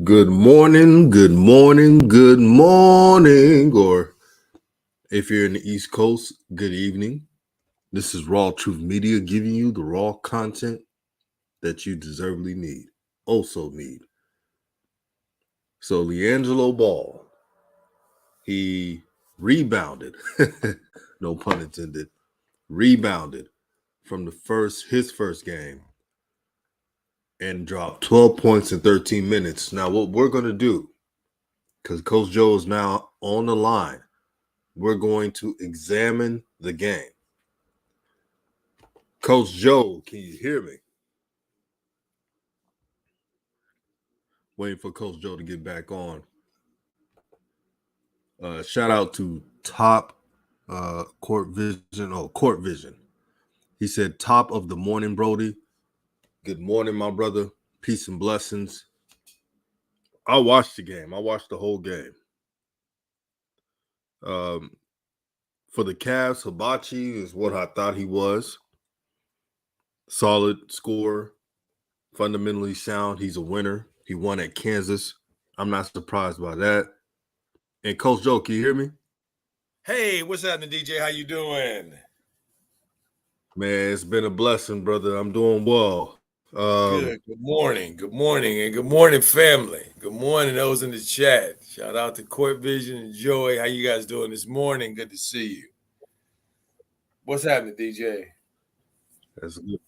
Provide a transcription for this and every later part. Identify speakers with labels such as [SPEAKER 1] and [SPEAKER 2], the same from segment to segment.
[SPEAKER 1] Good morning, good morning, good morning. Or if you're in the East Coast, good evening. This is RawTruth Media giving you the raw content that you deservedly need, also need. So Liangelo Ball, he rebounded, no pun intended, rebounded from his first game and dropped 12 points in 13 minutes. Now, what we're going to do, because Coach Joe is now on the line, we're going to examine the game. Coach Joe, can you hear me? Waiting for Coach Joe to get back on. Shout out to Top Court Vision. Oh, Court Vision. He said, top of the morning, Brody. Good morning, my brother. Peace and blessings. I watched the game. I watched the whole game. For the Cavs, Hibachi is what I thought he was. Solid scorer, fundamentally sound. He's a winner. He won at Kansas. I'm not surprised by that. And Coach Joe, can you hear me?
[SPEAKER 2] Hey, what's happening, DJ? How you doing?
[SPEAKER 1] Man, it's been a blessing, brother. I'm doing well.
[SPEAKER 2] Good. Good morning. Good morning. And good morning, family. Good morning, those in the chat. Shout out to Court Vision and Joy. How you guys doing this morning? Good to see you. What's happening, DJ?
[SPEAKER 1] That's good.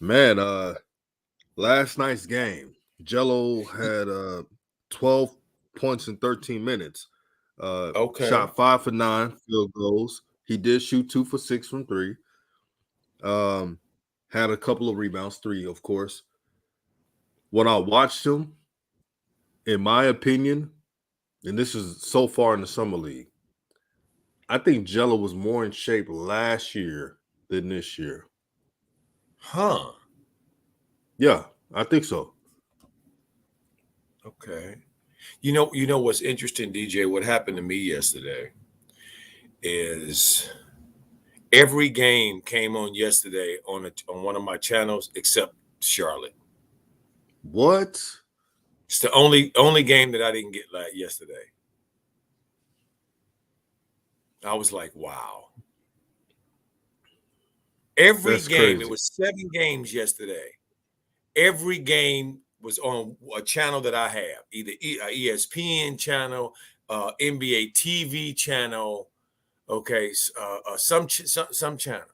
[SPEAKER 1] Man, last night's game, Jello had 12 points in 13 minutes.
[SPEAKER 2] Okay.
[SPEAKER 1] Shot 5 for 9 field goals. He did shoot 2 for 6 from 3. Had a couple of rebounds, 3, of course. When I watched him, in my opinion, and this is so far in the summer league, I think Jello was more in shape last year than this year.
[SPEAKER 2] Huh.
[SPEAKER 1] Yeah, I think so.
[SPEAKER 2] Okay. You know what's interesting, DJ? What happened to me yesterday is every game came on yesterday on one of my channels except Charlotte.
[SPEAKER 1] What?
[SPEAKER 2] It's the only game that I didn't get yesterday. I was like, wow. Every
[SPEAKER 1] That's
[SPEAKER 2] game,
[SPEAKER 1] crazy.
[SPEAKER 2] there was 7 games yesterday. Every game was on a channel that I have, either ESPN channel, NBA TV channel, okay, some channel.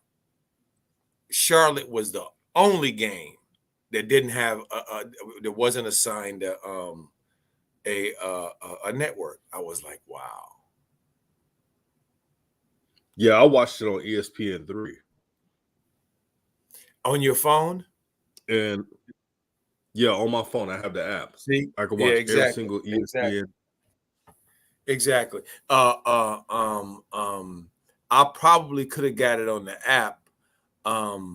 [SPEAKER 2] Charlotte was the only game that didn't have that wasn't assigned a network. I was like, wow.
[SPEAKER 1] Yeah, I watched it on ESPN3.
[SPEAKER 2] On your phone?
[SPEAKER 1] And yeah, on my phone, I have the app.
[SPEAKER 2] See,
[SPEAKER 1] I can watch
[SPEAKER 2] exactly.
[SPEAKER 1] every single ESPN.
[SPEAKER 2] Exactly. I probably could have got it on the app, but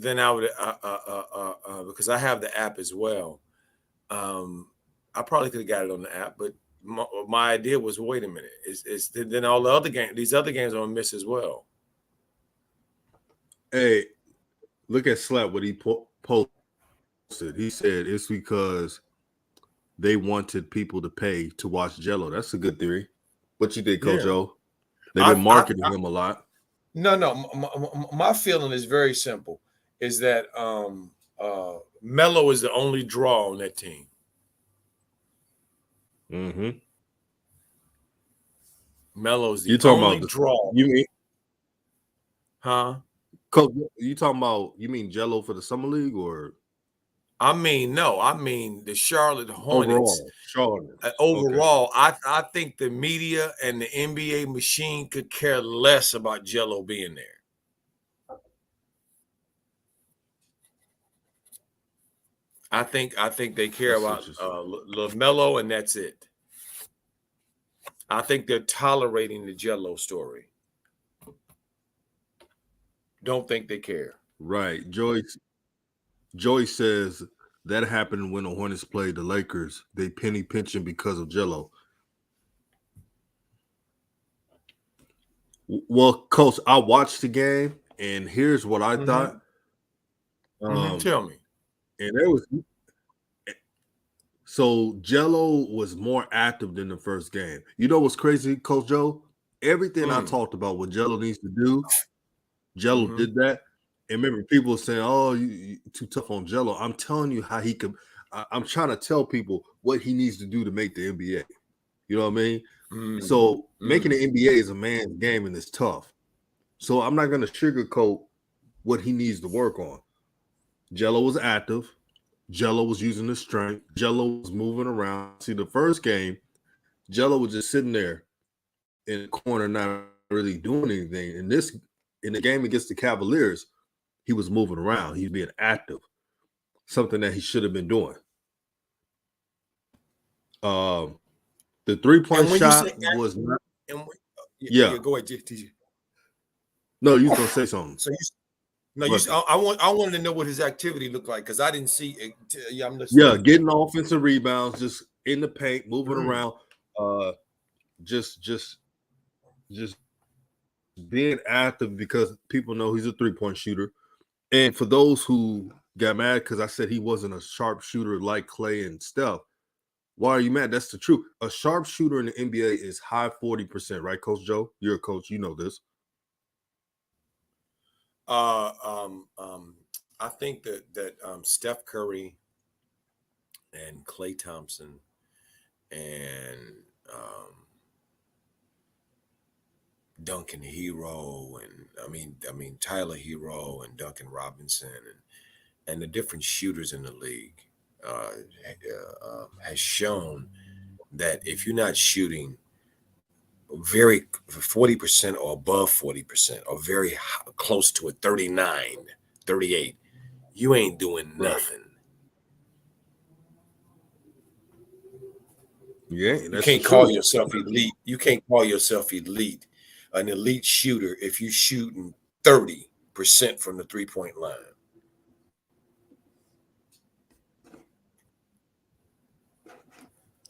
[SPEAKER 2] then I would because I have the app as well. I probably could have got it on the app, but my idea was, wait a minute, is then all the other games, these other games are on miss as well.
[SPEAKER 1] Hey, look at Slap what he posted. He said it's because they wanted people to pay to watch Jello. That's a good theory. What you think, Coach Joe? They've been marketing him a lot.
[SPEAKER 2] No. My feeling is very simple: is that Melo is the only draw on that team.
[SPEAKER 1] Mm-hmm.
[SPEAKER 2] Melo's the only draw.
[SPEAKER 1] You mean?
[SPEAKER 2] Huh?
[SPEAKER 1] Coach, you talking about? You mean Jello for the summer league, or?
[SPEAKER 2] I mean the Charlotte Hornets.
[SPEAKER 1] Overall,
[SPEAKER 2] okay. I think the media and the NBA machine could care less about Jello being there. I think they care about LaMelo, and that's it. I think they're tolerating the Jello story. Don't think they care.
[SPEAKER 1] Right. Joey says that happened when the Hornets played the Lakers. They penny pinching because of Jello. Well, Coach, I watched the game, and here's what I thought.
[SPEAKER 2] Tell me.
[SPEAKER 1] And So Jello was more active than the first game. You know what's crazy, Coach Joe? Everything I talked about what Jello needs to do, Jello did that. And remember, people were saying, "Oh, you too tough on Jello." I'm telling you how he could. I'm trying to tell people what he needs to do to make the NBA. You know what I mean? So making the NBA is a man's game and it's tough. So I'm not going to sugarcoat what he needs to work on. Jello was active. Jello was using his strength. Jello was moving around. See, the first game, Jello was just sitting there in the corner, not really doing anything. In the game against the Cavaliers, he was moving around. He was being active, something that he should have been doing. The 3-point shot was not.
[SPEAKER 2] Yeah, go ahead, TJ.
[SPEAKER 1] No, you was gonna say something.
[SPEAKER 2] So I wanted to know what his activity looked like because I didn't see it. Yeah, I'm
[SPEAKER 1] listening. Yeah, getting offensive rebounds, just in the paint, moving around, just being active because people know he's a 3-point shooter. And for those who got mad because I said he wasn't a sharpshooter like Clay and Steph, why are you mad? That's the truth. A sharpshooter in the NBA is high 40%, right, Coach Joe? You're a coach, you know this.
[SPEAKER 2] I think that Steph Curry and Klay Thompson and Duncan Hero and I mean Tyler Hero and Duncan Robinson and the different shooters in the league has shown that if you're not shooting very 40% or above 40% or very close to a 39, 38, you ain't doing nothing.
[SPEAKER 1] Yeah,
[SPEAKER 2] you can't call yourself elite. You can't call yourself elite, an elite shooter if you're shooting 30% from the 3-point line.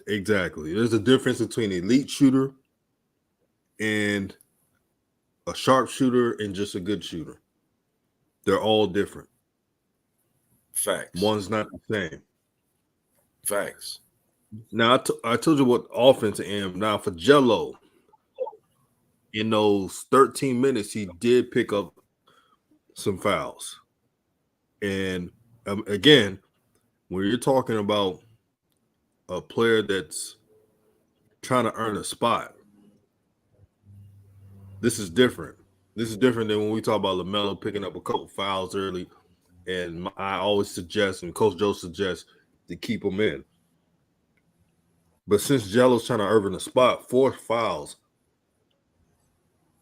[SPEAKER 1] Exactly. There's a difference between an elite shooter and a sharpshooter and just a good shooter. They're all different.
[SPEAKER 2] Facts.
[SPEAKER 1] One's not the same.
[SPEAKER 2] Facts.
[SPEAKER 1] Now, I told you what offense I am. Now, for Jello, in those 13 minutes, he did pick up some fouls. And again, when you're talking about a player that's trying to earn a spot, this is different. This is different than when we talk about LaMelo picking up a couple fouls early. And I always suggest, and Coach Joe suggests, to keep them in. But since Jello's trying to earn a spot, 4 fouls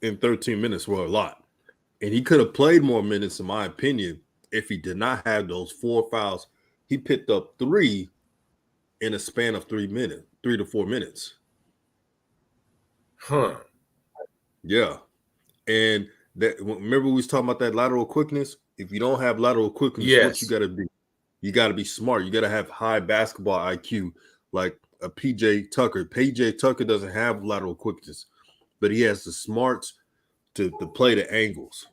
[SPEAKER 1] in 13 minutes were a lot. And he could have played more minutes, in my opinion, if he did not have those 4 fouls. He picked up 3 in a span of 3 to 4 minutes.
[SPEAKER 2] Huh.
[SPEAKER 1] Yeah. And that, remember we was talking about that lateral quickness? If you don't have lateral quickness, what you got to be? You got to be smart. You got to have high basketball IQ, like a PJ Tucker. PJ Tucker doesn't have lateral quickness, but he has the smarts to play the angles.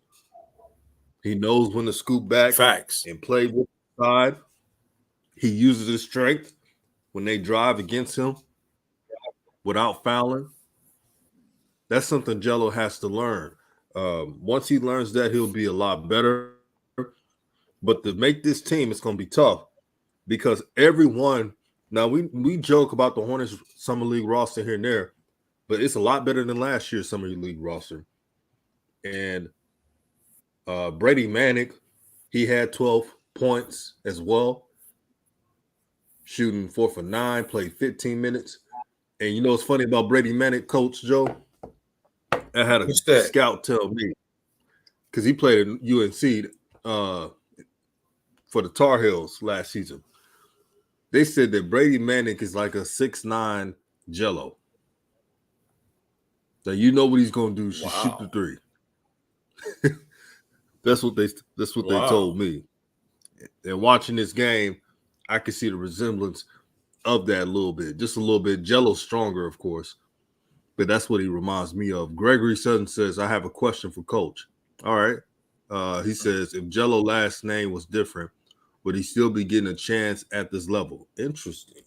[SPEAKER 1] He knows when to scoop back and play with the side. He uses his strength when they drive against him without fouling. That's something Jello has to learn. Once he learns that, he'll be a lot better. But to make this team, it's going to be tough because everyone – now, we joke about the Hornets Summer League roster here and there, but it's a lot better than last year's Summer League roster. And Brady Manick, he had 12 points as well, shooting 4 for 9, played 15 minutes. And you know what's funny about Brady Manick, Coach Joe? I had a scout tell me, because he played at UNC for the Tar Heels last season. They said that Brady Manick is like a 6'9" Jello. That you know what he's going to do, shoot the 3. That's what they told me. And watching this game, I could see the resemblance of that a little bit. Just a little bit. Jello's stronger, of course. But that's what he reminds me of. Gregory Sutton says, I have a question for Coach. All right. He says, if Jello's last name was different, would he still be getting a chance at this level? Interesting.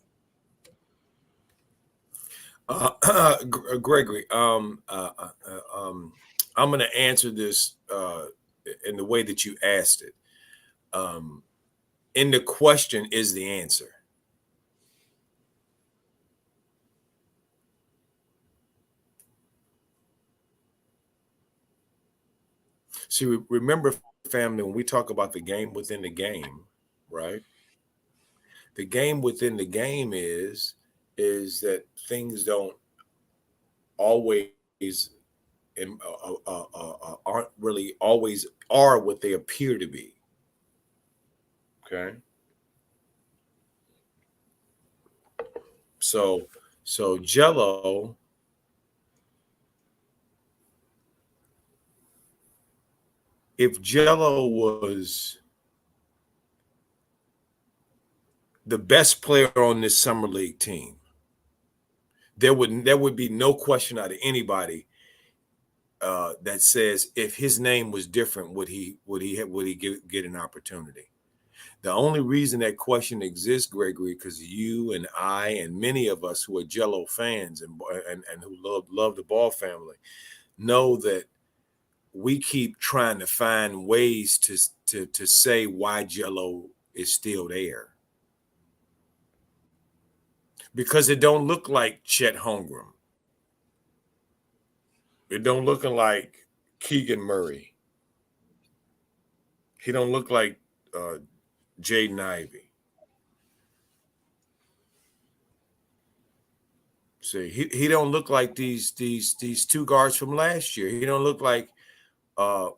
[SPEAKER 2] Gregory, I'm going to answer this in the way that you asked it. In the question is the answer. See, remember, family, when we talk about the game within the game, right? The game within the game is that things don't always aren't really always are what they appear to be. Okay. So Jello, if Jello was the best player on this summer league team, there would be no question out of anybody that says if his name was different, would he get an opportunity? The only reason that question exists, Gregory, because you and I and many of us who are Jello fans and who love the Ball family know that we keep trying to find ways to say why Jello is still there. Because it don't look like Chet Holmgren. It don't look like Keegan Murray. He don't look like Jaden Ivey. See, he don't look like these two guards from last year. He don't look like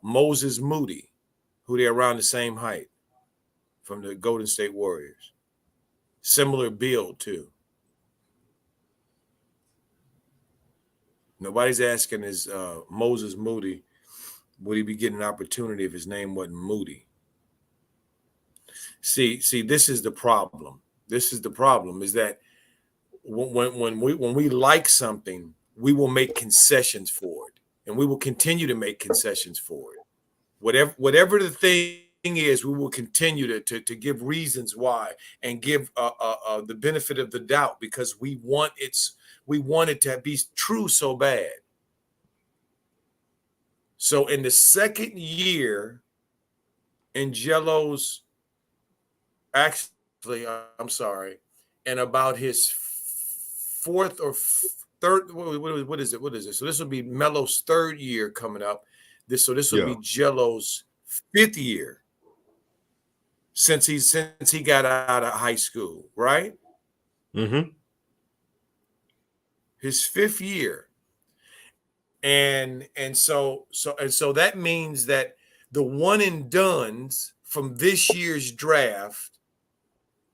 [SPEAKER 2] Moses Moody, who they're around the same height from the Golden State Warriors. Similar build too. Nobody's asking is Moses Moody, would he be getting an opportunity if his name wasn't Moody? See, this is the problem. This is the problem is that when we like something, we will make concessions for it, and we will continue to make concessions for it. Whatever the thing is, we will continue to give reasons why and give the benefit of the doubt because we want it to be true so bad. So in the second year in Jello's, actually, I'm sorry, and about his fourth or third, what is it? So this will be Melo's third year coming up. This will be Jello's fifth year since he got out of high school, right?
[SPEAKER 1] Mm-hmm.
[SPEAKER 2] His fifth year. And so that means that the one and dones from this year's draft,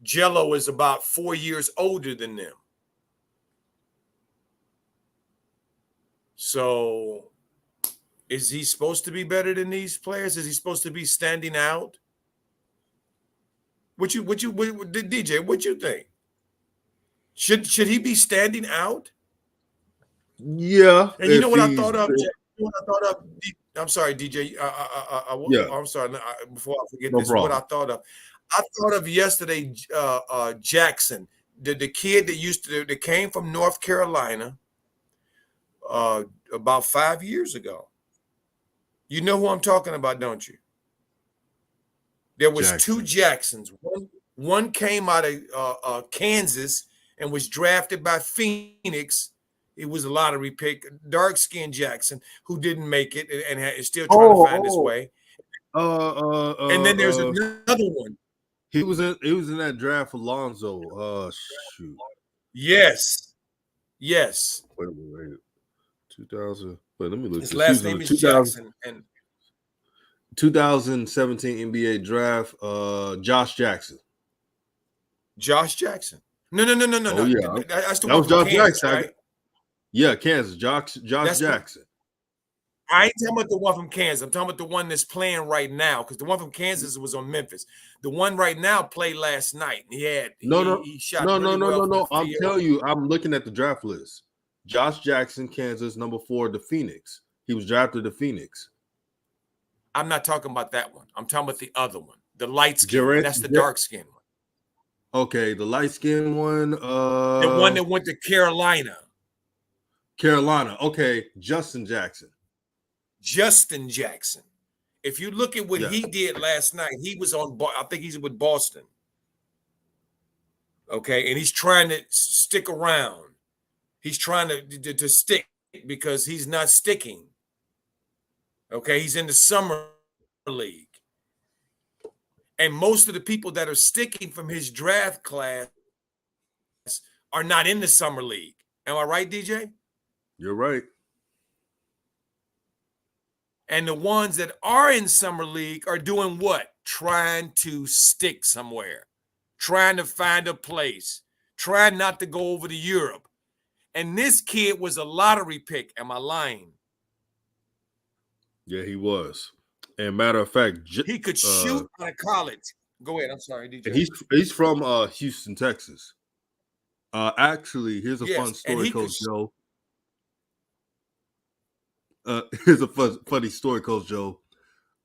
[SPEAKER 2] Jello is about 4 years older than them. So is he supposed to be better than these players? Is he supposed to be standing out? DJ, what you think? Should he be standing out?
[SPEAKER 1] Yeah.
[SPEAKER 2] And you know what I thought of? I'm sorry, DJ.
[SPEAKER 1] Yeah.
[SPEAKER 2] I'm sorry. Before I forget
[SPEAKER 1] No
[SPEAKER 2] this,
[SPEAKER 1] problem.
[SPEAKER 2] what I thought of. I thought of yesterday, Jackson, the kid that came from North Carolina about 5 years ago. You know who I'm talking about, don't you? There was
[SPEAKER 1] Jackson.
[SPEAKER 2] 2 Jacksons. One came out of Kansas and was drafted by Phoenix. It was a lottery pick, dark-skinned Jackson, who didn't make it and is still trying to find his way. And then there's another one.
[SPEAKER 1] He was in that draft for Lonzo. Shoot.
[SPEAKER 2] Yes.
[SPEAKER 1] Wait. 2000. Wait, let me look.
[SPEAKER 2] His last name is Jackson. And
[SPEAKER 1] 2017 NBA draft. Josh Jackson.
[SPEAKER 2] Josh Jackson. No.
[SPEAKER 1] Oh, yeah.
[SPEAKER 2] That's the
[SPEAKER 1] that
[SPEAKER 2] one
[SPEAKER 1] was
[SPEAKER 2] from
[SPEAKER 1] Josh
[SPEAKER 2] Kansas,
[SPEAKER 1] Jackson,
[SPEAKER 2] right?
[SPEAKER 1] Yeah, Kansas. Josh Jackson.
[SPEAKER 2] I ain't talking about the one from Kansas. I'm talking about the one that's playing right now because the one from Kansas was on Memphis. The one right now played last night. He shot really well.
[SPEAKER 1] No. I'm telling you, I'm looking at the draft list. Josh Jackson, Kansas, number 4, the Phoenix. He was drafted to Phoenix.
[SPEAKER 2] I'm not talking about that one. I'm talking about the other one, the light skin one. That's the dark skin one.
[SPEAKER 1] Okay, the light skin one.
[SPEAKER 2] The one that went to Carolina.
[SPEAKER 1] Carolina. Okay, Justin Jackson.
[SPEAKER 2] Justin Jackson. If you look at what
[SPEAKER 1] Yeah.
[SPEAKER 2] he did last night, he was on. I think he's with Boston. Okay, and he's trying to stick around. He's trying to stick because he's not sticking. Okay, he's in the summer league. And most of the people that are sticking from his draft class are not in the summer league. Am I right, DJ?
[SPEAKER 1] You're right.
[SPEAKER 2] And the ones that are in summer league are doing what? Trying to stick somewhere, trying to find a place, trying not to go over to Europe. And this kid was a lottery pick. Am I lying?
[SPEAKER 1] Yeah, he was. And matter of fact,
[SPEAKER 2] He could shoot out of college. Go ahead. I'm sorry, DJ.
[SPEAKER 1] He's from Houston, Texas. Actually, here's a fun story, Coach Joe. Here's a funny story, Coach Joe.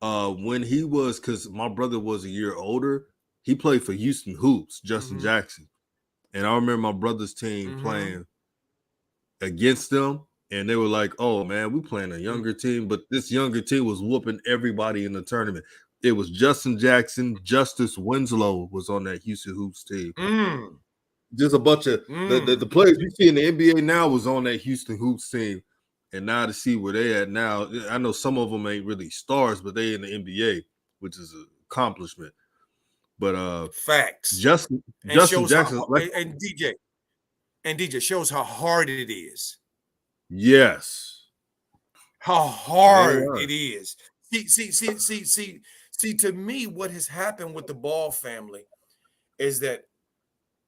[SPEAKER 1] When he was, because my brother was a year older, he played for Houston Hoops, Justin Jackson. And I remember my brother's team playing against them, and they were like, oh, man, we playing a younger team, but this younger team was whooping everybody in the tournament. It was Justin Jackson, Justice Winslow was on that Houston Hoops team. Just a bunch of the players you see in the NBA now was on that Houston Hoops team. And now to see where they at now, I know some of them ain't really stars, but they in the NBA, which is an accomplishment. But
[SPEAKER 2] facts.
[SPEAKER 1] Justin Jackson
[SPEAKER 2] and DJ shows how hard it is.
[SPEAKER 1] Yes.
[SPEAKER 2] How hard it is. See, to me, what has happened with the Ball family is that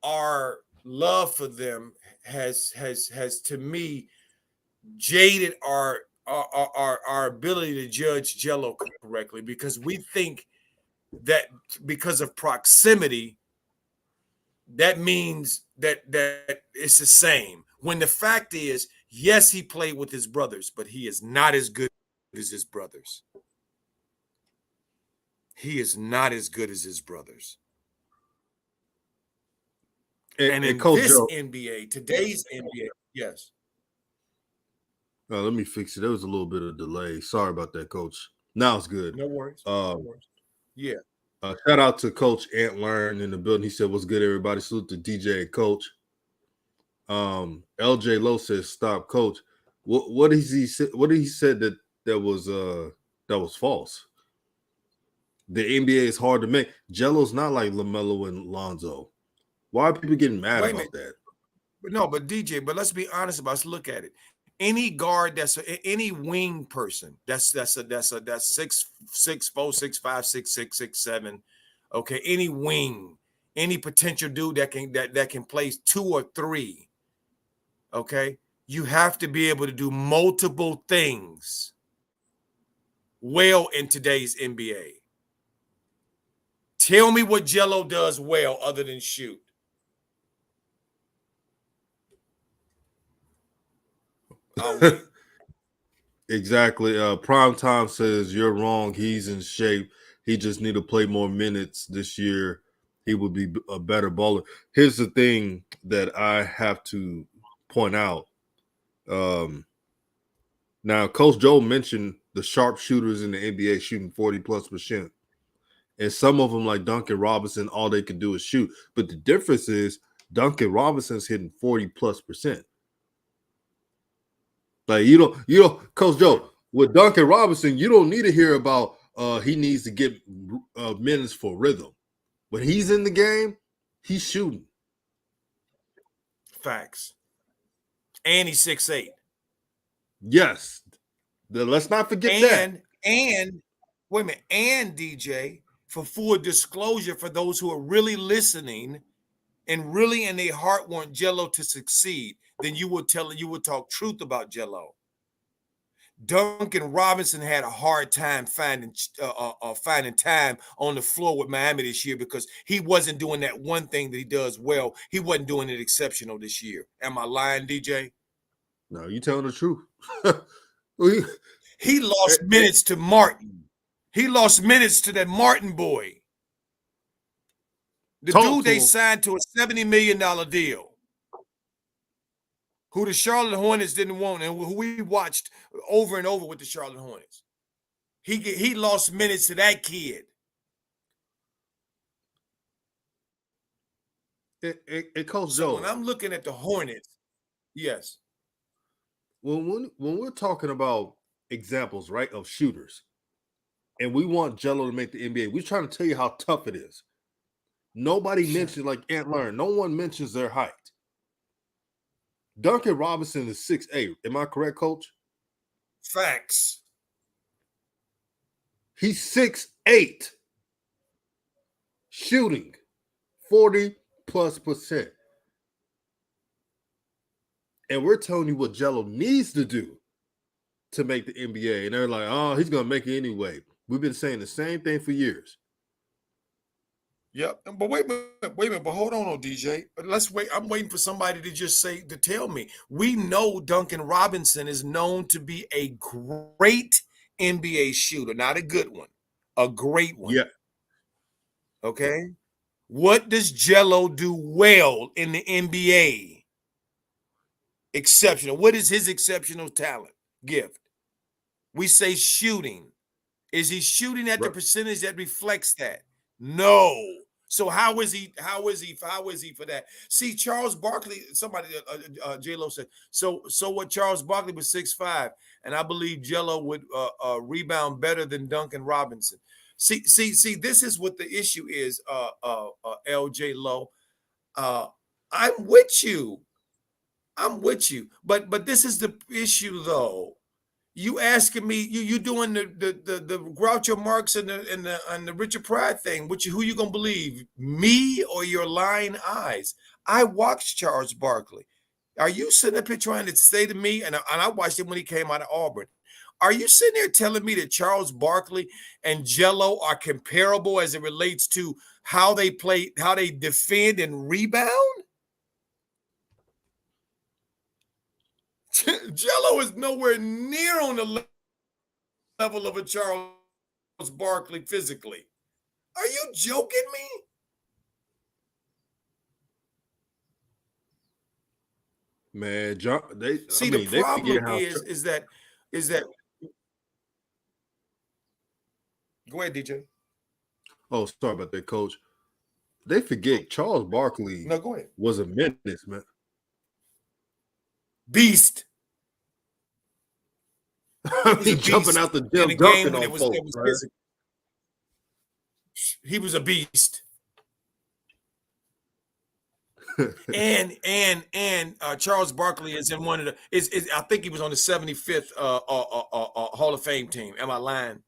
[SPEAKER 2] our love for them has to me jaded our ability to judge Jello correctly, because we think that because of proximity, that means that it's the same. When the fact is, yes, he played with his brothers, but he is not as good as his brothers. He is not as good as his brothers. And in Coach this Joe, NBA, today's NBA, yes.
[SPEAKER 1] Let me fix it. There was a little bit of delay. Sorry about that, Coach. Now it's good.
[SPEAKER 2] No worries. No worries. Yeah.
[SPEAKER 1] Shout out to Coach Ant Learn in the building. He said, "What's good, everybody?" Salute to DJ and Coach. LJ Lowe says, "Stop, Coach." What is he said? What did he said that was false? The NBA is hard to make. Jello's not like LaMelo and Lonzo. Why are people getting mad about that?
[SPEAKER 2] But DJ, but let's be honest about it. Let's look at it. Any guard any wing person that's 6'4", 6'5", 6'6", 6'7", okay, any wing, any potential dude that can play 2 or 3, okay, you have to be able to do multiple things well in today's NBA. Tell me what Jello does well other than shoot.
[SPEAKER 1] Exactly. Prime Time says you're wrong. He's in shape. He just need to play more minutes this year. He would be a better baller. Here's the thing that I have to point out. Now, Coach Joe mentioned the sharpshooters in the NBA shooting 40+%. And some of them, like Duncan Robinson, all they can do is shoot. But the difference is Duncan Robinson's hitting 40+%. Like you don't, Coach Joe, with Duncan Robinson, you don't need to hear about he needs to get minutes for rhythm. When he's in the game, he's shooting.
[SPEAKER 2] Facts. And he's 6'8".
[SPEAKER 1] Yes. Let's not forget that.
[SPEAKER 2] And wait a minute, and DJ, for full disclosure, for those who are really listening and really in their heart want Jello to succeed, then you would talk truth about Jello. Duncan Robinson had a hard time finding time on the floor with Miami this year because he wasn't doing that one thing that he does well. He wasn't doing it exceptional this year. Am I lying, DJ?
[SPEAKER 1] No, you telling the truth.
[SPEAKER 2] He lost minutes to Martin. He lost minutes to that Martin boy. The dude they signed to a $70 million deal. who the Charlotte Hornets didn't want and who we watched over and over with the Charlotte Hornets. He lost minutes to that kid.
[SPEAKER 1] Coach
[SPEAKER 2] So
[SPEAKER 1] Joe,
[SPEAKER 2] when I'm looking at the Hornets, yes.
[SPEAKER 1] when we're talking about examples, right, of shooters, and we want Jello to make the NBA, we're trying to tell you how tough it is. Nobody mentions, like Ant Learn, no one mentions their height. Duncan Robinson is 6'8". Am I correct, Coach?
[SPEAKER 2] Facts.
[SPEAKER 1] He's 6'8", shooting 40+%. And we're telling you what Jello needs to do to make the NBA. And they're like, oh, he's going to make it anyway. We've been saying the same thing for years.
[SPEAKER 2] Yep. But wait a minute. But hold on, DJ. Let's wait. I'm waiting for somebody to tell me. We know Duncan Robinson is known to be a great NBA shooter, not a good one, a great one.
[SPEAKER 1] Yeah.
[SPEAKER 2] Okay. What does Jello do well in the NBA? Exceptional. What is his exceptional talent, gift? We say shooting. Is he shooting at the percentage that reflects that? No. So how is he for that? See, Charles Barkley, somebody, Jello said, so what Charles Barkley was 6'5", and I believe Jello would rebound better than Duncan Robinson. See, this is what the issue is, LJ Low. I'm with you. But this is the issue, though. You asking me, you doing the Groucho Marx and the Richard Pryor thing. Who you gonna believe, me or your lying eyes? I watched Charles Barkley. Are you sitting up here trying to say to me, and I watched him when he came out of Auburn? Are you sitting there telling me that Charles Barkley and Jello are comparable as it relates to how they play, how they defend and rebound? Jello is nowhere near on the level of a Charles Barkley physically. Are you joking me?
[SPEAKER 1] Man, John,
[SPEAKER 2] the problem is that go ahead, DJ.
[SPEAKER 1] Oh, sorry about that, Coach. They forget Charles Barkley
[SPEAKER 2] go ahead.
[SPEAKER 1] Was a menace, man.
[SPEAKER 2] Beast.
[SPEAKER 1] He jumping out the gym, dunking on folks, right?
[SPEAKER 2] He was a beast. and Charles Barkley is in one of the I think he was on the 75th Hall of Fame team. Am I lying?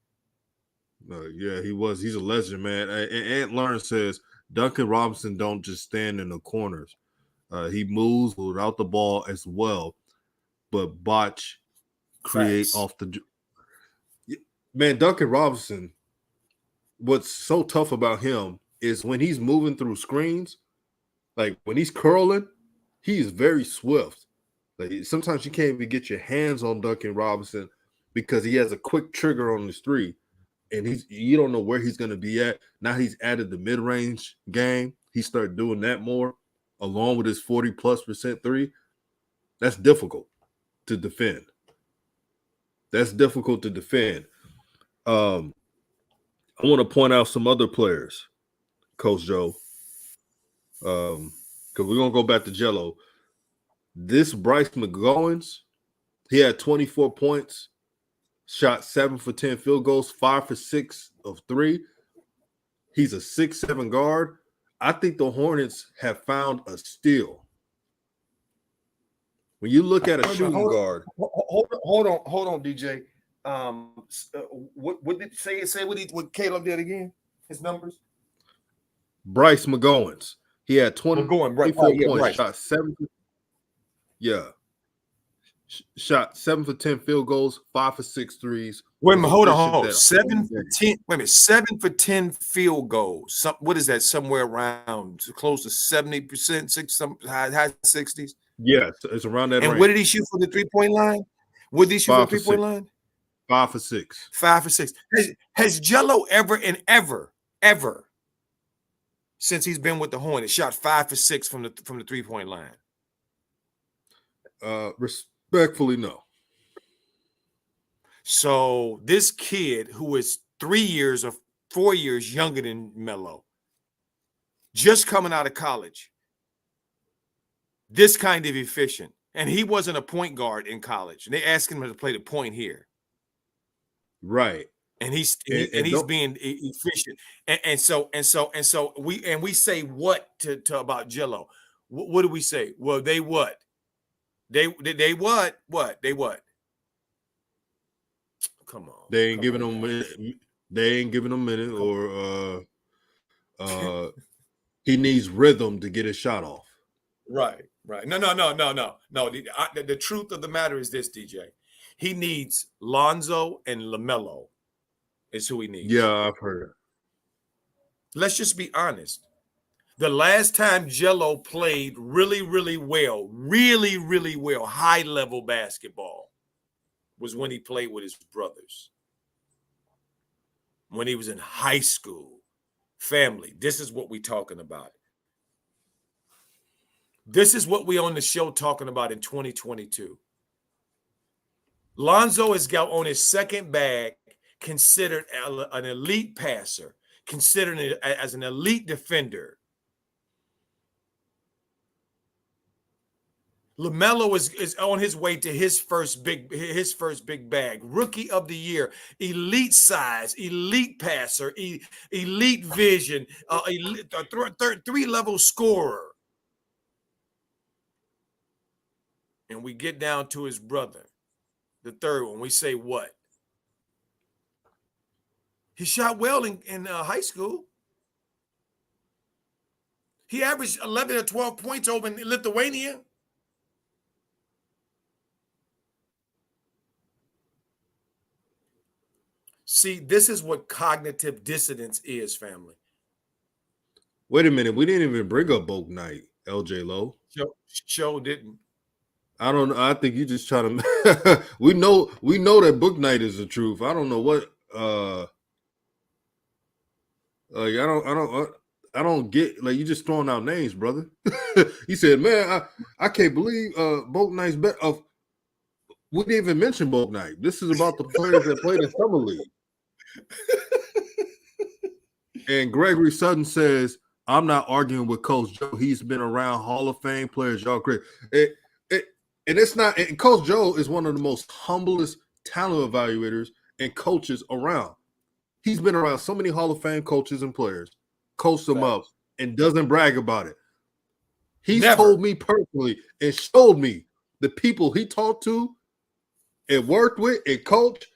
[SPEAKER 1] Yeah, he was. He's a legend, man. And Ant Learn says Duncan Robinson don't just stand in the corners. He moves without the ball as well, but botch create off the man. Duncan Robinson, what's so tough about him is when he's moving through screens, like when he's curling, he is very swift. Like sometimes you can't even get your hands on Duncan Robinson because he has a quick trigger on his three, and you don't know where he's going to be at. Now he's added the mid-range game. He started doing that more along with his 40+% three. That's difficult to defend. I want to point out some other players, Coach Joe, because we're going to go back to Jello. This Bryce McGowens, he had 24 points, shot 7 for 10 field goals, 5 for 6 of 3. He's a 6'7" guard. I think the Hornets have found a steal. When you look at a shooting guard.
[SPEAKER 2] Hold on, DJ. What did it say? Say what Caleb did again? His numbers.
[SPEAKER 1] Bryce McGowens. He had 24 points.
[SPEAKER 2] Bryce.
[SPEAKER 1] Shot 7. Yeah. Shot 7 for 10 field goals, 5 for 6 threes.
[SPEAKER 2] Wait a minute, hold on. 7 for 10. Wait a minute, 7 for 10 field goals. What is that? Somewhere around close to 70%, high 60s.
[SPEAKER 1] Yes, it's around that range.
[SPEAKER 2] And what did he shoot for the 3-point line? What did he shoot for the 3-point line?
[SPEAKER 1] 5 for 6.
[SPEAKER 2] 5 for 6. Has Jello ever since he's been with the Hornets shot 5 for 6 from the 3-point line?
[SPEAKER 1] Respectfully, no.
[SPEAKER 2] So this kid who is 3 years or 4 years younger than Melo, just coming out of college, this kind of efficient, and he wasn't a point guard in college, and they asked him to play the point here,
[SPEAKER 1] Right.
[SPEAKER 2] and he's
[SPEAKER 1] And don't
[SPEAKER 2] being efficient, and so we say what to about Jello? What do we say? Well, they what? They what? They what? Come on,
[SPEAKER 1] they ain't giving
[SPEAKER 2] man.
[SPEAKER 1] him. They ain't giving him a minute, or he needs rhythm to get his shot off.
[SPEAKER 2] Right. No. The truth of the matter is this, DJ. He needs Lonzo and LaMelo is who he needs.
[SPEAKER 1] Yeah, I've heard it.
[SPEAKER 2] Let's just be honest. The last time Jello played really well, high-level basketball was when he played with his brothers. When he was in high school. Family, this is what we're talking about. This is what we on the show talking about in 2022. Lonzo is on his second bag, considered an elite passer, considered as an elite defender. LaMelo is on his way to his first big bag. Rookie of the year, elite size, elite passer, elite vision, three-level scorer. And we get down to his brother, the third one. We say what? He shot well in high school. He averaged 11 or 12 points over in Lithuania. See, this is what cognitive dissonance is, family.
[SPEAKER 1] Wait a minute. We didn't even bring up Boat Night, LJ Lowe.
[SPEAKER 2] Show didn't.
[SPEAKER 1] I don't know. I think you just try to we know that Book Night is the truth. I don't know what I don't get, like, you just throwing out names, brother. He said, man, I can't believe Boat Night's better. We didn't even mention Boat Night. This is about the players that played in Summer League. And Gregory Sutton says, I'm not arguing with Coach Joe. He's been around Hall of Fame players. Y'all great. And it's not, and Coach Joe is one of the most humblest talent evaluators and coaches around. He's been around so many Hall of Fame coaches and players, coached them up, and doesn't brag about it. He's told me personally and showed me the people he talked to and worked with and coached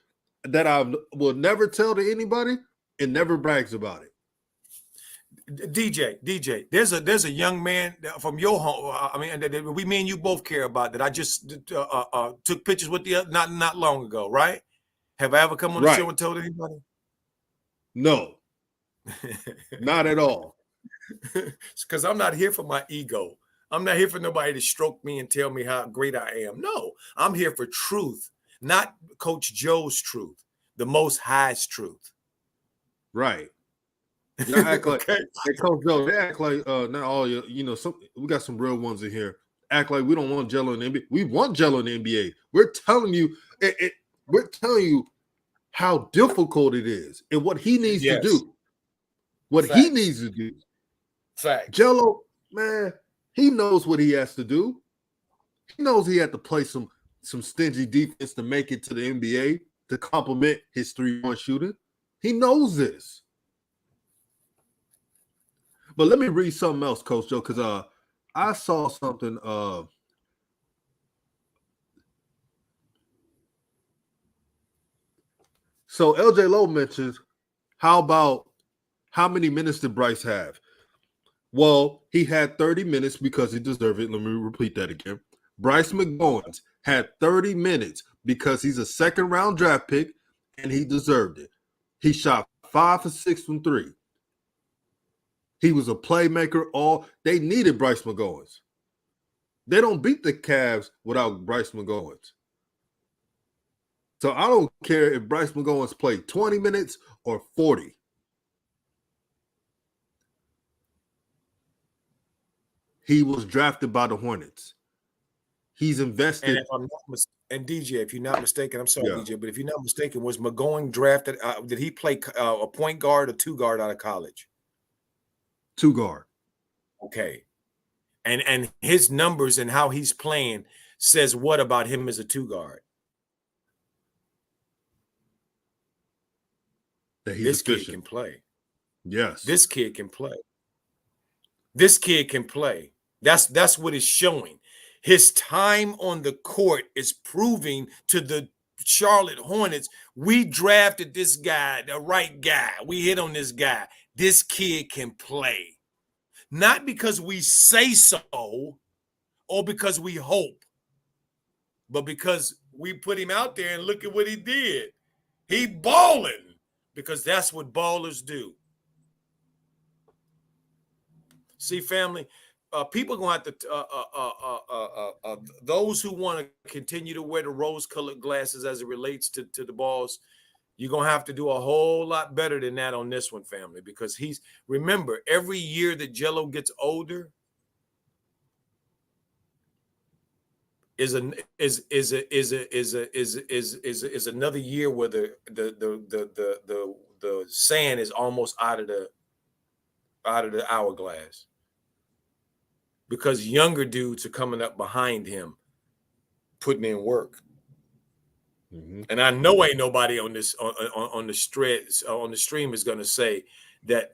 [SPEAKER 1] that I will never tell to anybody, and never brags about it.
[SPEAKER 2] DJ, there's a young man from your home. I mean, me and you both care about that. I just took pictures with you not long ago, right? Have I ever come on the show and told anybody?
[SPEAKER 1] No, not at all.
[SPEAKER 2] Because I'm not here for my ego. I'm not here for nobody to stroke me and tell me how great I am. No, I'm here for truth, not Coach Joe's truth, the Most High's truth.
[SPEAKER 1] Right. Y'all act like, okay. Coach Joe, they act like not all we got some real ones in here. Act like we don't want Jello in the NBA. We want Jello in the NBA. We're telling you, how difficult it is and what he needs to do. He needs to do.
[SPEAKER 2] Fact.
[SPEAKER 1] Jello, man, he knows what he has to do. He knows he had to play some stingy defense to make it to the NBA to complement his 3-point shooting. He knows this. But let me read something else, Coach Joe, because I saw something. So LJ Lowe mentions, how many minutes did Bryce have? Well, he had 30 minutes because he deserved it. Let me repeat that again. Bryce McGowens had 30 minutes because he's a second-round draft pick and he deserved it. He shot 5 for 6 from 3. He was a playmaker. They needed Bryce McGowens. They don't beat the Cavs without Bryce McGowens. So I don't care if Bryce McGowens played 20 minutes or 40. He was drafted by the Hornets. He's invested.
[SPEAKER 2] And if I'm not and DJ, if you're not mistaken, I'm sorry,
[SPEAKER 1] Yeah.
[SPEAKER 2] DJ, but if you're not mistaken, was McGowens drafted? Did he play a point guard or two guard out of college?
[SPEAKER 1] Two guard.
[SPEAKER 2] Okay, and his numbers and how he's playing says what about him as a two guard?
[SPEAKER 1] That he's
[SPEAKER 2] This
[SPEAKER 1] efficient.
[SPEAKER 2] kid can play.
[SPEAKER 1] Yes.
[SPEAKER 2] This kid can play. This kid can play. That's what it's showing. His time on the court is proving to the Charlotte Hornets, we drafted this guy, the right guy. We hit on this guy. This kid can play. Not because we say so or because we hope, but because we put him out there and look at what he did. He balling because that's what ballers do. See, family, people are going to have to, those who want to continue to wear the rose-colored glasses as it relates to the balls, you're going to have to do a whole lot better than that on this one, family, because remember, every year that Jello gets older is another year where the sand is almost out of the hourglass, because younger dudes are coming up behind him putting in work. Mm-hmm. And I know ain't nobody on this on the stream is going to say that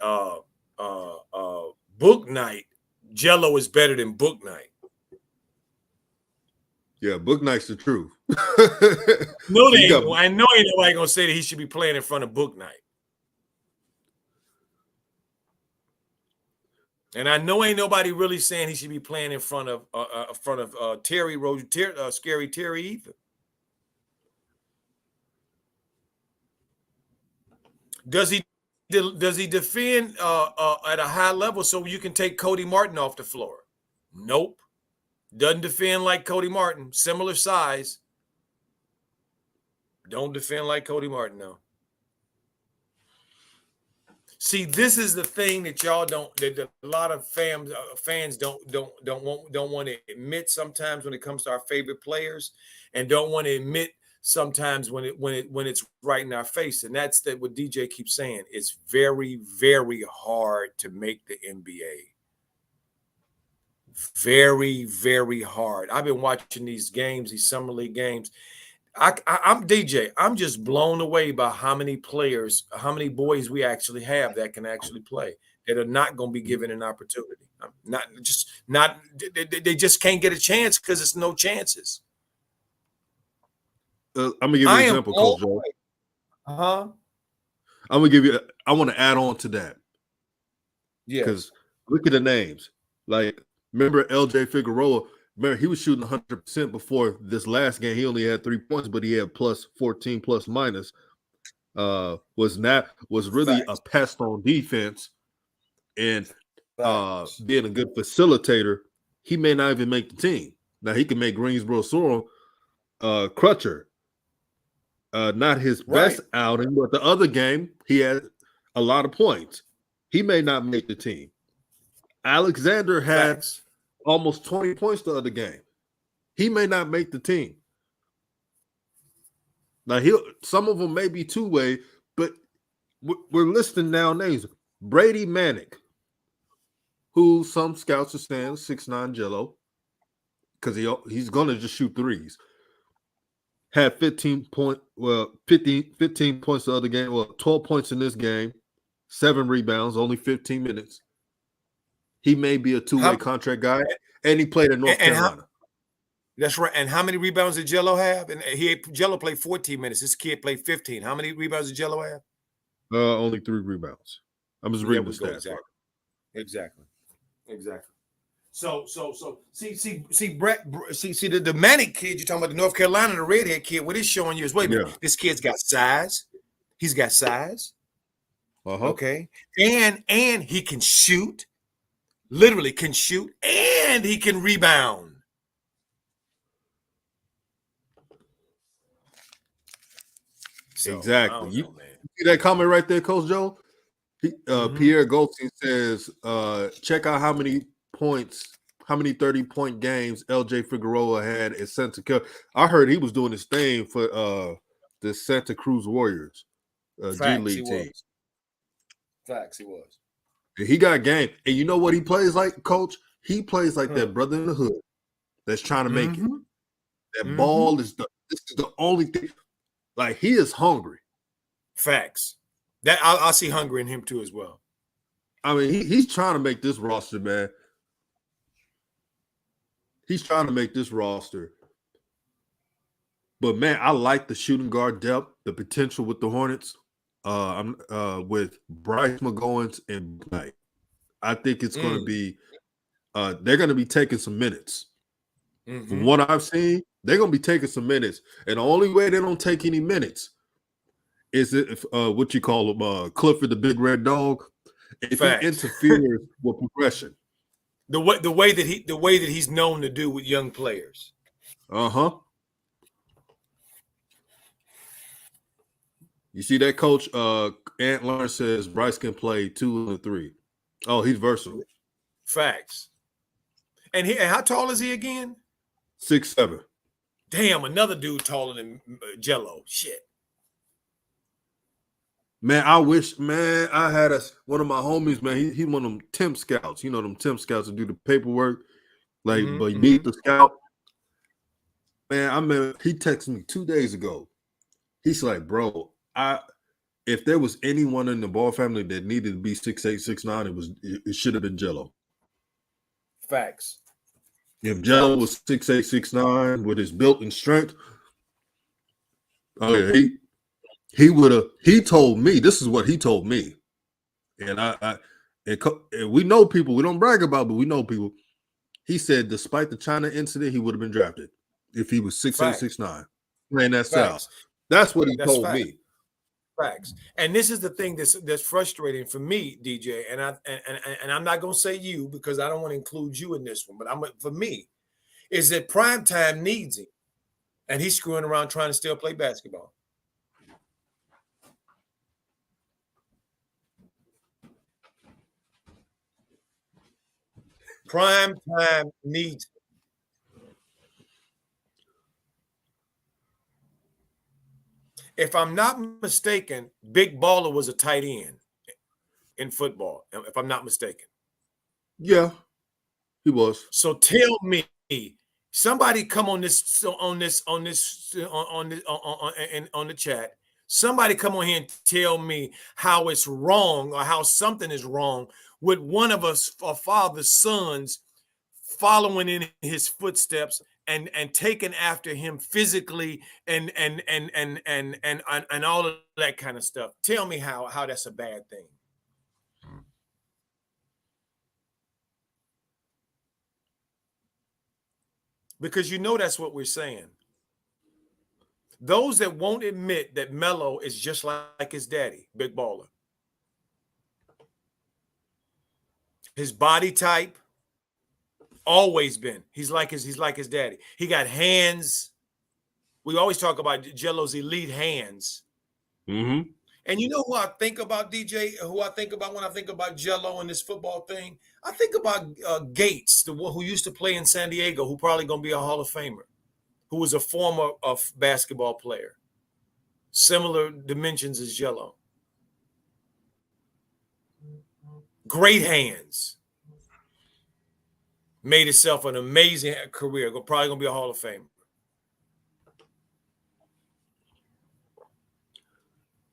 [SPEAKER 2] book night Jello is better than book night.
[SPEAKER 1] Yeah, book night's the truth.
[SPEAKER 2] No, I know ain't nobody going to say that he should be playing in front of book night. And I know ain't nobody really saying he should be playing in front of Terry Rose, Scary Terry either. Does he defend at a high level so you can take Cody Martin off the floor? Nope. Doesn't defend like Cody Martin. Similar size. Don't defend like Cody Martin, no. See, this is the thing that y'all that a lot of fans don't want to admit sometimes when it comes to our favorite players, and don't want to admit sometimes when it's right in our face. And that's what DJ keeps saying. It's very, very hard to make the NBA. Very, very hard. I've been watching these games, these summer league games. I'm DJ. I'm just blown away by how many players, how many boys we actually have that can actually play, that are not going to be given an opportunity. They just can't get a chance because it's no chances.
[SPEAKER 1] I'm gonna give you an example, Coach Joe.
[SPEAKER 2] I'm
[SPEAKER 1] gonna give you. I want to add on to that.
[SPEAKER 2] Yeah,
[SPEAKER 1] because look at the names. Like, remember LJ Figueroa? Remember, he was shooting 100% before this last game. He only had 3 points, but he had plus 14 plus minus. Was really a pest on defense, and being a good facilitator. He may not even make the team. Now he can make Greensboro Sorrel Crutcher. Not his best outing, but the other game he had a lot of points. He may not make the team. Alexander had almost 20 points the other game. He may not make the team. Now some of them may be two-way, but we're listing now names. Brady Manick, who some scouts are saying 6'9" Jello, because he's gonna just shoot threes. Had 15 points the other game. Well, 12 points in this game, 7 rebounds, only 15 minutes. He may be a two-way contract guy, and he played in North Carolina.
[SPEAKER 2] That's right. And how many rebounds did Jello have? And Jello played 14 minutes. This kid played 15. How many rebounds did Jello have?
[SPEAKER 1] Only 3 rebounds. I'm just reading the stats.
[SPEAKER 2] Exactly. So see Brett, see the Manic kid you're talking about, the North Carolina, the redhead kid. What it's showing you is, wait a minute, this kid's got size. He's got size. Okay, and he can shoot. Literally can shoot, and he can rebound.
[SPEAKER 1] So, exactly. You see that comment right there, Coach Joe? Pierre Goldstein says, check out how many points how many 30-point games LJ Figueroa had at Santa Cruz. I heard he was doing his thing for the Santa Cruz Warriors G
[SPEAKER 2] Facts, he
[SPEAKER 1] League team.
[SPEAKER 2] was. Facts, he was.
[SPEAKER 1] And he got game. And you know what he plays like, Coach? He plays like that brother in the hood that's trying to make it. That ball is this is the only thing. Like, he is hungry.
[SPEAKER 2] Facts. That I see hunger in him too as well.
[SPEAKER 1] I mean, he's trying to make this roster, man. He's trying to make this roster. But man, I like the shooting guard depth, the potential with the Hornets. I'm with Bryce McGowens and Knight. I think it's going to be they're going to be taking some minutes. From what I've seen, they're going to be taking some minutes. And the only way they don't take any minutes is if what you call him, Clifford the Big Red Dog, if he interferes with progression.
[SPEAKER 2] The way that he's known to do with young players.
[SPEAKER 1] You see that, Coach? Ant Lawrence says Bryce can play 2 and 3. Oh, he's versatile.
[SPEAKER 2] Facts. And how tall is he again?
[SPEAKER 1] 6'7".
[SPEAKER 2] Damn, another dude taller than Jello. Shit.
[SPEAKER 1] Man, I wish, man, I had one of my homies, man. He one of them temp scouts. You know them temp scouts that do the paperwork. Like, but you need the scout. Man, he texted me 2 days ago. He's like, bro, if there was anyone in the Ball family that needed to be 6'8", 6'9", it should have been Jello.
[SPEAKER 2] Facts.
[SPEAKER 1] If Jello was 6'8", 6'9", with his built-in strength, oh yeah, he would have. He told me, this is what he told me, and and we know people. We don't brag about, but we know people. He said, despite the China incident, he would have been drafted if he was 6'8", 6'9", playing that style. That's what he told me.
[SPEAKER 2] Facts. And this is the thing that's frustrating for me, DJ. And I'm not gonna say you because I don't want to include you in this one, but for me, is that primetime needs him, and he's screwing around trying to still play basketball. Primetime needs him. If I'm not mistaken, Big Baller was a tight end in football, if I'm not mistaken.
[SPEAKER 1] Yeah, he was.
[SPEAKER 2] So tell me, somebody come on the chat. Somebody come on here and tell me how it's wrong or how something is wrong with one of us, our father's sons, following in his footsteps and taking after him physically and all of that kind of stuff. Tell me how that's a bad thing. Because you know that's what we're saying. Those that won't admit that Melo is just like his daddy, Big Baller. His body type, always been. He's like his daddy. He got hands. We always talk about Jello's elite hands. And you know who I think about, DJ? Who I think about when I think about Jello and this football thing? I think about Gates, the one who used to play in San Diego, who probably going to be a Hall of Famer, who was a former basketball player. Similar dimensions as Jello. Great hands. Made himself an amazing career. Probably going to be a Hall of Famer.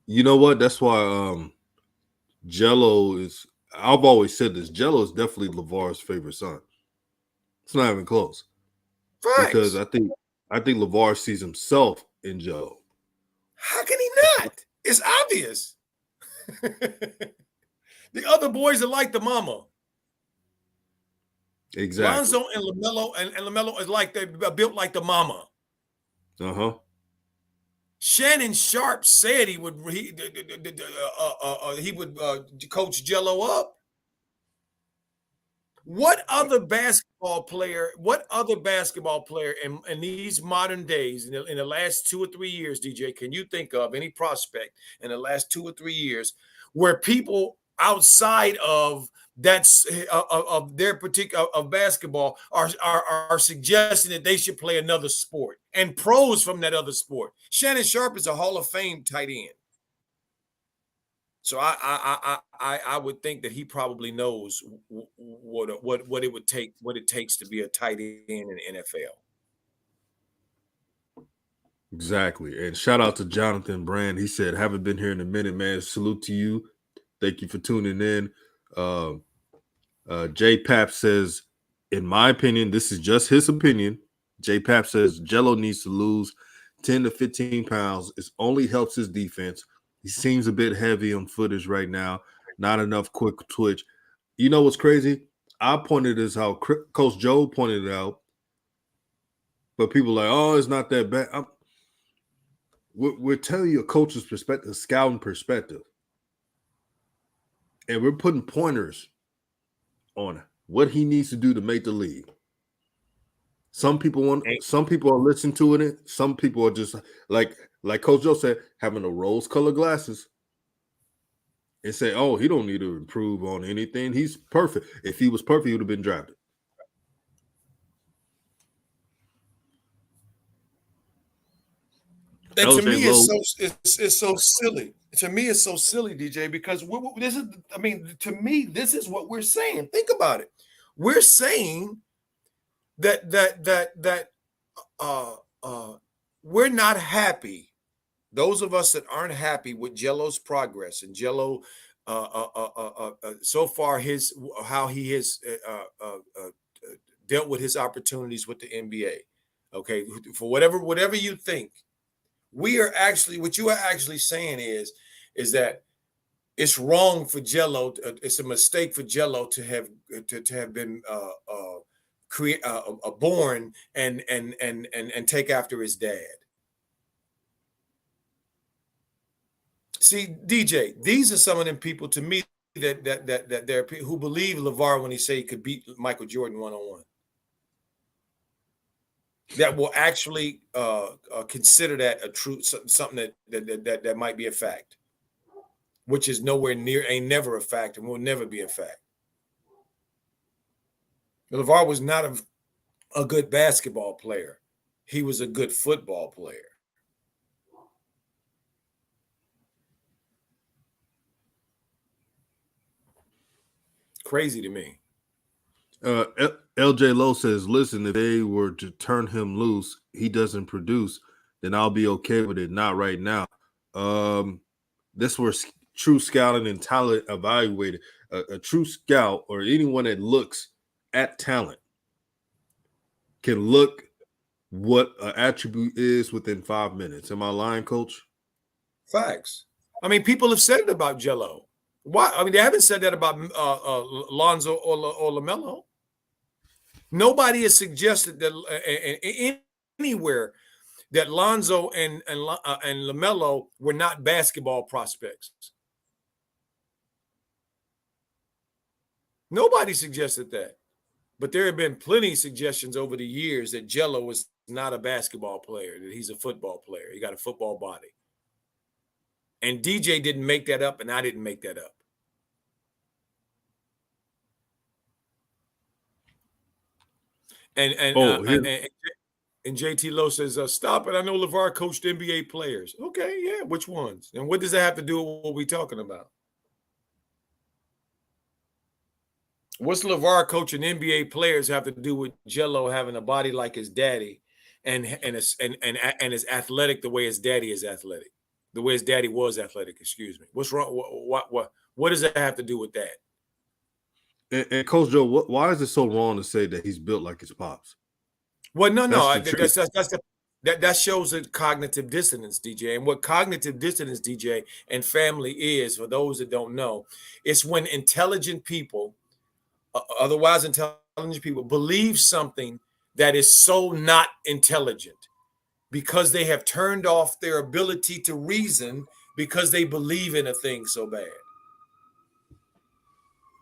[SPEAKER 1] You know what? That's why Jello is. I've always said this. Jello is definitely LaVar's favorite son. It's not even close.
[SPEAKER 2] Facts.
[SPEAKER 1] Because I think LaVar sees himself in Jello.
[SPEAKER 2] How can he not? It's obvious. The other boys are like the mama.
[SPEAKER 1] Exactly.
[SPEAKER 2] Lonzo and LaMelo and LaMelo is like they're built like the mama. Shannon Sharp said he would coach Jello up. What other basketball player in these modern days, in the last 2 or 3 years, DJ, can you think of any prospect in the last 2 or 3 years where people outside of that's of their particular of basketball are suggesting that they should play another sport, and pros from that other sport. Shannon Sharpe is a Hall of Fame tight end. So I would think that he probably knows what it would take, what it takes to be a tight end in the NFL.
[SPEAKER 1] Exactly. And shout out to Jonathan Brand. He said, haven't been here in a minute, man. Salute to you. Thank you for tuning in. J Pap says, in my opinion, this is just his opinion. J Pap says Jello needs to lose 10 to 15 pounds. It only helps his defense. He seems a bit heavy on footage right now. Not enough quick twitch. You know what's crazy? I pointed this out. Coach Joe pointed it out. But people are like, oh, it's not that bad. We're telling you a coach's perspective, a scouting perspective. And we're putting pointers on what he needs to do to make the league. Some people are listening to it. Some people are just like Coach Joe said, having the rose-colored glasses and say, oh, he don't need to improve on anything. He's perfect. If he was perfect, he would have been drafted.
[SPEAKER 2] And to me, it's so silly. To me, it's so silly, DJ, because this is. I mean, to me, this is what we're saying. Think about it. We're saying that we're not happy. Those of us that aren't happy with Jello's progress and Jello, so far how he has dealt with his opportunities with the NBA. Okay, for whatever you think. We are actually, what you are actually saying is that it's wrong for Jello. It's a mistake for Jello to have been born and take after his dad. See, DJ, these are some of them people to me that there are people who believe LaVar when he say he could beat Michael Jordan 1-on-1. That will actually consider that a true something that might be a fact, which is nowhere near, ain't never a fact, and will never be a fact. LaVar was not a good basketball player. He was a good football player. Crazy to me.
[SPEAKER 1] LJ Lowe says, listen, if they were to turn him loose, he doesn't produce, then I'll be okay with it. Not right now. This where true scouting and talent evaluated. A true scout or anyone that looks at talent can look what an attribute is within 5 minutes. Am I lying, Coach?
[SPEAKER 2] Facts. I mean, people have said it about Jello. Why? I mean, they haven't said that about Lonzo or LaMelo. Nobody has suggested that anywhere that Lonzo and LaMelo were not basketball prospects. Nobody suggested that. But there have been plenty of suggestions over the years that Jello was not a basketball player, that he's a football player. He got a football body. And DJ didn't make that up, and I didn't make that up. And JT Lowe says, stop it. I know LaVar coached NBA players. Okay, yeah, which ones? And what does that have to do with what we're talking about? What's LaVar coaching NBA players have to do with Jello having a body like his daddy and is athletic the way his daddy is athletic, the way his daddy was athletic? Excuse me. What's wrong? What does that have to do with that?
[SPEAKER 1] And Coach Joe, why is it so wrong to say that he's built like his pops?
[SPEAKER 2] Well, no, that shows a cognitive dissonance, DJ. And what cognitive dissonance, DJ, and family is, for those that don't know, it's when intelligent people, otherwise intelligent people, believe something that is so not intelligent because they have turned off their ability to reason because they believe in a thing so bad.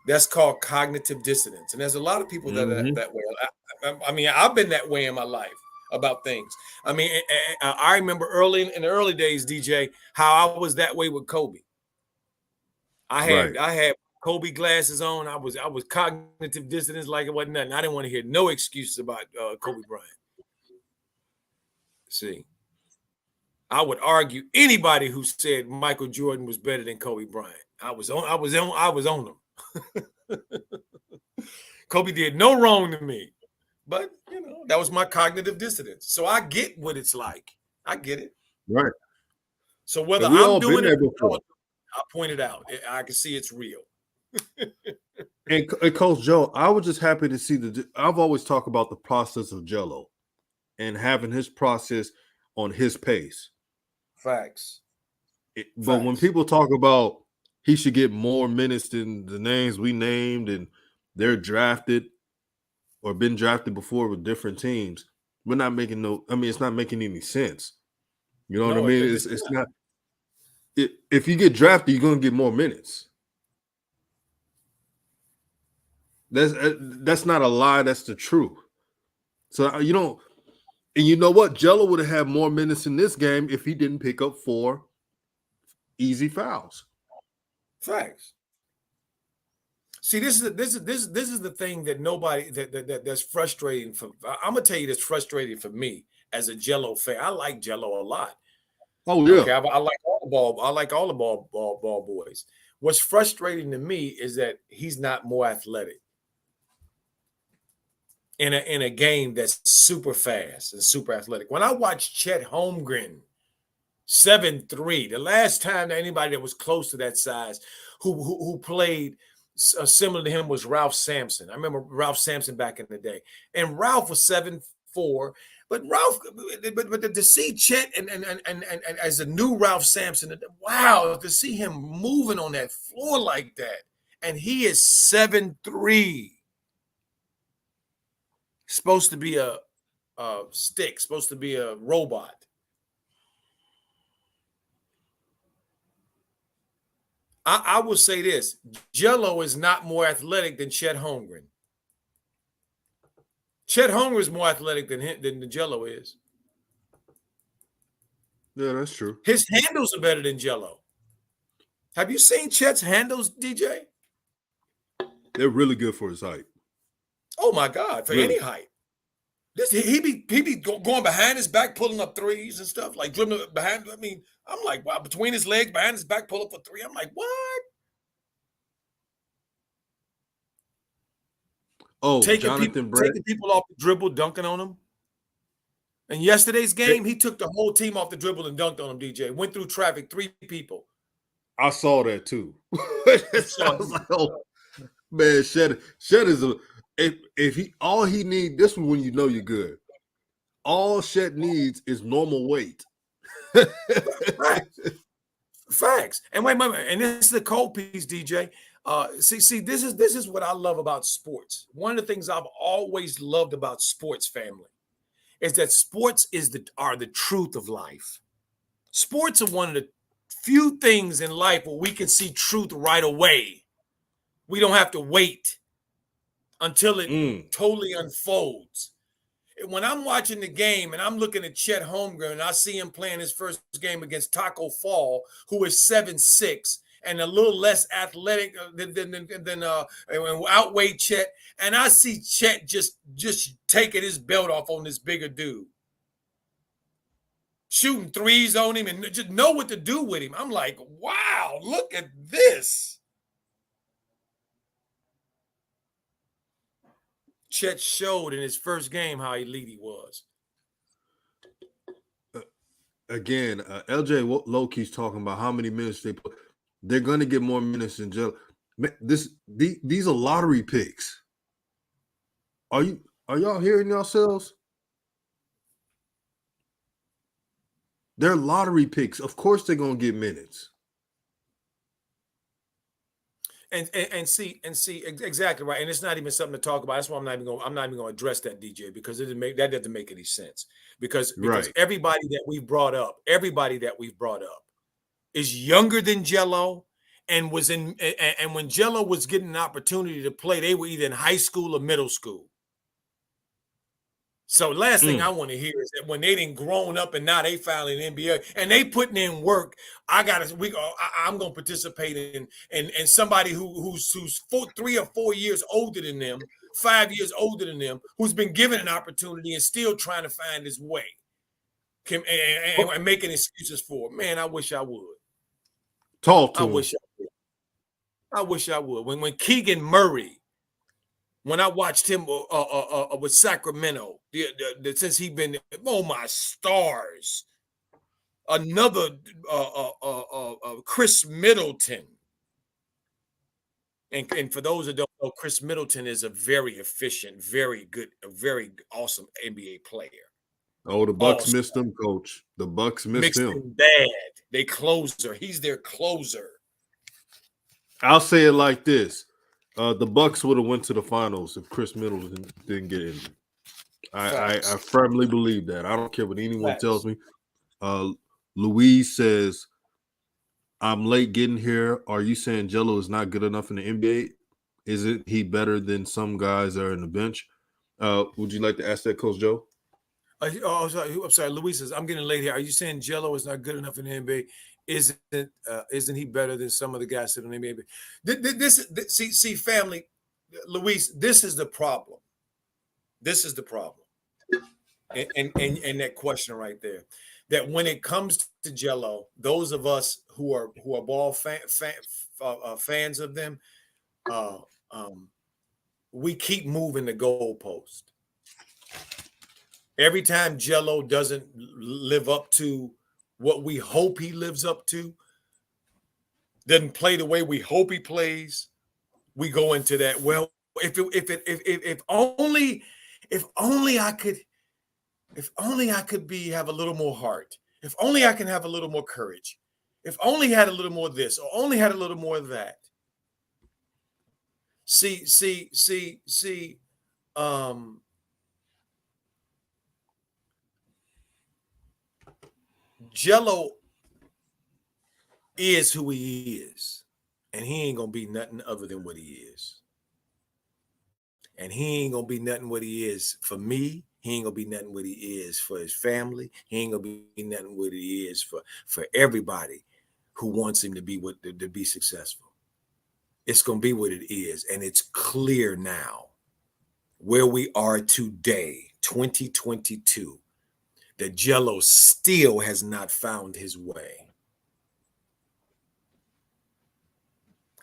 [SPEAKER 2] That's called cognitive dissonance. And there's a lot of people that are that way. I mean, I've been that way in my life about things. I mean, I remember in the early days, DJ, how I was that way with Kobe. I had Kobe glasses on. I was cognitive dissonance like it wasn't nothing. I didn't want to hear no excuses about Kobe Bryant. See, I would argue anybody who said Michael Jordan was better than Kobe Bryant. I was on them. Kobe did no wrong to me, but that was my cognitive dissonance. So I get what it's like. I get it.
[SPEAKER 1] Right.
[SPEAKER 2] So whether
[SPEAKER 1] And we all
[SPEAKER 2] I'm doing
[SPEAKER 1] been
[SPEAKER 2] it,
[SPEAKER 1] there before.
[SPEAKER 2] I point it out. I can see it's real.
[SPEAKER 1] And Coach Joe, I was just happy to see I've always talked about the process of Jello and having his process on his pace.
[SPEAKER 2] Facts.
[SPEAKER 1] But when people talk about he should get more minutes than the names we named and they're drafted or been drafted before with different teams, we're not making it's not making any sense. You know what I mean? It's not. If you get drafted, you're going to get more minutes. That's not a lie. That's the truth. So you don't, and you know what? Jello would have had more minutes in this game if he didn't pick up 4 easy fouls.
[SPEAKER 2] Facts. See, this is the thing that nobody that's frustrating for. I'm gonna tell you, that's frustrating for me as a Jello fan. I like Jello a lot.
[SPEAKER 1] Oh yeah,
[SPEAKER 2] okay, I like all the ball. I like all the ball boys. What's frustrating to me is that he's not more athletic in a game that's super fast and super athletic. When I watched Chet Holmgren 7'3", the last time that anybody that was close to that size who played similar to him was Ralph Sampson. I remember Ralph Sampson back in the day, and Ralph was 7'4". But to see Chet and as a new Ralph Sampson, wow, to see him moving on that floor like that, and he is 7'3", supposed to be a stick, supposed to be a robot. I will say this: Jello is not more athletic than Chet Holmgren. Chet Holmgren is more athletic than the Jello is.
[SPEAKER 1] Yeah, that's true.
[SPEAKER 2] His handles are better than Jello. Have you seen Chet's handles, DJ?
[SPEAKER 1] They're really good for his height.
[SPEAKER 2] Oh my God, for any height. He be going behind his back, pulling up threes and stuff, like dribbling behind. I mean, I'm like, wow, between his legs, behind his back, pull up for 3. I'm like, what?
[SPEAKER 1] Oh,
[SPEAKER 2] taking people off the dribble, dunking on them. In yesterday's game, he took the whole team off the dribble and dunked on them, DJ. Went through traffic, 3 people.
[SPEAKER 1] I saw that too. I was like, oh, man, Chet is if he all he needs, this is when you know you're good. All Chet needs is normal weight.
[SPEAKER 2] Facts. And wait, and this is the cold piece, DJ. See, this is what I love about sports. One of the things I've always loved about sports, family, is that sports are the truth of life. Sports are one of the few things in life where we can see truth right away. We don't have to wait until it totally unfolds. When I'm watching the game and I'm looking at Chet Holmgren and I see him playing his first game against Taco Fall, who is 7'6" and a little less athletic than outweighed Chet, and I see Chet just taking his belt off on this bigger dude, shooting threes on him and just know what to do with him. I'm like, wow, look at this. Chet showed in his first game how elite he was.
[SPEAKER 1] Again, LJ Low-key's talking about how many minutes they put. They're going to get more minutes than Jello. These are lottery picks. Are y'all hearing yourselves? They're lottery picks. Of course they're going to get minutes.
[SPEAKER 2] And see exactly right. And it's not even something to talk about. That's why I'm not even going to address that, DJ, because that doesn't make any sense. Because right. everybody that we've brought up is younger than Jello, and when Jello was getting an opportunity to play, they were either in high school or middle school. So last thing I want to hear is that when they didn't grown up and now they finally in the NBA and they putting in work, I'm gonna participate in and somebody who's 3 or 4 years older than them, 5 years older than them, who's been given an opportunity and still trying to find his way, and making excuses for it. Man, I wish I would.
[SPEAKER 1] Talk to
[SPEAKER 2] I
[SPEAKER 1] him.
[SPEAKER 2] wish I would. When Keegan Murray. When I watched him with Sacramento, since he been, oh my stars, another Chris Middleton, and for those that don't know, Chris Middleton is a very efficient, very good, a very awesome NBA player.
[SPEAKER 1] Oh, the Bucks missed him, coach. The Bucks missed him.
[SPEAKER 2] Bad. They closer. He's their closer.
[SPEAKER 1] I'll say it like this. The Bucks would have went to the finals if Chris Middleton didn't get injured. I firmly believe that. I don't care what anyone tells me. Louise says, I'm late getting here. Are you saying Jello is not good enough in the NBA? Isn't he better than some guys that are in the bench? Would you like to ask that, Coach Joe?
[SPEAKER 2] I'm sorry. Louise says, I'm getting late here. Are you saying Jello is not good enough in the NBA? Isn't he better than some of the guys that are in the NBA? See, family, Luis, this is the problem. This is the problem. And that question right there, that when it comes to Jello, those of us who are ball fans of them, we keep moving the goalpost. Every time Jello doesn't live up to what we hope he lives up to, doesn't play the way we hope he plays, we go into that. Well, if only I could have a little more heart. If only I can have a little more courage. If only had a little more of this, or only had a little more of that. See. Jello is who he is, and he ain't gonna be nothing other than what he is. And he ain't gonna be nothing what he is for me. He ain't gonna be nothing what he is for his family. He ain't gonna be nothing what he is for everybody who wants him to be successful. It's gonna be what it is, and it's clear now where we are today, 2022. That Jello still has not found his way.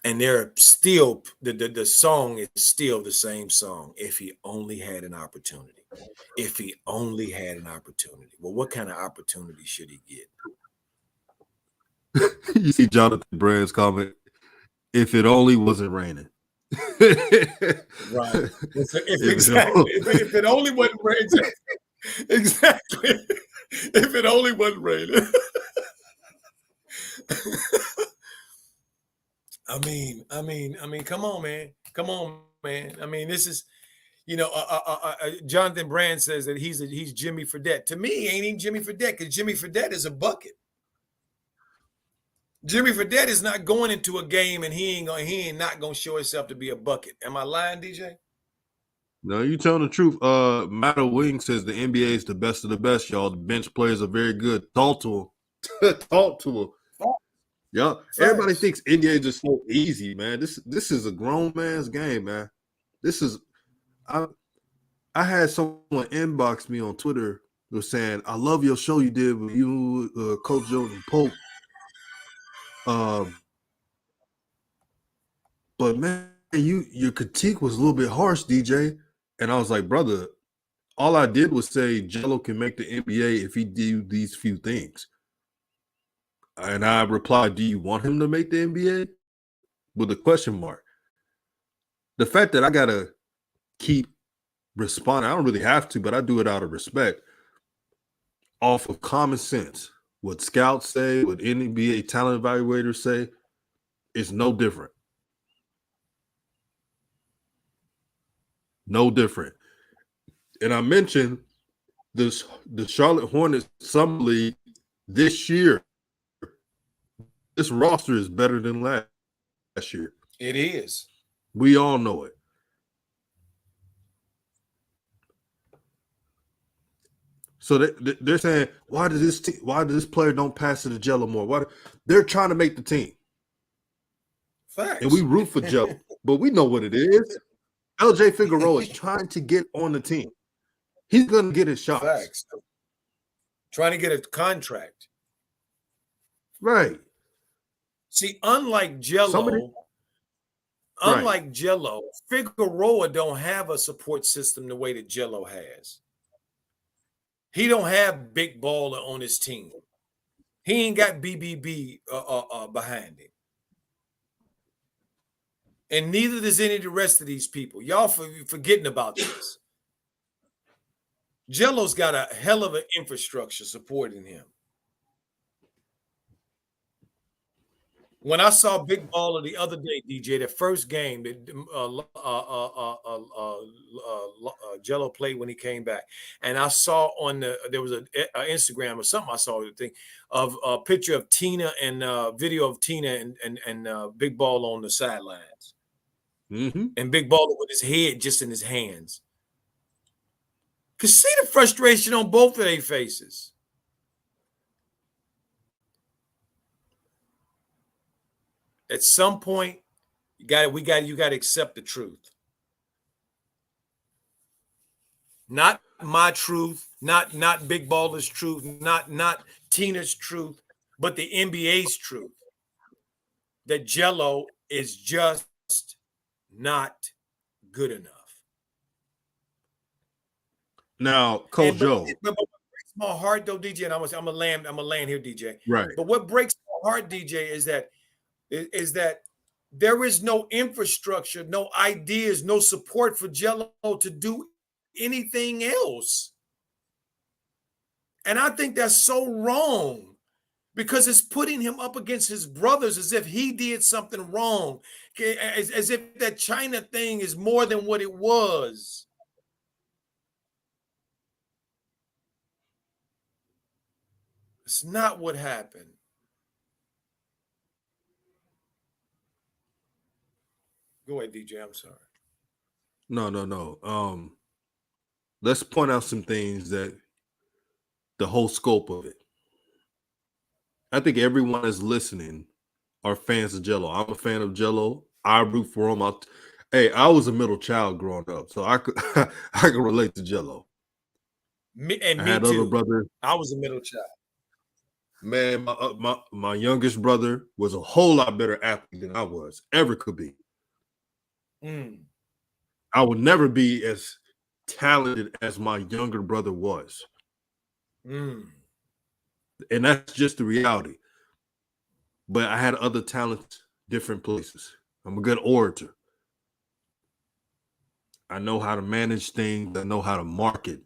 [SPEAKER 2] And they're still, the song is still the same song. If he only had an opportunity. If he only had an opportunity. Well, what kind of opportunity should he
[SPEAKER 1] get? You see Jonathan Brand's comment, if it only wasn't raining.
[SPEAKER 2] Right. If it only wasn't raining. Exactly. If it only wasn't raining. I mean, come on, man. Come on, man. I mean, this is, Jonathan Brand says that he's Jimmy Fredette. To me, he ain't even Jimmy Fredette, because Jimmy Fredette is a bucket. Jimmy Fredette is not going into a game and he ain't not gonna show himself to be a bucket. Am I lying, DJ?
[SPEAKER 1] No, you telling the truth. Matter Wing says the NBA is the best of the best, y'all. The bench players are very good. Talk to him. Talk to him. Yeah, everybody thinks NBA is just so easy, man. This is a grown man's game, man. This is I had someone inbox me on Twitter who was saying, I love your show you did with you, Coach Joe and Pope. But man, your critique was a little bit harsh, DJ. And I was like, brother, all I did was say Jello can make the NBA if he do these few things. And I replied, do you want him to make the NBA? With a question mark. The fact that I got to keep responding, I don't really have to, but I do it out of respect, off of common sense. What scouts say, what NBA talent evaluators say, is no different. No different. And I mentioned the Charlotte Hornets Summer League this year. This roster is better than last year.
[SPEAKER 2] It is.
[SPEAKER 1] We all know it. So they're saying, why does this player don't pass it to Jello more? They're trying to make the team, and we
[SPEAKER 2] Facts.
[SPEAKER 1] root for Jello, but we know what it is. LJ Figueroa is trying to get on the team. He's going to get his shots.
[SPEAKER 2] Facts. Trying to get a contract.
[SPEAKER 1] Right.
[SPEAKER 2] See, unlike Jello, Figueroa don't have a support system the way that Jello has. He don't have Big Baller on his team. He ain't got BBB behind him. And neither does any of the rest of these people. Y'all forgetting about this. Jello's got a hell of an infrastructure supporting him. When I saw Big Baller the other day, DJ, the first game that Jello played when he came back, and I saw there was an Instagram or something I saw the thing of a picture of Tina and video of Tina and Big Baller on the sidelines, and Big Baller with his head just in his hands. Could see the frustration on both of their faces. At some point, you got to accept the truth. Not my truth, not Big Baller's truth, not Tina's truth, but the NBA's truth. That Jello is just not good enough.
[SPEAKER 1] Now, Coach Joe.
[SPEAKER 2] But what breaks my heart though, DJ, and I'm gonna land here, DJ.
[SPEAKER 1] Right.
[SPEAKER 2] But what breaks my heart, DJ, is that there is no infrastructure, no ideas, no support for Jello to do anything else. And I think that's so wrong because it's putting him up against his brothers as if he did something wrong, as if that China thing is more than what it was. It's not what happened. Go ahead, DJ. I'm sorry.
[SPEAKER 1] No. Let's point out some things that the whole scope of it. I think everyone that's listening are fans of Jello. I'm a fan of Jello. I root for him. I was a middle child growing up, so I could I can relate to Jello.
[SPEAKER 2] Me too.
[SPEAKER 1] Brother.
[SPEAKER 2] I was a middle child.
[SPEAKER 1] Man, my youngest brother was a whole lot better athlete than I was, ever could be. I would never be as talented as my younger brother was. And that's just the reality. But I had other talents, different places. I'm a good orator. I know how to manage things. I know how to market.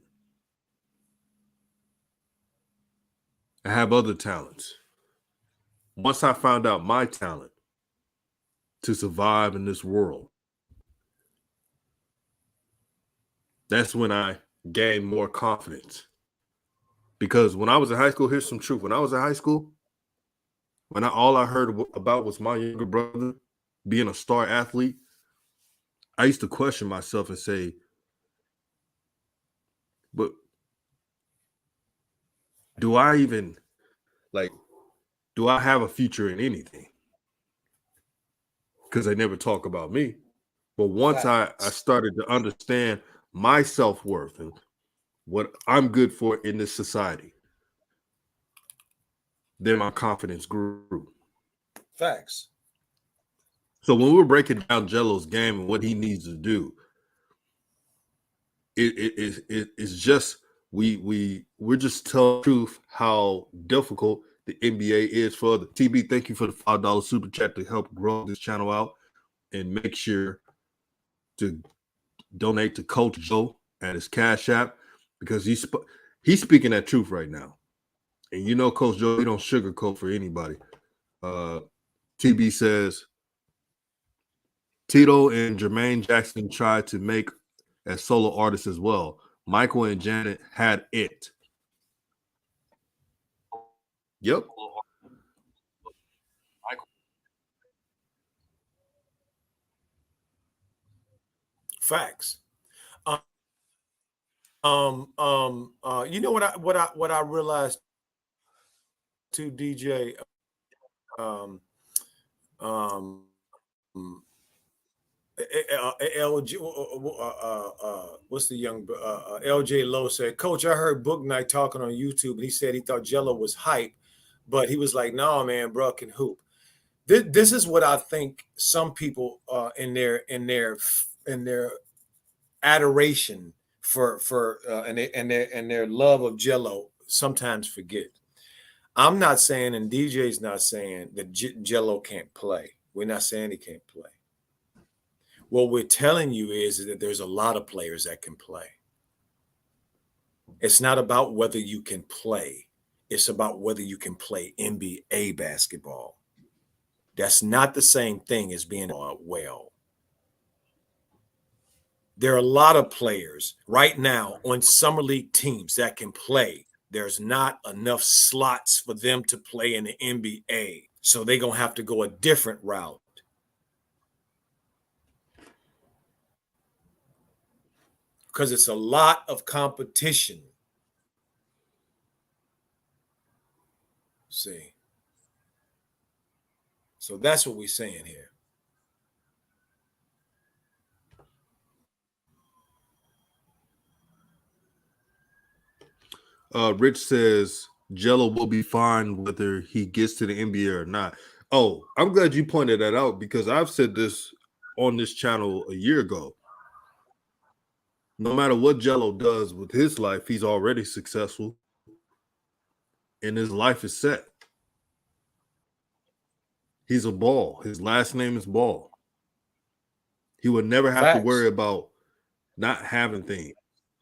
[SPEAKER 1] I have other talents. Once I found out my talent to survive in this world, that's when I gained more confidence. Because when I was in high school, here's some truth. When I was in high school, all I heard about was my younger brother being a star athlete, I used to question myself and say, but do I have a future in anything? Because they never talk about me. But once I started to understand my self-worth and what I'm good for in this society, then my confidence grew.
[SPEAKER 2] Facts.
[SPEAKER 1] So when we're breaking down Jello's game and what he needs to do, it's just we're just telling the truth how difficult the NBA is for the TB. Thank you for the $5 super chat to help grow this channel out, and make sure to donate to Coach Joe at his Cash App, because he's speaking that truth right now. And you know, Coach Joe, he don't sugarcoat for anybody. TB says Tito and Jermaine Jackson tried to make as solo artists as well. Michael and Janet had it. Yep.
[SPEAKER 2] Facts. You know what I realized too, DJ. Um, LG, what's the young LJ Lowe said, Coach, I heard Book Night talking on YouTube, and he said he thought Jello was hype, but he was like, no, man, bro can hoop. This is what I think some people in their adoration and their love of Jello sometimes forget. I'm not saying, and DJ's not saying that Jello can't play. We're not saying he can't play. What we're telling you is that there's a lot of players that can play. It's not about whether you can play. It's about whether you can play NBA basketball. That's not the same thing as being well. There are a lot of players right now on summer league teams that can play. There's not enough slots for them to play in the NBA. So they're going to have to go a different route. Because it's a lot of competition. See. So that's what we're saying here.
[SPEAKER 1] Rich says Jello will be fine whether he gets to the NBA or not. Oh, I'm glad you pointed that out because I've said this on this channel a year ago. No matter what Jello does with his life, he's already successful and his life is set. He's a Ball. His last name is Ball. He would never have to worry about not having things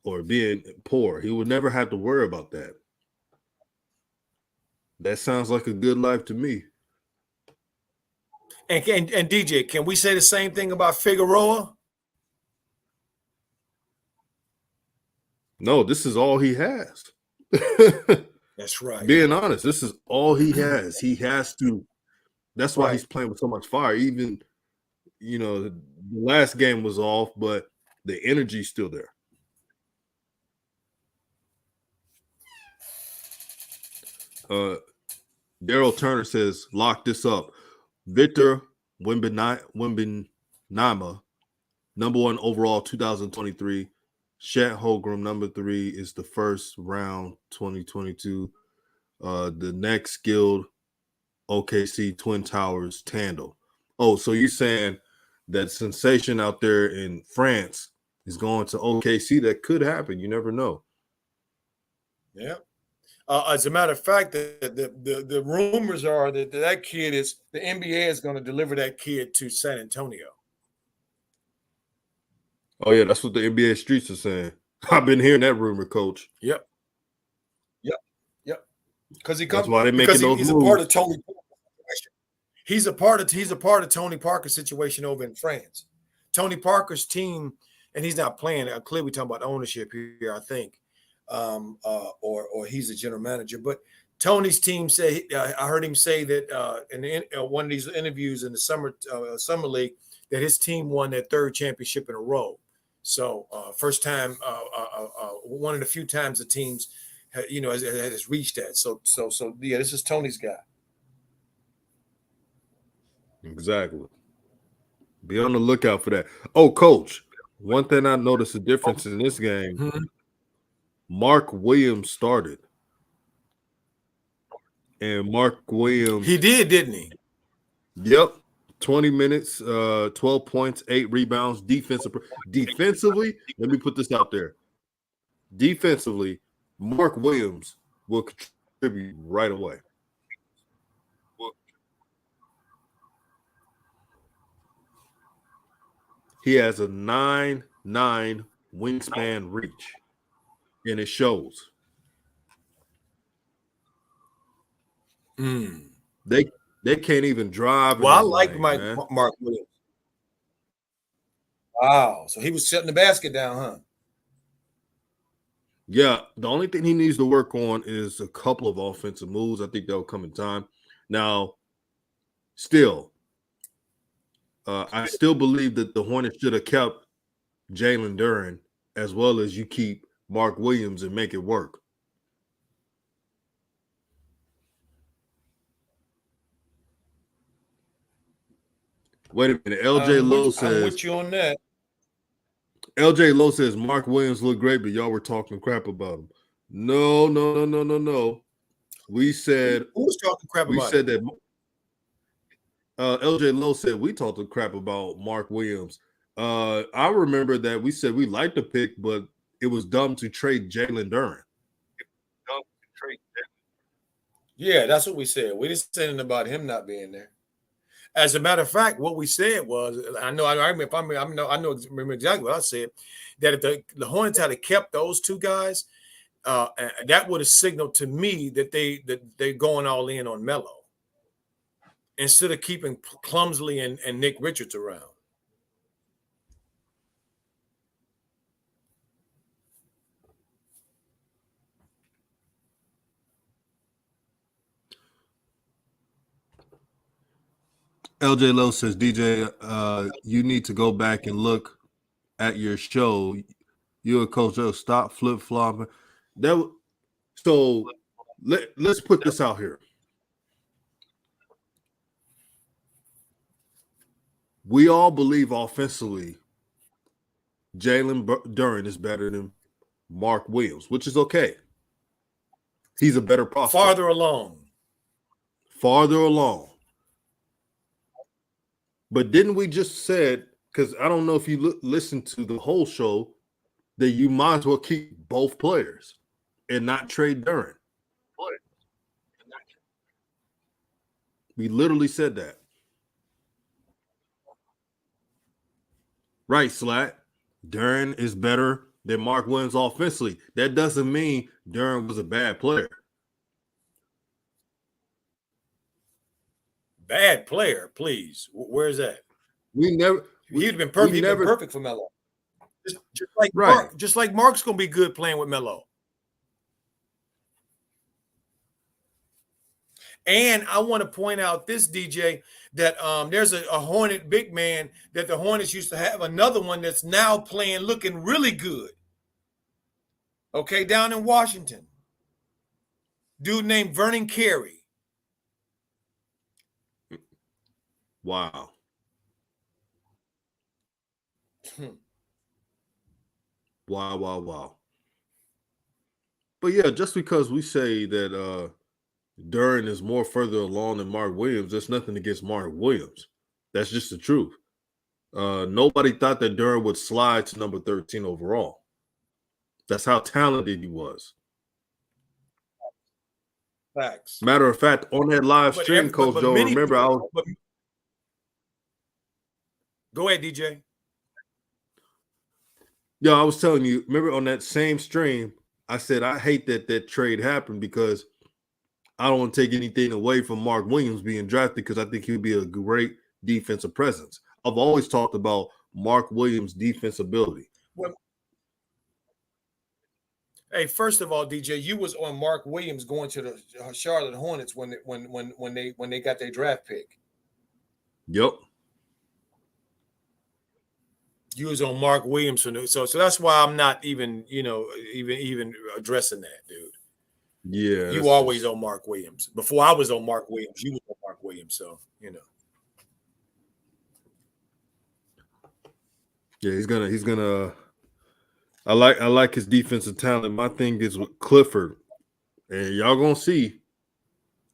[SPEAKER 1] or being poor. He would never have to worry about that. That sounds like a good life to me.
[SPEAKER 2] And DJ, can we say the same thing about Figueroa?
[SPEAKER 1] No, this is all he has.
[SPEAKER 2] That's right.
[SPEAKER 1] Being honest, this is all he has. He has to. That's why he's playing with so much fire. Even, the last game was off, but the energy's still there. Daryl Turner says, lock this up. Victor Wembanyama, number 1 overall 2023. Chet Holmgren, number 3, is the first round 2022. The next skilled OKC Twin Towers tandem. Oh, so you're saying that sensation out there in France is going to OKC? That could happen. You never know.
[SPEAKER 2] Yeah. As a matter of fact, the rumors are that kid is the NBA is going to deliver that kid to San Antonio.
[SPEAKER 1] Oh yeah, that's what the NBA streets are saying. I've been hearing that rumor, Coach.
[SPEAKER 2] Yep. Because
[SPEAKER 1] that's why they're making those
[SPEAKER 2] moves.
[SPEAKER 1] A part of
[SPEAKER 2] Tony Parker's situation. He's a part of Tony Parker's situation over in France. Tony Parker's team, and he's not playing. Clearly, we're talking about ownership here, I think, or he's the general manager. But Tony's team said, I heard him say that in one of these interviews in the summer league, that his team won their 3rd championship in a row. So first time, one of the few times the teams, has reached that. So yeah, this is Tony's guy.
[SPEAKER 1] Exactly. Be on the lookout for that. Oh, Coach, one thing I noticed a difference in this game. Mm-hmm. Mark Williams started. And Mark Williams.
[SPEAKER 2] He did, didn't he?
[SPEAKER 1] Yep. 20 minutes, 12 points, 8 rebounds, defensively, let me put this out there. Defensively, Mark Williams will contribute right away. He has a 9'9" wingspan reach, and it shows. They can't even drive.
[SPEAKER 2] Well, I like Mark Williams. Wow. So he was shutting the basket down, huh?
[SPEAKER 1] Yeah. The only thing he needs to work on is a couple of offensive moves. I think that'll come in time. Now, still, I still believe that the Hornets should have kept Jalen Duren as well as you keep Mark Williams and make it work. Wait a minute. LJ Lowe says,
[SPEAKER 2] I'm with you on that.
[SPEAKER 1] LJ Lowe says Mark Williams looked great, but y'all were talking crap about him. No. We said
[SPEAKER 2] who was talking crap about
[SPEAKER 1] said that LJ Lowe said we talked crap about Mark Williams. I remember that we said we liked the pick, but it was dumb to trade Jalen Duren.
[SPEAKER 2] Yeah, that's what we said. We didn't say anything about him not being there. As a matter of fact, what we said was, I remember exactly what I said, that if the Hornets had kept those two guys, that would have signaled to me that they're going all in on Melo instead of keeping Clumsley and Nick Richards around.
[SPEAKER 1] LJ Lowe says, DJ, you need to go back and look at your show. You and Coach Joe, stop flip flopping. So let's put this out here. We all believe offensively Jalen Duren is better than Mark Williams, which is okay. He's a better prospect.
[SPEAKER 2] Farther along.
[SPEAKER 1] But didn't we just said, because I don't know if you listened to the whole show, that you might as well keep both players and not trade Duren. We literally said that. Right, Slat. Duren is better than Mark Williams offensively. That doesn't mean Duren was a bad player.
[SPEAKER 2] Bad player, please. Where is that?
[SPEAKER 1] He'd
[SPEAKER 2] been perfect. He'd been perfect for Melo. Just like Mark, just like Mark's gonna be good playing with Melo. And I want to point out this, DJ, that there's a Hornet big man that the Hornets used to have, another one that's now playing, looking really good. Okay, down in Washington. Dude named Vernon Carey.
[SPEAKER 1] Wow. Wow. But yeah, just because we say that Duren is more further along than Mark Williams, there's nothing against Mark Williams. That's just the truth. Nobody thought that Duren would slide to number 13 overall. That's how talented he was.
[SPEAKER 2] Facts.
[SPEAKER 1] Matter of fact, on that live stream, Coach Joe, remember I was...
[SPEAKER 2] Go ahead, DJ.
[SPEAKER 1] Yeah, I was telling you, remember on that same stream, I said I hate that trade happened because I don't want to take anything away from Mark Williams being drafted because I think he'll be a great defensive presence. I've always talked about Mark Williams' defense ability.
[SPEAKER 2] Well, hey, first of all, DJ, you was on Mark Williams going to the Charlotte Hornets when they got their draft pick.
[SPEAKER 1] Yep.
[SPEAKER 2] You was on Mark Williams, so that's why I'm not even addressing that, dude.
[SPEAKER 1] Yeah,
[SPEAKER 2] you always on Mark Williams. Before I was on Mark Williams, you was on Mark Williams, so
[SPEAKER 1] Yeah, he's gonna. I like his defensive talent. My thing is with Clifford, and y'all gonna see.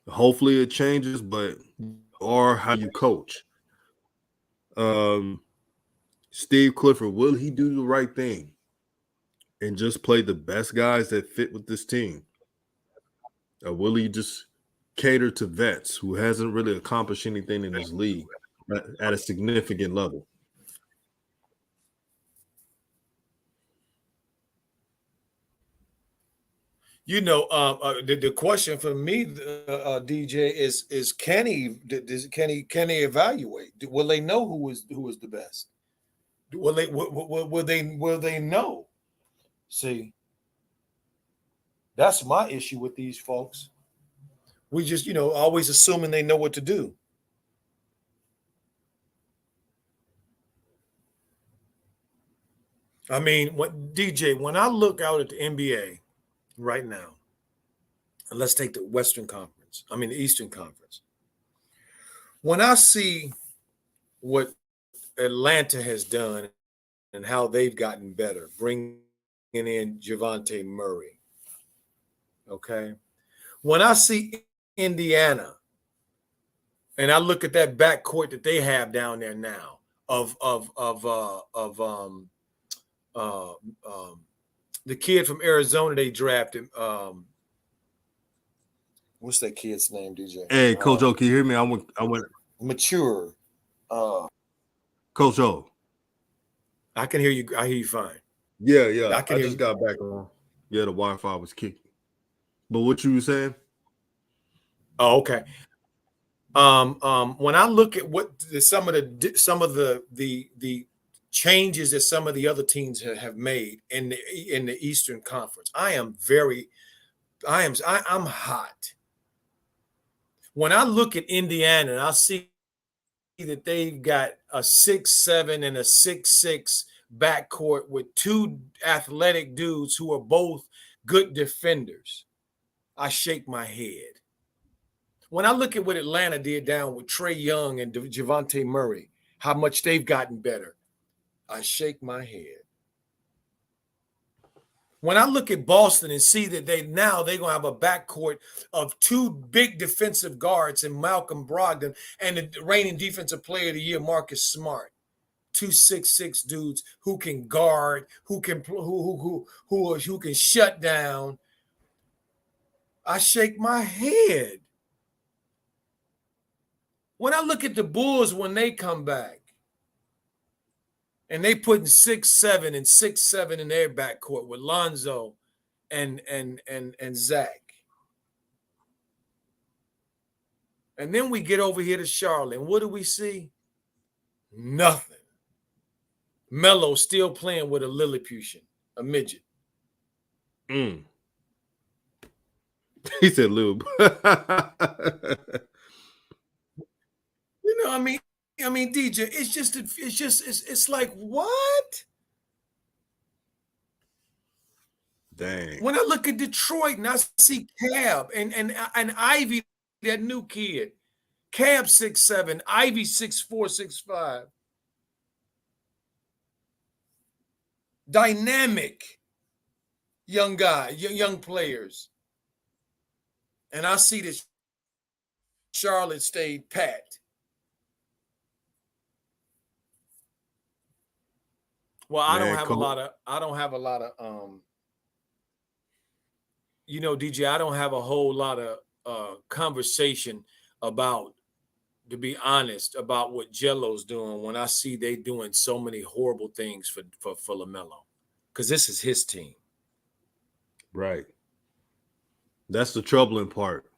[SPEAKER 1] Hopefully it changes, but or how you coach. Steve Clifford, will he do the right thing and just play the best guys that fit with this team? Or will he just cater to vets who hasn't really accomplished anything in this league at a significant level?
[SPEAKER 2] The question for me, DJ, is can he evaluate? Will they know who is the best? Will they know? See, that's my issue with these folks. We just always assuming they know what to do. I mean, when I look out at the NBA right now, and let's take the the Eastern Conference. When I see what Atlanta has done and how they've gotten better, bringing in Javonte Murray, okay? When I see Indiana and I look at that backcourt that they have down there now of the kid from Arizona they drafted. What's that kid's name, DJ?
[SPEAKER 1] Hey, Coach O, can you hear me? I went
[SPEAKER 2] mature.
[SPEAKER 1] Coach O.
[SPEAKER 2] I can hear you. I hear you fine.
[SPEAKER 1] Yeah.
[SPEAKER 2] I
[SPEAKER 1] just got back on. Yeah, the Wi-Fi was kicking. But what you were saying?
[SPEAKER 2] Oh, okay. When I look at what some of the changes that some of the other teams have made in the Eastern Conference, I'm hot. When I look at Indiana and I see that they've got a 6'7" and a 6'6" backcourt with two athletic dudes who are both good defenders, I shake my head. When I look at what Atlanta did down with Trae Young and Javonte Murray, how much they've gotten better, I shake my head. When I look at Boston and see that they're going to have a backcourt of two big defensive guards in Malcolm Brogdon and the reigning defensive player of the year, Marcus Smart, 2'6" dudes who can guard, who can shut down, I shake my head. When I look at the Bulls when they come back, and they putting 6'7" and 6'7" in their backcourt with Lonzo and Zach. And then we get over here to Charlotte, and what do we see? Nothing. Melo still playing with a Lilliputian, a midget.
[SPEAKER 1] He said lube.
[SPEAKER 2] I mean, DJ, it's like what?
[SPEAKER 1] Dang.
[SPEAKER 2] When I look at Detroit and I see Cab and Ivy, that new kid, Cab 6'7", Ivy 6'4", 6'5". Dynamic young guy, young players. And I see that Charlotte stayed pat. Well, I don't have a lot of DJ, I don't have a whole lot of conversation about, to be honest, about what Jello's doing when I see they doing so many horrible things for LaMelo. Because this is his team.
[SPEAKER 1] Right. That's the troubling part.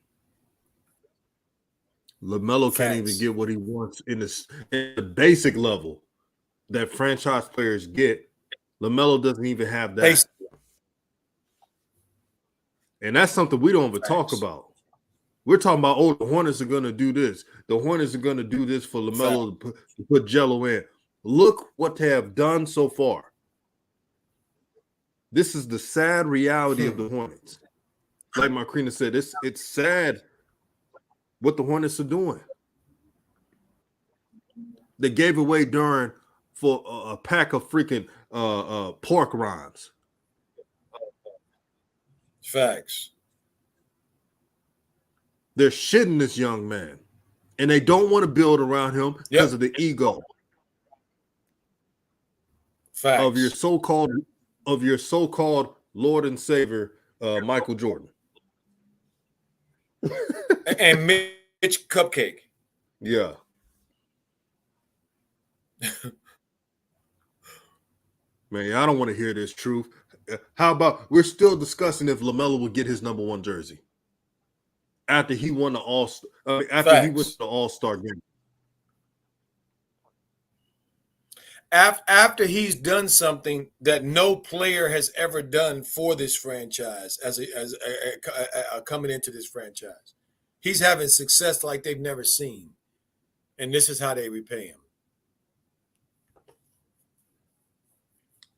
[SPEAKER 1] LaMelo can't even get what he wants in the basic level that franchise players get. LaMelo doesn't even have that. And that's something we don't even talk about. We're talking about, the Hornets are going to do this. The Hornets are going to do this for LaMelo to put Jello in. Look what they have done so far. This is the sad reality of the Hornets. Like Marquina said, it's sad what the Hornets are doing. They gave away Duren for a pack of freaking pork rinds.
[SPEAKER 2] Facts.
[SPEAKER 1] They're shitting this young man, and they don't want to build around him because of the ego of your so-called Lord and Savior, Michael Jordan.
[SPEAKER 2] And Mitch Cupcake.
[SPEAKER 1] Yeah. Man, I don't want to hear this truth. How about we're still discussing if LaMelo would get his number 1 jersey after he won the he went to the All-Star game.
[SPEAKER 2] After he's done something that no player has ever done for this franchise as coming into this franchise. He's having success like they've never seen. And this is how they repay him.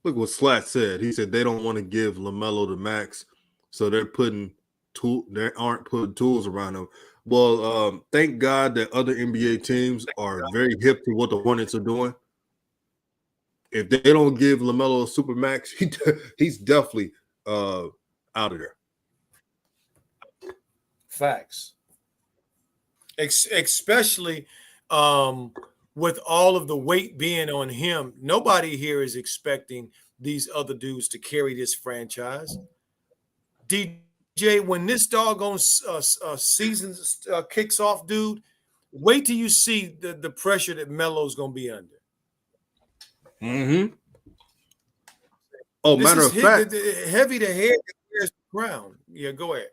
[SPEAKER 1] Look what Slat said. He said they don't want to give LaMelo the max, so they aren't putting tools around him. Well, thank God that other NBA teams are very hip to what the Hornets are doing. If they don't give LaMelo a super max, he's definitely out of there.
[SPEAKER 2] Facts. Especially with all of the weight being on him, nobody here is expecting these other dudes to carry this franchise. DJ, when this doggone season kicks off, dude, wait till you see the pressure that Melo's going to be under.
[SPEAKER 1] Mm-hmm. Oh,
[SPEAKER 2] this
[SPEAKER 1] matter
[SPEAKER 2] is
[SPEAKER 1] of fact,
[SPEAKER 2] heavy the head that wears the crown. Yeah, go ahead.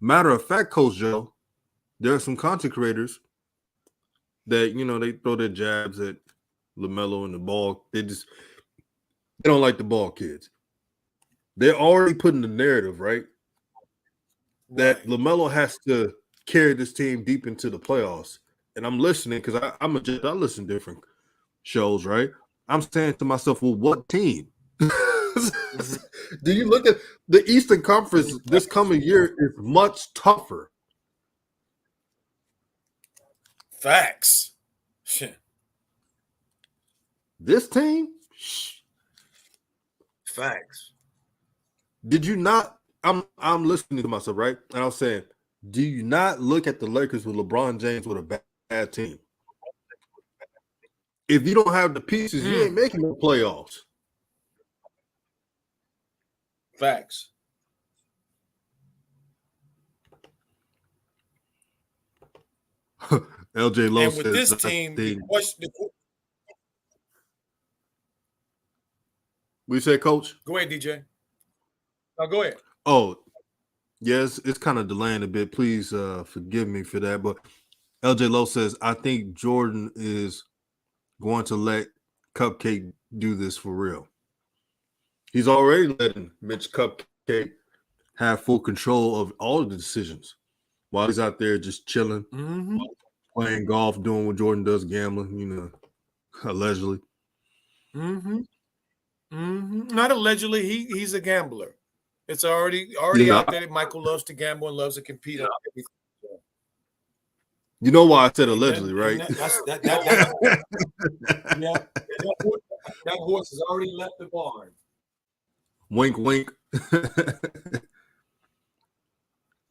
[SPEAKER 1] Matter of fact, Coach Joe, there are some content creators that, they throw their jabs at LaMelo and the ball. They don't like the ball kids. They're already putting the narrative, right? That LaMelo has to carry this team deep into the playoffs. And I'm listening because I listen to different shows, right? I'm saying to myself, well, what team? Do you look at the Eastern Conference this coming year is much tougher.
[SPEAKER 2] Facts.
[SPEAKER 1] This team?
[SPEAKER 2] Facts.
[SPEAKER 1] Did you not? I'm listening to myself, right? And I was saying, do you not look at the Lakers with LeBron James with a bad team? If you don't have the pieces, you ain't making the playoffs.
[SPEAKER 2] Facts.
[SPEAKER 1] LJ Lowe
[SPEAKER 2] and with
[SPEAKER 1] says
[SPEAKER 2] this team,
[SPEAKER 1] we say, Coach?
[SPEAKER 2] Go ahead, DJ. No, go ahead.
[SPEAKER 1] Oh, yes, it's kind of delaying a bit. Please forgive me for that. But LJ Lowe says, I think Jordan is going to let Cupcake do this for real. He's already letting Mitch Cupcake have full control of all of the decisions while he's out there just chilling, playing golf, doing what Jordan does, gambling, allegedly.
[SPEAKER 2] Not allegedly. He's a gambler. It's already out there that Michael loves to gamble and loves to compete on everything.
[SPEAKER 1] You know why I said allegedly, right?
[SPEAKER 2] That horse has already left the barn.
[SPEAKER 1] Wink, wink.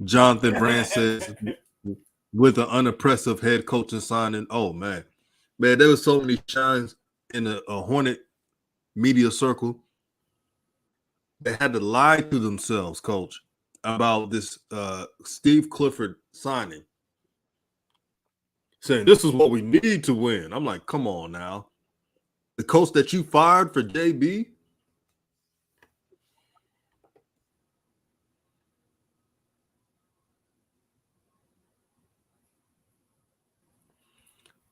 [SPEAKER 1] Jonathan Brand says, with an unimpressive head coaching signing. Oh, man, there was so many shines in a Hornet media circle. They had to lie to themselves, Coach, about this Steve Clifford signing. Saying, this is what we need to win. I'm like, come on now. The coach that you fired for JB?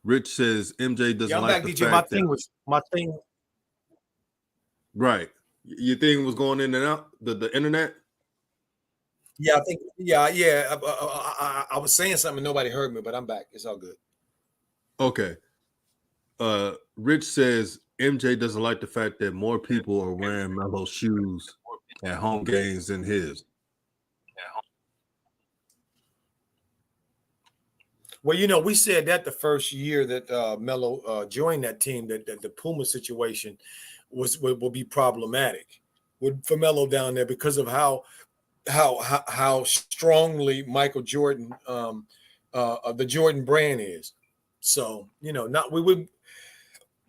[SPEAKER 1] Rich says MJ doesn't like
[SPEAKER 2] back,
[SPEAKER 1] the
[SPEAKER 2] DJ.
[SPEAKER 1] fact
[SPEAKER 2] my thing.
[SPEAKER 1] Right. Your thing was going in and out, the internet?
[SPEAKER 2] Yeah, I think. Yeah. I was saying something and nobody heard me, but I'm back. It's all good.
[SPEAKER 1] Okay. Rich says MJ doesn't like the fact that more people are wearing Melo's shoes at home games than his.
[SPEAKER 2] Well, we said that the first year that Melo joined that team, that the Puma situation will be problematic for Melo down there because of how strongly Michael Jordan, the Jordan brand is. So we would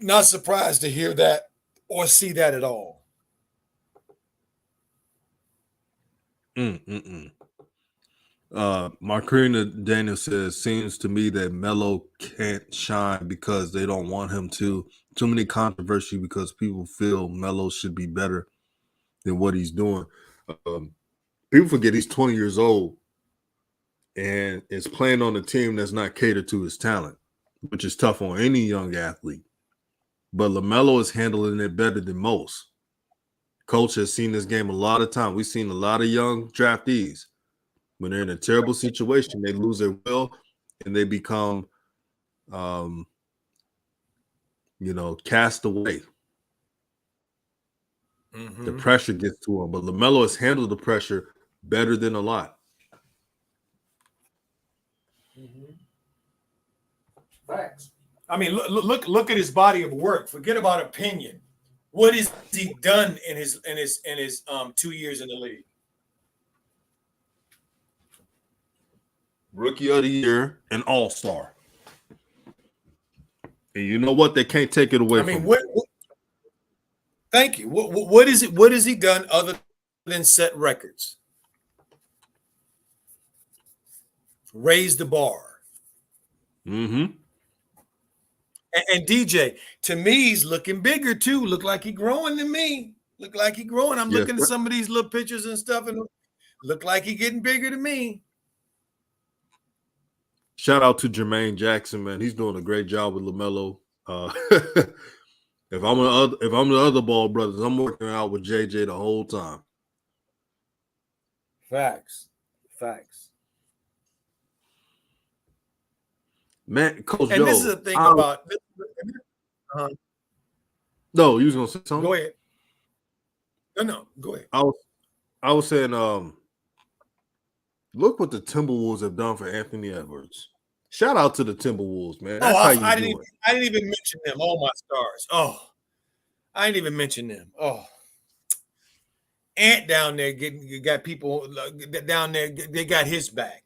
[SPEAKER 2] not surprised to hear that or see that at all.
[SPEAKER 1] Marquina Daniel says, seems to me that Melo can't shine because they don't want him to. Too many controversy because people feel Melo should be better than what he's doing. People forget he's 20 years old and is playing on a team that's not catered to his talent, which is tough on any young athlete. But LaMelo is handling it better than most. Coach has seen this game a lot of times. We've seen a lot of young draftees. When they're in a terrible situation, they lose their will and they become, cast away. The pressure gets to him, but LaMelo has handled the pressure better than a lot.
[SPEAKER 2] Facts. I mean, look at his body of work. Forget about opinion. What has he done in his 2 years in the league?
[SPEAKER 1] Rookie of the year and all-star. And you know what? They can't take it away from him.
[SPEAKER 2] Thank you. What is it? What has he done other than set records? Raise the bar.
[SPEAKER 1] Mm-hmm.
[SPEAKER 2] And DJ, to me, he's looking bigger too. Look like he's growing to me. Look like he's growing. I'm looking at some of these little pictures and stuff, and look like he's getting bigger to me.
[SPEAKER 1] Shout out to Jermaine Jackson, man. He's doing a great job with LaMelo. If I'm the other Ball brothers, I'm working out with JJ the whole time.
[SPEAKER 2] Facts.
[SPEAKER 1] Man, Coach
[SPEAKER 2] and
[SPEAKER 1] Joe.
[SPEAKER 2] This is the thing about.
[SPEAKER 1] No, you was gonna say something.
[SPEAKER 2] Go ahead. No, go ahead.
[SPEAKER 1] I was saying, look what the Timberwolves have done for Anthony Edwards. Shout out to the Timberwolves, man. That's
[SPEAKER 2] I didn't even mention them. Oh, my stars. Oh, I didn't even mention them. Oh, Ant down there got people down there. They got his back.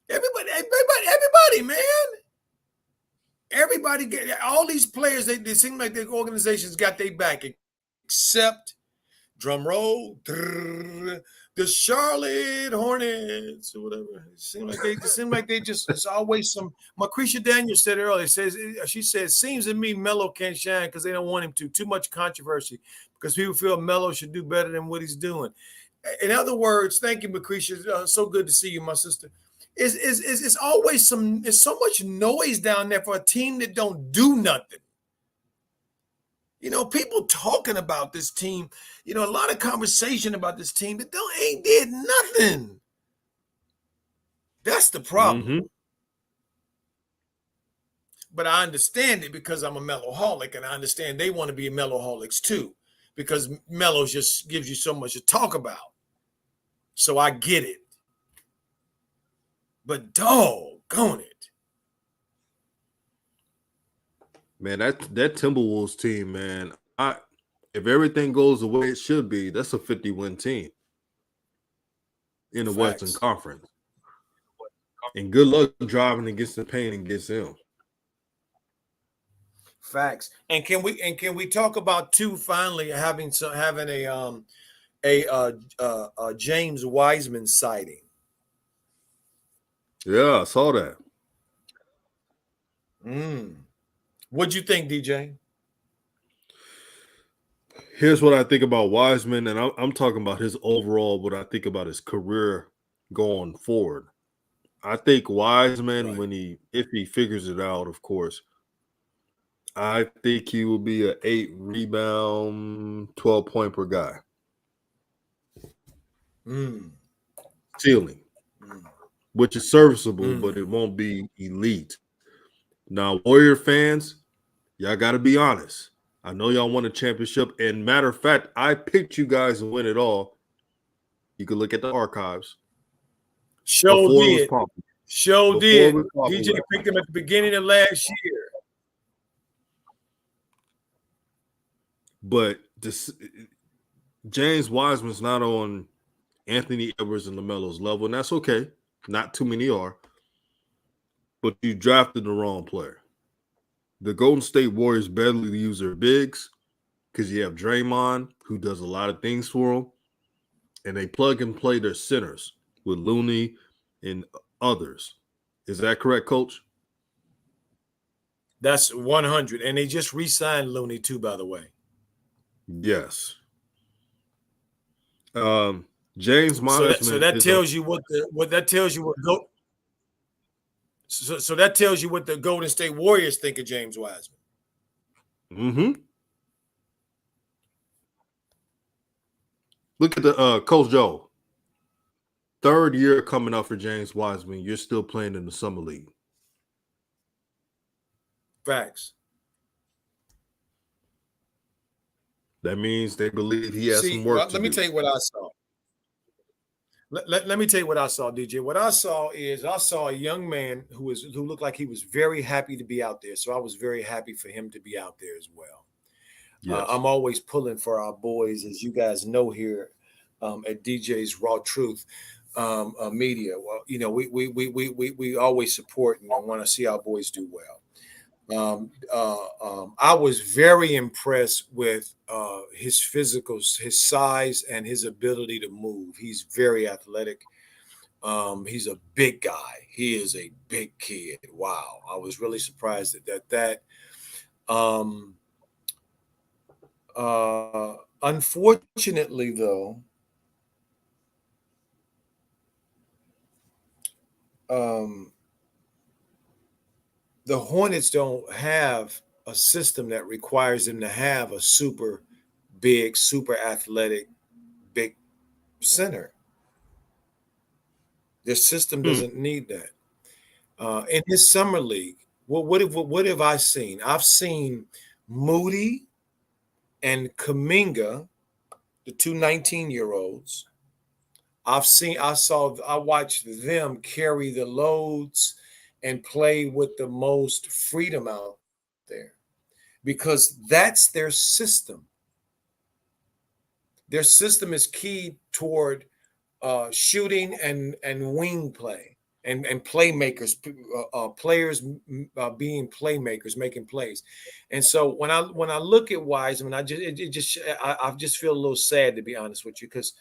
[SPEAKER 2] Everybody, man. Everybody get all these players. They seem like their organizations got their back, except drum roll, the Charlotte Hornets or whatever. It seems like they just. It's always some. Macretia Daniels said earlier. She said, "Seems to me Melo can't shine because they don't want him to. Too much controversy because people feel Melo should do better than what he's doing." In other words, thank you, Macretia. So good to see you, my sister. It's always it's so much noise down there for a team that don't do nothing. You know, people talking about this team, you know, a lot of conversation about this team that ain't did nothing. That's the problem.
[SPEAKER 1] Mm-hmm.
[SPEAKER 2] But I understand it because I'm a Meloholic, and I understand they want to be Meloholics too, because Melo just gives you so much to talk about. So I get it. But doggone it.
[SPEAKER 1] Man, that Timberwolves team, man, if everything goes the way it should be, that's a 50-win team in the Western Conference. And good luck driving against the pain against them.
[SPEAKER 2] Facts. And can we talk about finally having a James Wiseman sighting?
[SPEAKER 1] Yeah, I saw that.
[SPEAKER 2] What'd you think, DJ?
[SPEAKER 1] Here's what I think about Wiseman, and I'm talking about his overall, what I think about his career going forward. I think Wiseman, if he figures it out, of course, I think he will be an 8 rebound, 12 point per guy. Ceiling. Which is serviceable, but it won't be elite. Now, Warrior fans, y'all got to be honest. I know y'all won a championship. And matter of fact, I picked you guys to win it all. You can look at the archives.
[SPEAKER 2] Show did. DJ picked him at the beginning of last year.
[SPEAKER 1] But James Wiseman's not on Anthony Edwards and LaMelo's level, and that's okay. Not too many are. But you drafted the wrong player. The Golden State Warriors badly use their bigs because you have Draymond, who does a lot of things for them, and they plug and play their centers with Looney and others. Is that correct, Coach?
[SPEAKER 2] That's 100. And they just re-signed Looney too, by the way.
[SPEAKER 1] Yes. James Wiseman.
[SPEAKER 2] So that tells you what that tells you what the Golden State Warriors think of James Wiseman.
[SPEAKER 1] Mm-hmm. Look at the Coach Joe. 3rd year coming up for James Wiseman. You're still playing in the summer league.
[SPEAKER 2] Facts.
[SPEAKER 1] That means they believe he has some
[SPEAKER 2] See,
[SPEAKER 1] work to
[SPEAKER 2] let me
[SPEAKER 1] do.
[SPEAKER 2] tell you what I saw. Let me tell you what I saw, DJ. What I saw is I saw a young man who looked like he was very happy to be out there. So I was very happy for him to be out there as well.
[SPEAKER 1] Yes.
[SPEAKER 2] I'm always pulling for our boys, as you guys know here at DJ's RawTruth Media. Well, you know, we always support and want to see our boys do well. I was very impressed with his physicals, his size, and his ability to move. He's very athletic. He's a big guy. He is a big kid. Wow, I was really surprised at that. Um, Unfortunately, though, um, the Hornets don't have a system that requires them to have a super big, super athletic, big center. Their system doesn't need that. In his summer league, what have I seen? I've seen Moody and Kaminga, the two 19-year-olds. I watched them carry the loads and play with the most freedom out there because that's their system. Their system is key toward shooting and wing play and playmakers, players being playmakers, making plays. And so when I look at Wiseman, I just feel a little sad, to be honest with you, because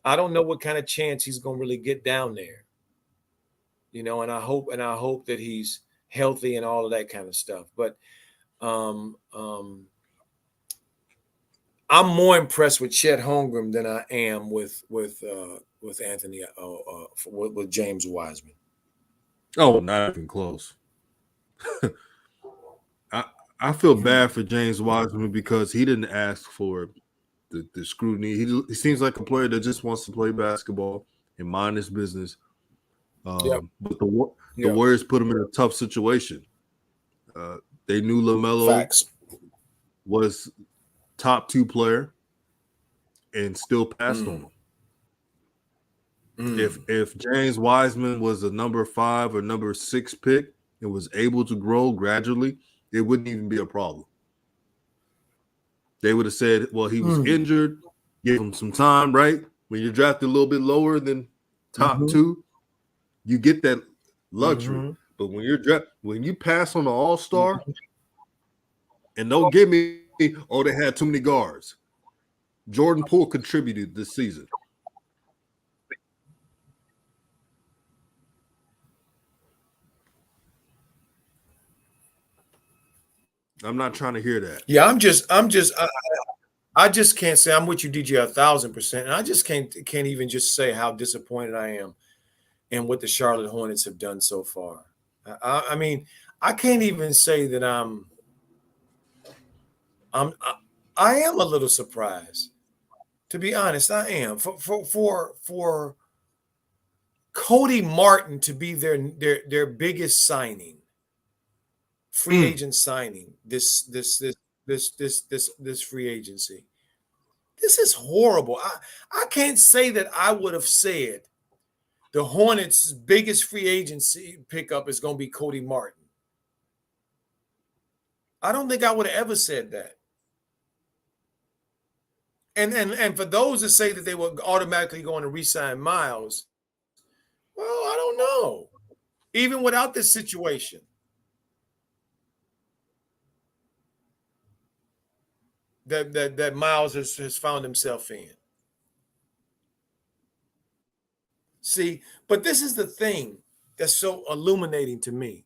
[SPEAKER 2] I don't know what kind of chance he's going to really get down there, you know. And I hope that he's healthy and all of that kind of stuff. But um, um, I'm more impressed with Chet Holmgren than I am with Anthony with James Wiseman.
[SPEAKER 1] Oh, not even close. I feel bad for James Wiseman because he didn't ask for the scrutiny. He seems like a player that just wants to play basketball and mind his business.
[SPEAKER 2] Yep.
[SPEAKER 1] But the Warriors put him in a tough situation. They knew LaMelo was top 2 player and still passed on him. If James Wiseman was a number 5 or number 6 pick and was able to grow gradually, it wouldn't even be a problem. They would have said, well, he was injured, give him some time, right? When you're drafted a little bit lower than top 2, you get that luxury. But when you pass on an all-star, and don't give me, oh, they had too many guards. Jordan Poole contributed this season. I'm not trying to hear that.
[SPEAKER 2] Yeah, I just can't say I'm with you, DJ, 1,000%. And I just can't even just say how disappointed I am in what the Charlotte Hornets have done so far. I mean, I can't even say that I am a little surprised. To be honest, I am. For Cody Martin to be their biggest signing, free agent signing, this free agency. This is horrible. I can't say that I would have said the Hornets' biggest free agency pickup is going to be Cody Martin. I don't think I would have ever said that. And for those that say that they were automatically going to re-sign Miles, well, I don't know. Even without this situation. That Miles has found himself in. See, but this is the thing that's so illuminating to me.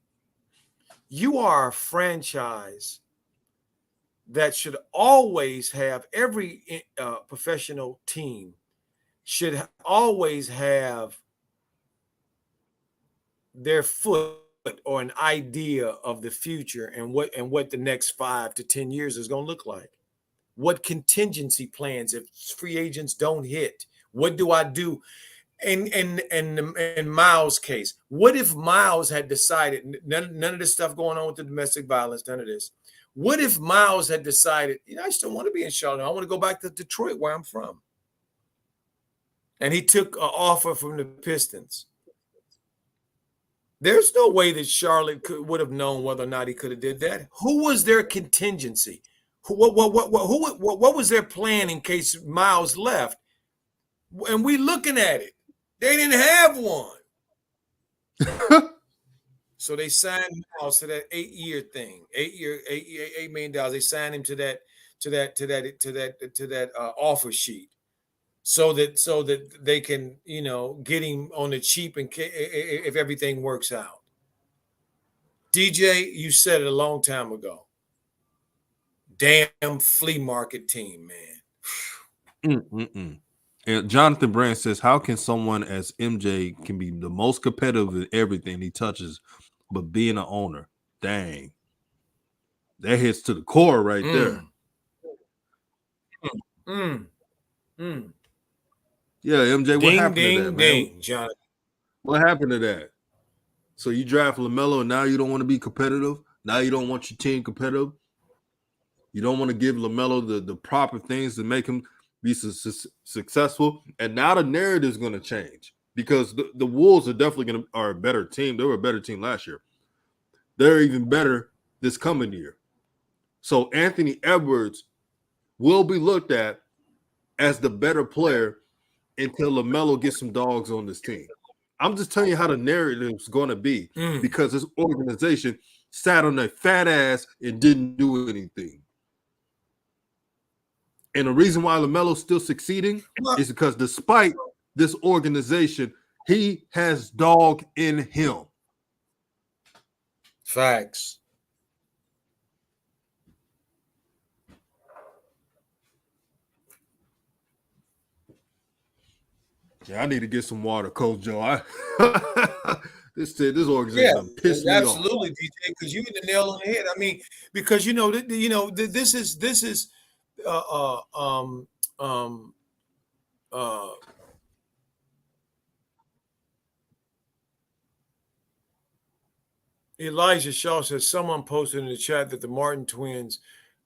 [SPEAKER 2] You are a franchise that should always have every professional team should always have their foot or an idea of the future and what the next 5 to 10 years is going to look like. What contingency plans if free agents don't hit? What do I do? In Miles' case, what if Miles had decided none of this stuff going on with the domestic violence, none of this? What if Miles had decided, I just don't want to be in Charlotte. I want to go back to Detroit, where I'm from. And he took an offer from the Pistons. There's no way that Charlotte would have known whether or not he could have did that. Who was their contingency? What was their plan in case Miles left? And we looking at it. They didn't have one. So they signed Miles to that 8-year thing, $8 million. They signed him to that offer sheet, so that they can get him on the cheap and if everything works out. DJ, you said it a long time ago. Damn flea market team, man.
[SPEAKER 1] And Jonathan Brand says, how can someone as MJ can be the most competitive in everything he touches, but being an owner? Dang. That hits to the core right there. Yeah, MJ, what happened to that, man?
[SPEAKER 2] Jonathan.
[SPEAKER 1] What happened to that? So you draft LaMelo and now you don't want to be competitive? Now you don't want your team competitive? You don't want to give LaMelo the proper things to make him be successful? And now the narrative is going to change because the Wolves are definitely are a better team. They were a better team last year. They're even better this coming year. So Anthony Edwards will be looked at as the better player until LaMelo gets some dogs on this team. I'm just telling you how the narrative is going to be because this organization sat on their fat ass and didn't do anything. And the reason why LaMelo's still succeeding is because despite this organization, he has dog in him.
[SPEAKER 2] Facts.
[SPEAKER 1] Yeah, I need to get some water, Coach Joe. This organization pissed me off.
[SPEAKER 2] Absolutely, DJ, because you hit the nail on the head. I mean, because this is Elijah Shaw says someone posted in the chat that the Martin twins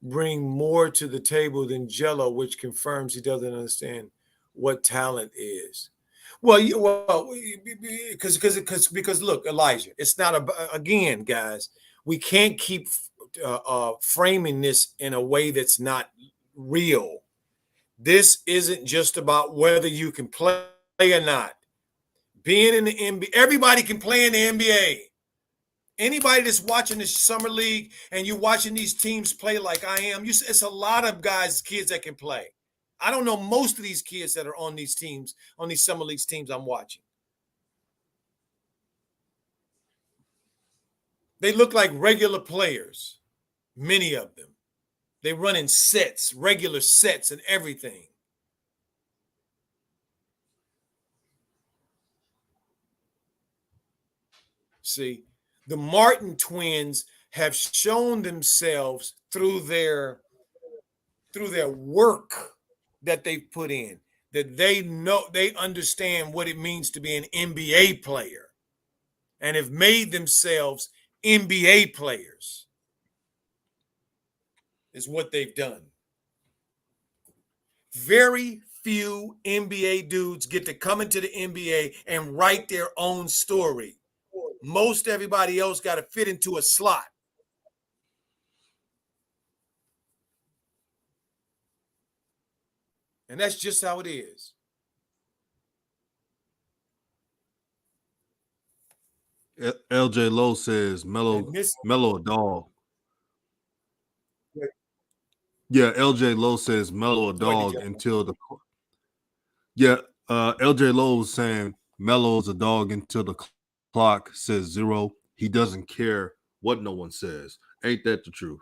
[SPEAKER 2] bring more to the table than Jello, which confirms he doesn't understand what talent is. Because look, Elijah, it's not again, guys. We can't keep framing this in a way that's not real. This isn't just about whether you can play or not. Being in the NBA, everybody can play in the NBA. Anybody that's watching the summer league and you're watching these teams play like I am, it's a lot of kids that can play. I don't know most of these kids that are on these teams, on these summer leagues teams I'm watching. They look like regular players, many of them. They run in sets, regular sets and everything. See, the Martin twins have shown themselves through their work that they've put in, that they understand what it means to be an NBA player and have made themselves NBA players is what they've done. Very few NBA dudes get to come into the NBA and write their own story. Most everybody else got to fit into a slot. And that's just how it is.
[SPEAKER 1] LJ Lowe says Melo a dog. Yeah, LJ Lowe says Melo a dog until the LJ Lowe is saying Melo's a dog until the clock says 0. He doesn't care what no one says. Ain't that the truth?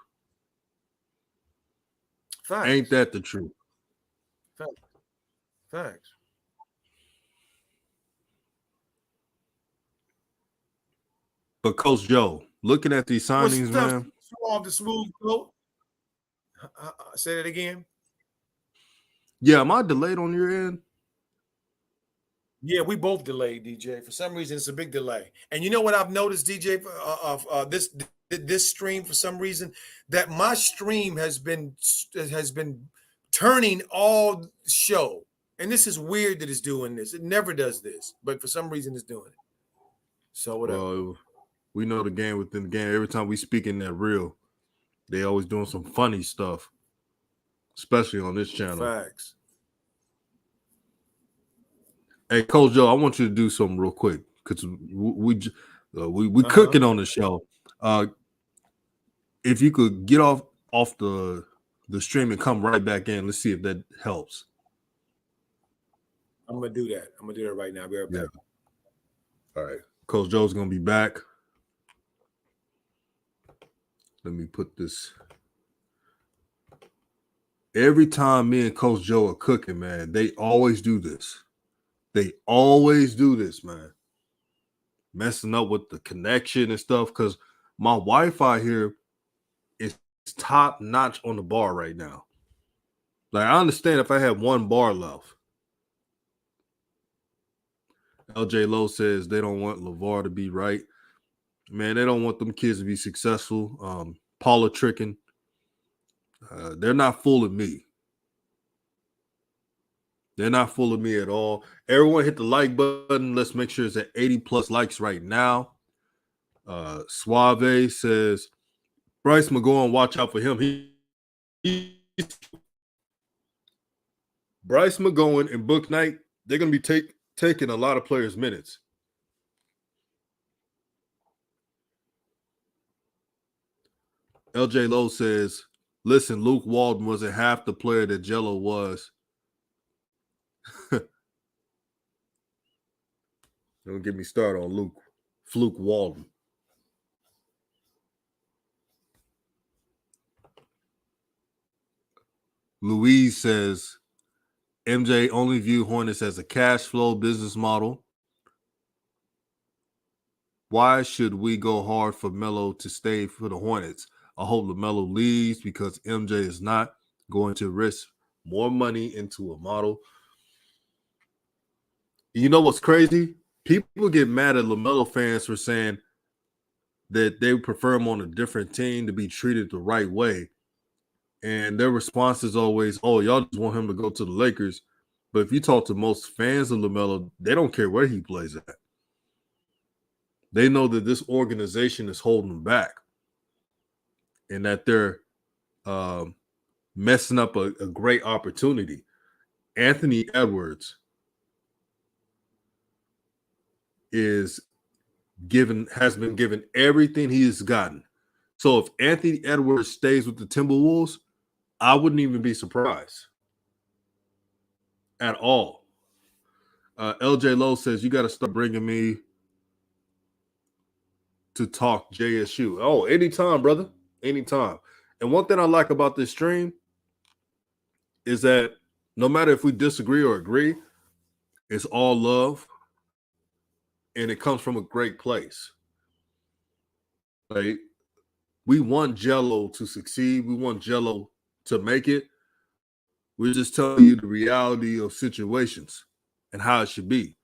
[SPEAKER 2] Facts.
[SPEAKER 1] Ain't that the truth?
[SPEAKER 2] Facts.
[SPEAKER 1] But Coach Joe, looking at these signings, man.
[SPEAKER 2] Off the smooth coat. Say that again.
[SPEAKER 1] Yeah, am I delayed on your end?
[SPEAKER 2] Yeah, we both delayed, DJ. For some reason, it's a big delay. And you know what I've noticed, DJ, of this stream for some reason, that my stream has been turning all show. And this is weird that it's doing this. It never does this, but for some reason, it's doing it. So whatever.
[SPEAKER 1] Well, we know the game within the game. Every time we speak in that reel, they always doing some funny stuff, especially on this channel.
[SPEAKER 2] Facts.
[SPEAKER 1] Hey, Coach Joe, I want you to do something real quick because we cooking on the show. If you could get off the stream and come right back in, let's see if that helps.
[SPEAKER 2] I'm gonna do that. I'm gonna do that right now. I'll be right back.
[SPEAKER 1] All right, Coach Joe's gonna be back. Let me put this. Every time me and Coach Joe are cooking, man, they always do this. They always do this, man. Messing up with the connection and stuff because my Wi-Fi here is top notch on the bar right now. Like, I understand if I had one bar left. LJ Lowe says they don't want LaVar to be right. Man, they don't want them kids to be successful. Paula tricking. They're not fooling me. They're not fooling me at all. Everyone hit the like button. Let's make sure it's at 80 plus likes right now. Suave says, Bryce McGowens, watch out for him. Bryce McGowens and Book Knight, they're going to be taking a lot of players' minutes. LJ Lowe says, listen, Luke Walton wasn't half the player that Jello was. Don't get me started on Fluke Walton. Louise says, MJ only view Hornets as a cash flow business model. Why should we go hard for Melo to stay for the Hornets? I hope LaMelo leaves because MJ is not going to risk more money into a model. You know what's crazy? People get mad at LaMelo fans for saying that they prefer him on a different team to be treated the right way. And their response is always, oh, y'all just want him to go to the Lakers. But if you talk to most fans of LaMelo, they don't care where he plays at. They know that this organization is holding him back and that they're messing up a great opportunity. Anthony Edwards has been given everything he has gotten. So if Anthony Edwards stays with the Timberwolves, I wouldn't even be surprised at all. LJ Lowe says, you got to start bringing me to talk JSU. Oh, anytime, brother. Anytime. And one thing I like about this stream is that no matter if we disagree or agree, it's all love. And it comes from a great place. Like, we want Jello to succeed. We want Jello to make it. We're just telling you the reality of situations and how it should be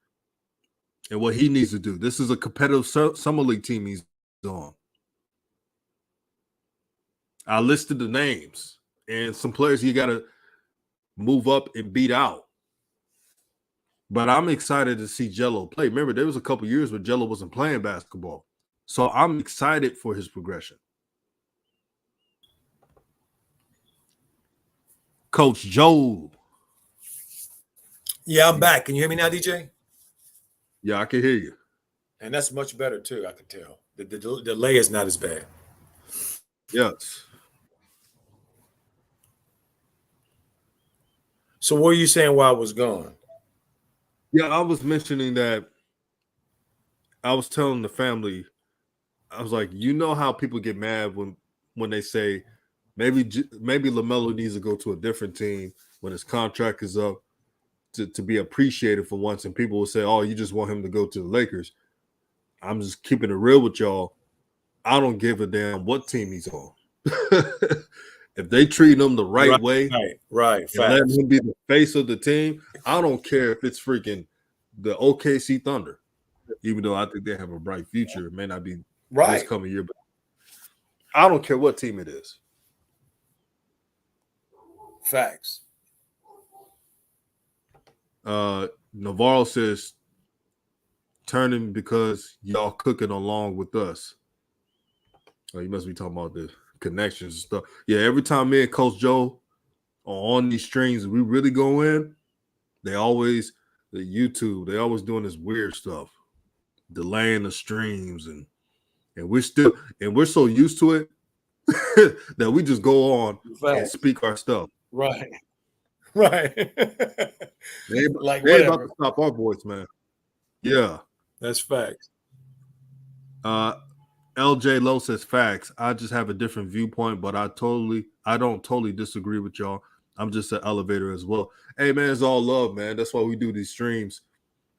[SPEAKER 1] and what he needs to do. This is a competitive summer league team he's on. I listed the names and some players you got to move up and beat out. But I'm excited to see Jello play. Remember, there was a couple years where Jello wasn't playing basketball. So I'm excited for his progression. Coach Joe.
[SPEAKER 2] Yeah, I'm back. Can you hear me now, DJ?
[SPEAKER 1] Yeah, I can hear you.
[SPEAKER 2] And that's much better, too, I can tell. The delay is not as bad.
[SPEAKER 1] Yes.
[SPEAKER 2] So what are you saying while I was gone?
[SPEAKER 1] Yeah, I was mentioning that I was telling the family, I was like, you know how people get mad when they say maybe LaMelo needs to go to a different team when his contract is up to be appreciated for once, and people will say, oh, you just want him to go to the Lakers. I'm just keeping it real with y'all. I don't give a damn what team he's on. If they treat him the right way,
[SPEAKER 2] right,
[SPEAKER 1] and let him be the face of the team, I don't care if it's freaking the OKC Thunder. Even though I think they have a bright future, it may not be this
[SPEAKER 2] Right.
[SPEAKER 1] coming year, but I don't care what team it is.
[SPEAKER 2] Facts.
[SPEAKER 1] Navarro says turning because y'all cooking along with us. Oh, you must be talking about the connections and stuff. Yeah, every time me and Coach Joe are on these streams, we really go in. They always the YouTube. They always doing this weird stuff, delaying the streams, and we're so used to it that we just go on and
[SPEAKER 2] Facts.
[SPEAKER 1] speak our stuff.
[SPEAKER 2] Right. Right.
[SPEAKER 1] They ain't about to stop our voice, man. Yeah.
[SPEAKER 2] That's facts.
[SPEAKER 1] LJ Lowe says facts. I just have a different viewpoint, but I don't totally disagree with y'all. I'm just an elevator as well. Hey man, it's all love, man. That's why we do these streams.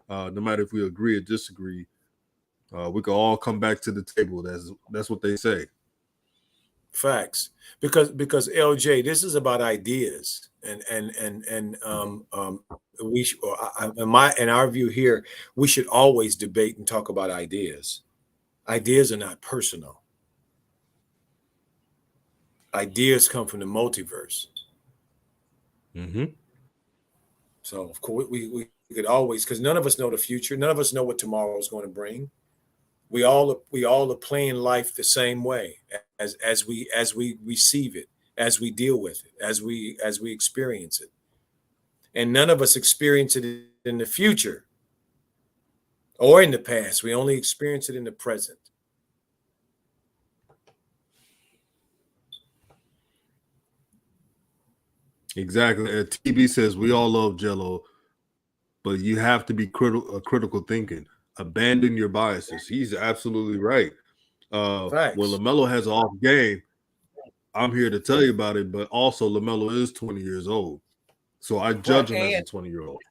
[SPEAKER 1] No matter if we agree or disagree, we can all come back to the table. That's what they say.
[SPEAKER 2] Facts. Because LJ, this is about ideas, and we in our view here, we should always debate and talk about ideas. Ideas are not personal. Ideas come from the multiverse.
[SPEAKER 1] Mm-hmm.
[SPEAKER 2] So of course we could always, because none of us know the future. None of us know what tomorrow is going to bring. We all are playing life the same way as we receive it, as we deal with it, as we experience it. And none of us experience it in the future or in the past. We only experience it in the present.
[SPEAKER 1] Exactly. TB says we all love Jello, but you have to be critical thinking. Abandon your biases. He's absolutely right. When LaMelo has an off game, I'm here to tell you about it, but also LaMelo is 20 years old. So I judge him as a 20-year-old.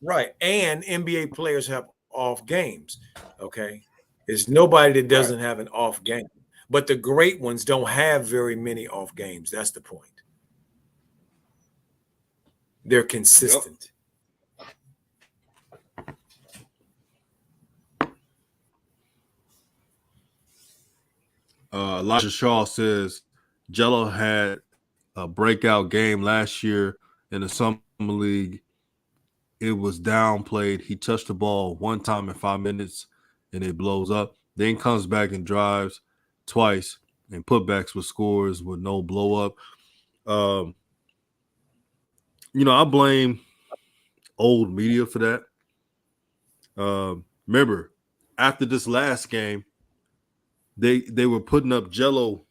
[SPEAKER 2] Right. And NBA players have off games. Okay. There's nobody that doesn't have an off game. But the great ones don't have very many off games. That's the point. They're consistent.
[SPEAKER 1] Elijah Shaw says Jello had a breakout game last year in the summer league. It was downplayed. He touched the ball one time in 5 minutes and it blows up. Then comes back and drives twice and putbacks with scores with no blow up. I blame old media for that. Remember, after this last game, they were putting up Jello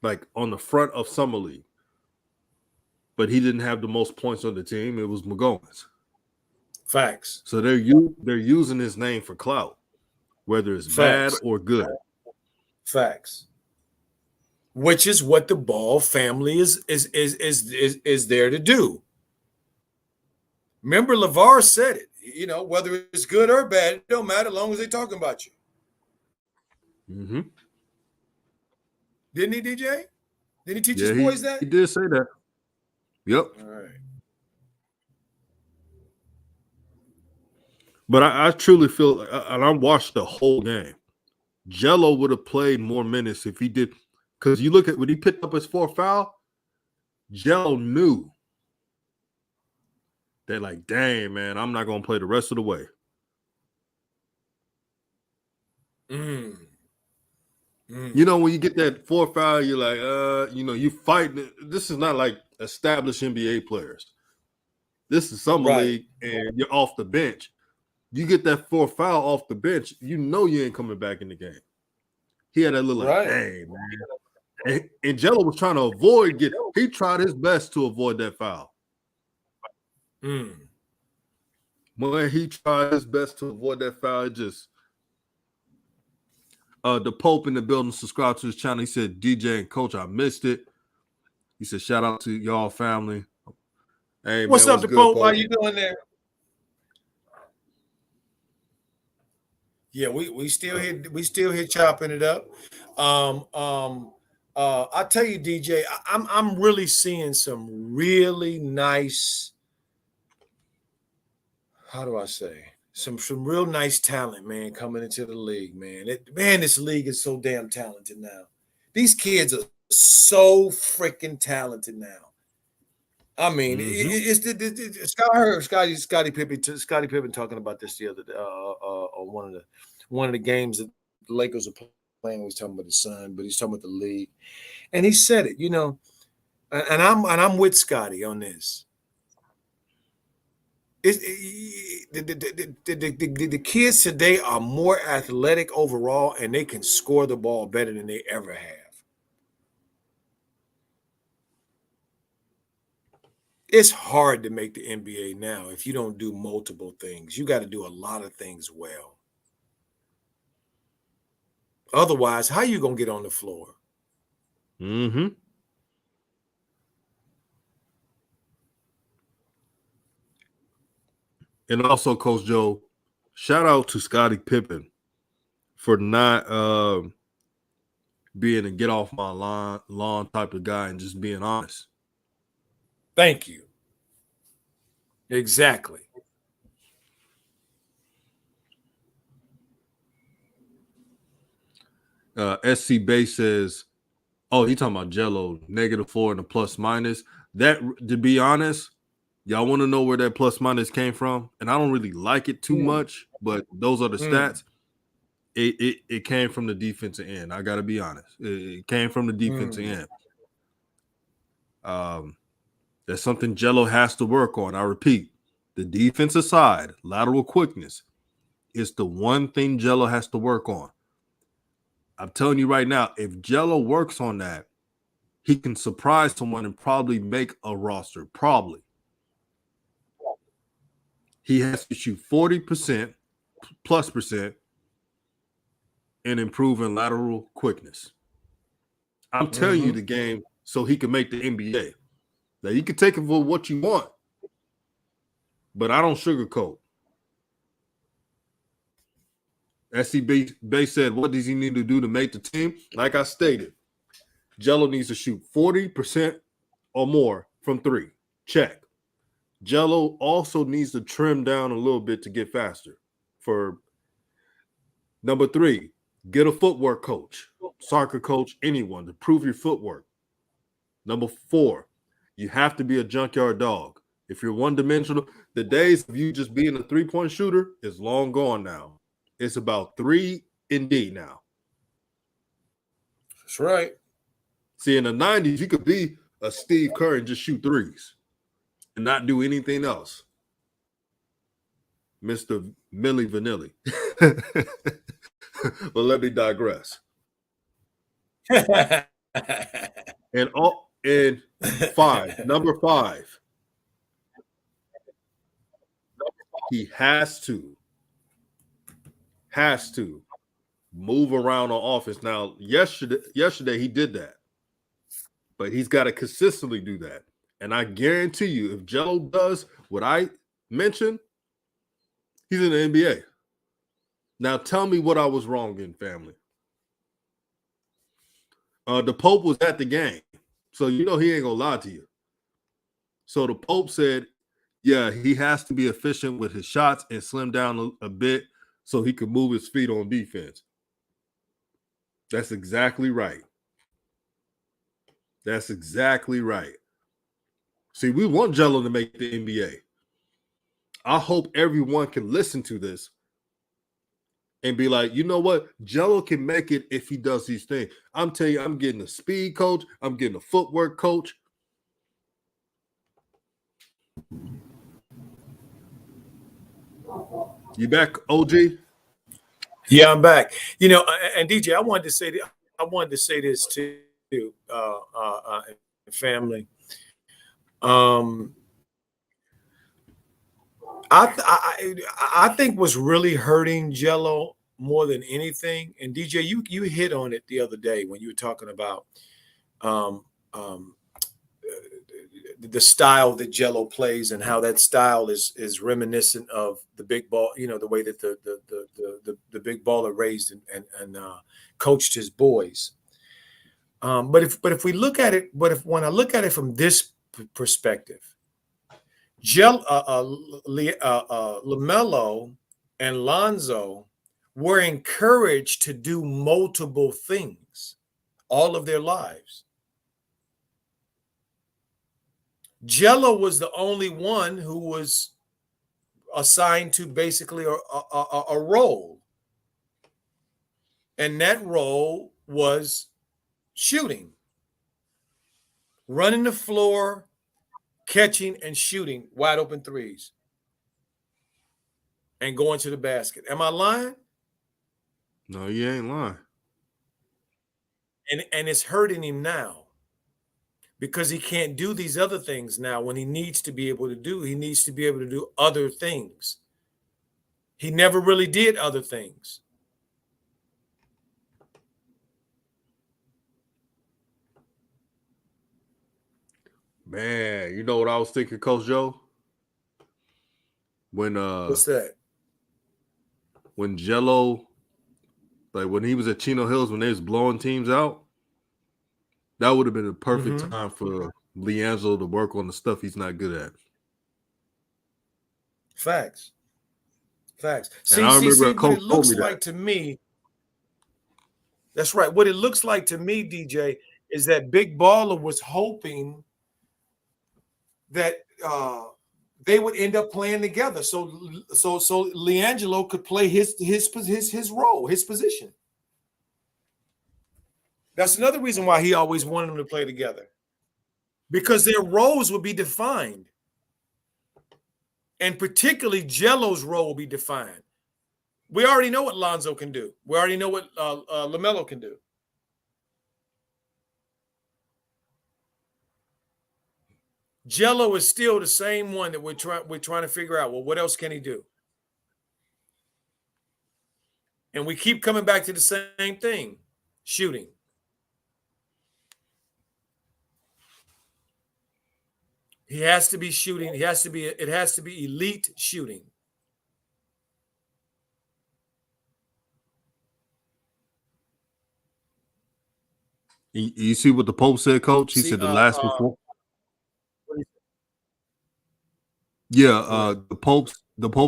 [SPEAKER 1] like on the front of Summer League. But he didn't have the most points on the team. It was McGowens.
[SPEAKER 2] Facts.
[SPEAKER 1] So they're using his name for clout, whether it's bad or good.
[SPEAKER 2] Facts. Which is what the Ball family is there to do. Remember, LaVar said it. Whether it's good or bad, it don't matter as long as they're talking about you.
[SPEAKER 1] Mm-hmm.
[SPEAKER 2] Didn't he, DJ? Didn't he teach his boys that?
[SPEAKER 1] He did say that. Yep.
[SPEAKER 2] All right.
[SPEAKER 1] But I truly feel, and I watched the whole game, Jello would have played more minutes if he did. Because you look at when he picked up his fourth foul, Jello knew that, like, dang, man, I'm not going to play the rest of the way. When you get that fourth foul, you're like, you fight. This is not like established NBA players. This is summer league, and you're off the bench. You get that fourth foul off the bench, you ain't coming back in the game. He had that little like, dang, man. And Jello was trying to avoid he tried his best to avoid that foul. When he tried his best to avoid that foul, it just the Pope in the building subscribed to his channel. He said, DJ and Coach, I missed it. He said, shout out to y'all family. Hey,
[SPEAKER 2] what's
[SPEAKER 1] man,
[SPEAKER 2] up, the Pope? How you doing there? Yeah, we still here chopping it up. I tell you, DJ, I'm really seeing some really nice how do I say, some real nice talent, man, coming into the league, man. This league is so damn talented now. These kids are so freaking talented now. I mean, I heard Scottie Pippen talking about this the other day on one of the games that the Lakers are playing. He was talking about his son, but he's talking about the league, and he said it, and I'm with Scottie on this. The kids today are more athletic overall, and they can score the ball better than they ever have. It's hard to make the NBA now if you don't do multiple things. You got to do a lot of things well. Otherwise, how you going to get on the floor?
[SPEAKER 1] Mm-hmm. And also, Coach Joe, shout out to Scottie Pippen for not being a get off my lawn type of guy and just being honest.
[SPEAKER 2] Thank you. Exactly.
[SPEAKER 1] SC Bay says, oh, he talking about Jello, -4 and a plus minus. That, to be honest, y'all want to know where that plus minus came from? And I don't really like it too much, but those are the stats. It came from the defensive end. I got to be honest. It came from the defensive end. That's something Jello has to work on. I repeat, the defensive side, lateral quickness, is the one thing Jello has to work on. I'm telling you right now, if Jello works on that, he can surprise someone and probably make a roster. Probably. He has to shoot 40% plus percent and improving lateral quickness. I'm telling you the game so he can make the NBA. Now, you can take it for what you want, but I don't sugarcoat. SC Bay said, what does he need to do to make the team? Like I stated, Jello needs to shoot 40% or more from three. Check. Jello also needs to trim down a little bit to get faster. For number 3, get a footwork coach, soccer coach, anyone to prove your footwork. Number 4, you have to be a junkyard dog. If you're one-dimensional, the days of you just being a three-point shooter is long gone now. It's about 3 and D now.
[SPEAKER 2] That's right.
[SPEAKER 1] See, in the 90s, you could be a Steve Kerr and just shoot threes and not do anything else. Mr. Milli Vanilli. But let me digress. And 5, number 5, he has to move around on offense. Now, yesterday he did that, but he's got to consistently do that. And I guarantee you, if Jello does what I mentioned, he's in the NBA. Now, tell me what I was wrong in, family. The Pope was at the game, so you know he ain't gonna lie to you. So the Pope said, yeah, he has to be efficient with his shots and slim down a bit so he can move his feet on defense. That's exactly right. That's exactly right. See, we want Jello to make the NBA. I hope everyone can listen to this and be like, you know what? Jello can make it if he does these things. I'm telling you, I'm getting a speed coach. I'm getting a footwork coach. You back, OG?
[SPEAKER 2] Yeah, I'm back. And DJ, I wanted to say this too, family. I think what's really hurting Jello more than anything, and DJ, you hit on it the other day when you were talking about the style that Jello plays and how that style is reminiscent of the big ball, the way that the big baller raised and coached his boys. But if we look at it, when I look at it from this perspective, LaMelo and Lonzo were encouraged to do multiple things all of their lives. Jello was the only one who was assigned to basically a role. And that role was shooting, running the floor, catching and shooting wide open threes, and going to the basket. Am I lying?
[SPEAKER 1] No, you ain't lying.
[SPEAKER 2] And it's hurting him now because he can't do these other things now when he needs to be able to do. He needs to be able to do other things. He never really did other things.
[SPEAKER 1] Man, you know what I was thinking, Coach Joe? When
[SPEAKER 2] What's that?
[SPEAKER 1] when Jello, like when he was at Chino Hills, when they was blowing teams out, that would have been a perfect time for Liangelo to work on the stuff he's not good at.
[SPEAKER 2] Facts.
[SPEAKER 1] And I remember
[SPEAKER 2] What it looks like to me. That's right. What it looks like to me, DJ, is that Big Baller was hoping that they would end up playing together, so Liangelo could play his role, his position. That's another reason why he always wanted them to play together, because their roles would be defined, and particularly Jello's role will be defined. We already know what Lonzo can do. We already know what LaMelo can do. Jello is still the same one that we're trying to figure out. Well, what else can he do? And we keep coming back to the same thing: shooting. He has to be shooting. It has to be elite shooting.
[SPEAKER 1] You see what the Pope said, Coach? He said the last performance. Yeah, the Pope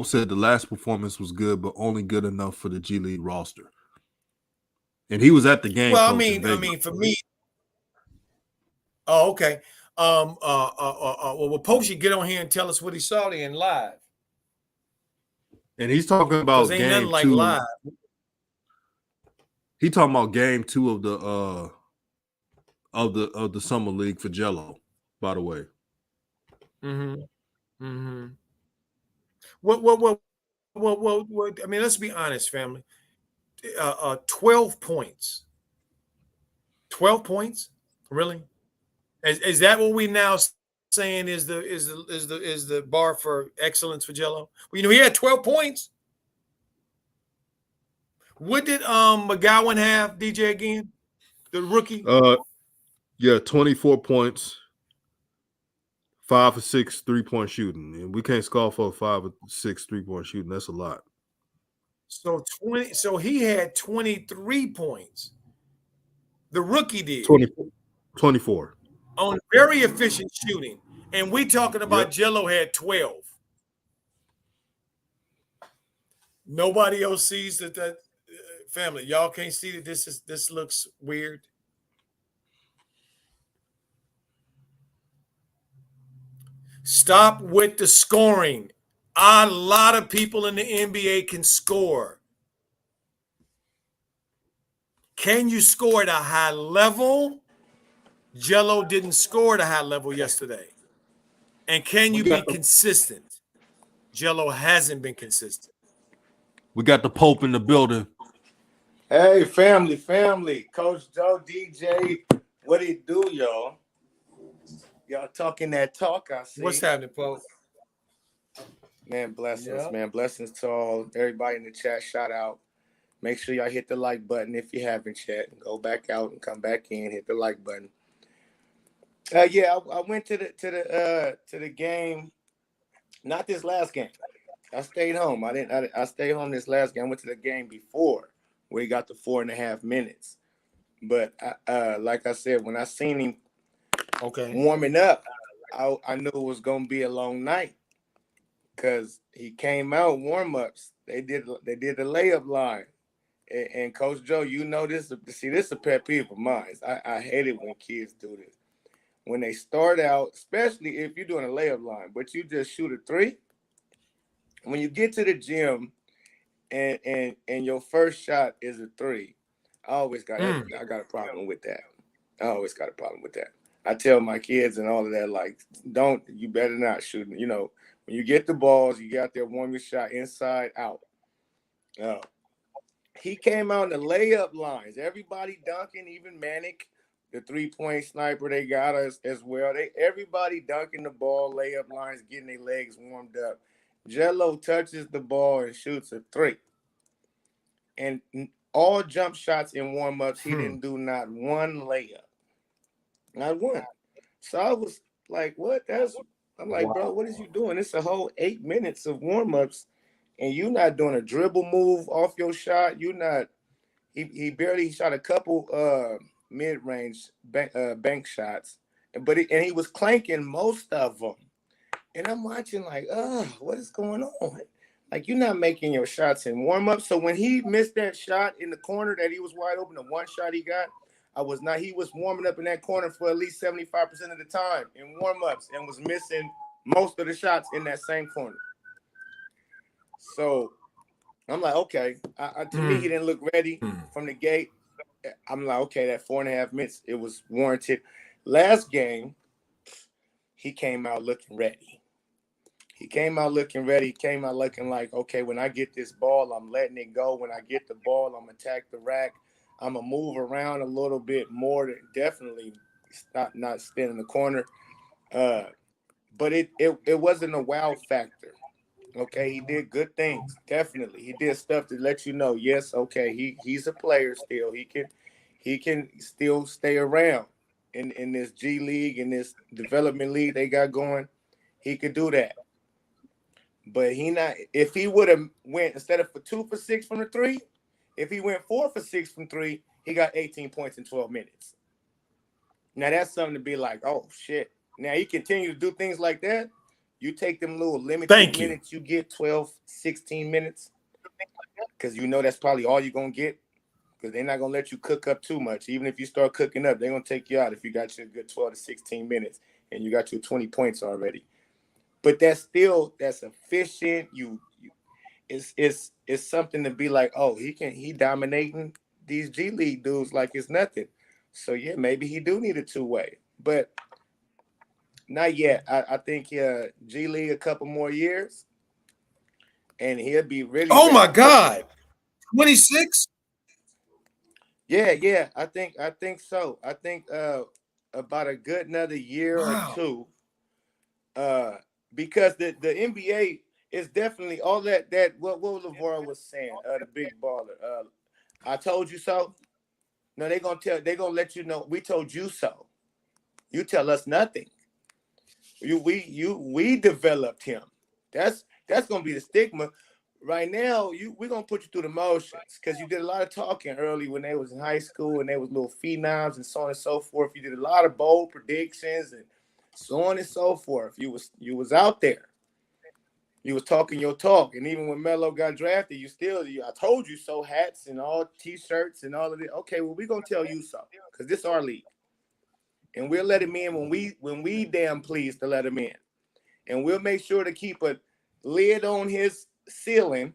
[SPEAKER 1] said the last performance was good, but only good enough for the G League roster. And he was at the game.
[SPEAKER 2] Well, I mean, for me. Oh, okay. Well, Pope should get on here and tell us what he saw in live.
[SPEAKER 1] And he's talking about
[SPEAKER 2] ain't
[SPEAKER 1] game
[SPEAKER 2] nothing like
[SPEAKER 1] 2.
[SPEAKER 2] Live.
[SPEAKER 1] He talking about game 2 of the summer league for Jello. By the way.
[SPEAKER 2] Well. I mean, let's be honest, family. 12 points. 12 points, really? Is that what we now saying is the bar for excellence for Jello? Well, he had 12 points. What did McGowan have, DJ, again? The rookie?
[SPEAKER 1] Yeah, 24 points, 5 or 6 3-point shooting. And we can't score for 5 or 6 3-point shooting. That's a lot.
[SPEAKER 2] So he had 23 points. The rookie did.
[SPEAKER 1] 24.
[SPEAKER 2] On very efficient shooting. And we talking about Jello had 12. Nobody else sees that family. Y'all can't see that this looks weird. Stop with the scoring. A lot of people in the NBA can score. Can you score at a high level? Jello didn't score at a high level yesterday. And can you be consistent? Jello hasn't been consistent.
[SPEAKER 1] We got the Pope in the building.
[SPEAKER 3] Hey, family. Coach Joe, DJ, what it do, y'all? Y'all talking that talk, I see.
[SPEAKER 2] What's happening, Pope?
[SPEAKER 3] Man, blessings, man. Blessings to all, everybody in the chat. Shout out. Make sure y'all hit the like button if you haven't yet. Go back out and come back in. Hit the like button. I went to the game. Not this last game. I stayed home. I stayed home this last game. I went to the game before where he got the 4.5 minutes. But like I said, when I seen him warming up, I knew it was gonna be a long night. because he came out warm-ups. They did the layup line. And Coach Joe, you know this. See, this is a pet peeve of mine. I hate it when kids do this. When they start out, especially if you're doing a layup line, but you just shoot a three. When you get to the gym and your first shot is a three, I got a problem with that. I always got a problem with that. I tell my kids and all of that, like, you better not shoot. You know, when you get the balls, you got there, warm your shot inside out. He came out in the layup lines. Everybody dunking, even Manic, the 3-point sniper, they got us as well. Everybody dunking the ball, layup lines, getting their legs warmed up. Jello touches the ball and shoots a three. And all jump shots in warm-ups, he didn't do not one layup. Not one. So I was like, what? I'm like, bro, what is you doing? It's a whole 8 minutes of warm-ups. And you're not doing a dribble move off your shot. You're not. He barely shot a couple mid-range bank shots, but he was clanking most of them. And I'm watching like, what is going on? Like, you're not making your shots in warm-up. So when he missed that shot in the corner that he was wide open, the one shot he got, he was warming up in that corner for at least 75% of the time in warm-ups and was missing most of the shots in that same corner. So I'm like, okay. To me, he didn't look ready from the gate. I'm like, okay, that 4.5 minutes, it was warranted. Last game, he came out looking ready. He came out looking ready. He came out looking like, okay, when I get this ball, I'm letting it go. When I get the ball, I'm going to attack the rack. I'm going to move around a little bit more. Definitely not staying in the corner. But it wasn't a wow factor. Okay, he did good things. Definitely, he did stuff to let you know. Yes, okay, he's a player still. He can still stay around in this G League, in this development league they got going. He could do that. But if he would have went instead of 2 for 6 from the three, if he went 4 for 6 from three, he got 18 points in 12 minutes. Now that's something to be like, oh shit. Now he continue to do things like that. You take them little limited minutes, you get 12, 16 minutes, because you know that's probably all you're going to get, because they're not going to let you cook up too much. Even if you start cooking up, they're going to take you out if you got your good 12 to 16 minutes and you got your 20 points already. But that's efficient. It's something to be like, oh, he dominating these G League dudes like it's nothing. So, yeah, maybe he do need a two-way. But not yet. I think G League a couple more years, and he'll be really.
[SPEAKER 2] Oh my God, 26.
[SPEAKER 3] Yeah. I think so. I think about a good another year or two. Because the NBA is definitely all that what LaVar was saying. The big baller. I told you so. No, they're gonna let you know. We told you so. You tell us nothing. We developed him. That's gonna be the stigma. Right now, we're gonna put you through the motions because you did a lot of talking early when they was in high school and they was little phenoms and so on and so forth. You did a lot of bold predictions and so on and so forth. You was out there. You was talking your talk, and even when Melo got drafted, I told you so hats and all T-shirts and all of it. Okay, well, we're gonna tell you so because this is our league. And we'll let him in when we damn pleased to let him in. And we'll make sure to keep a lid on his ceiling,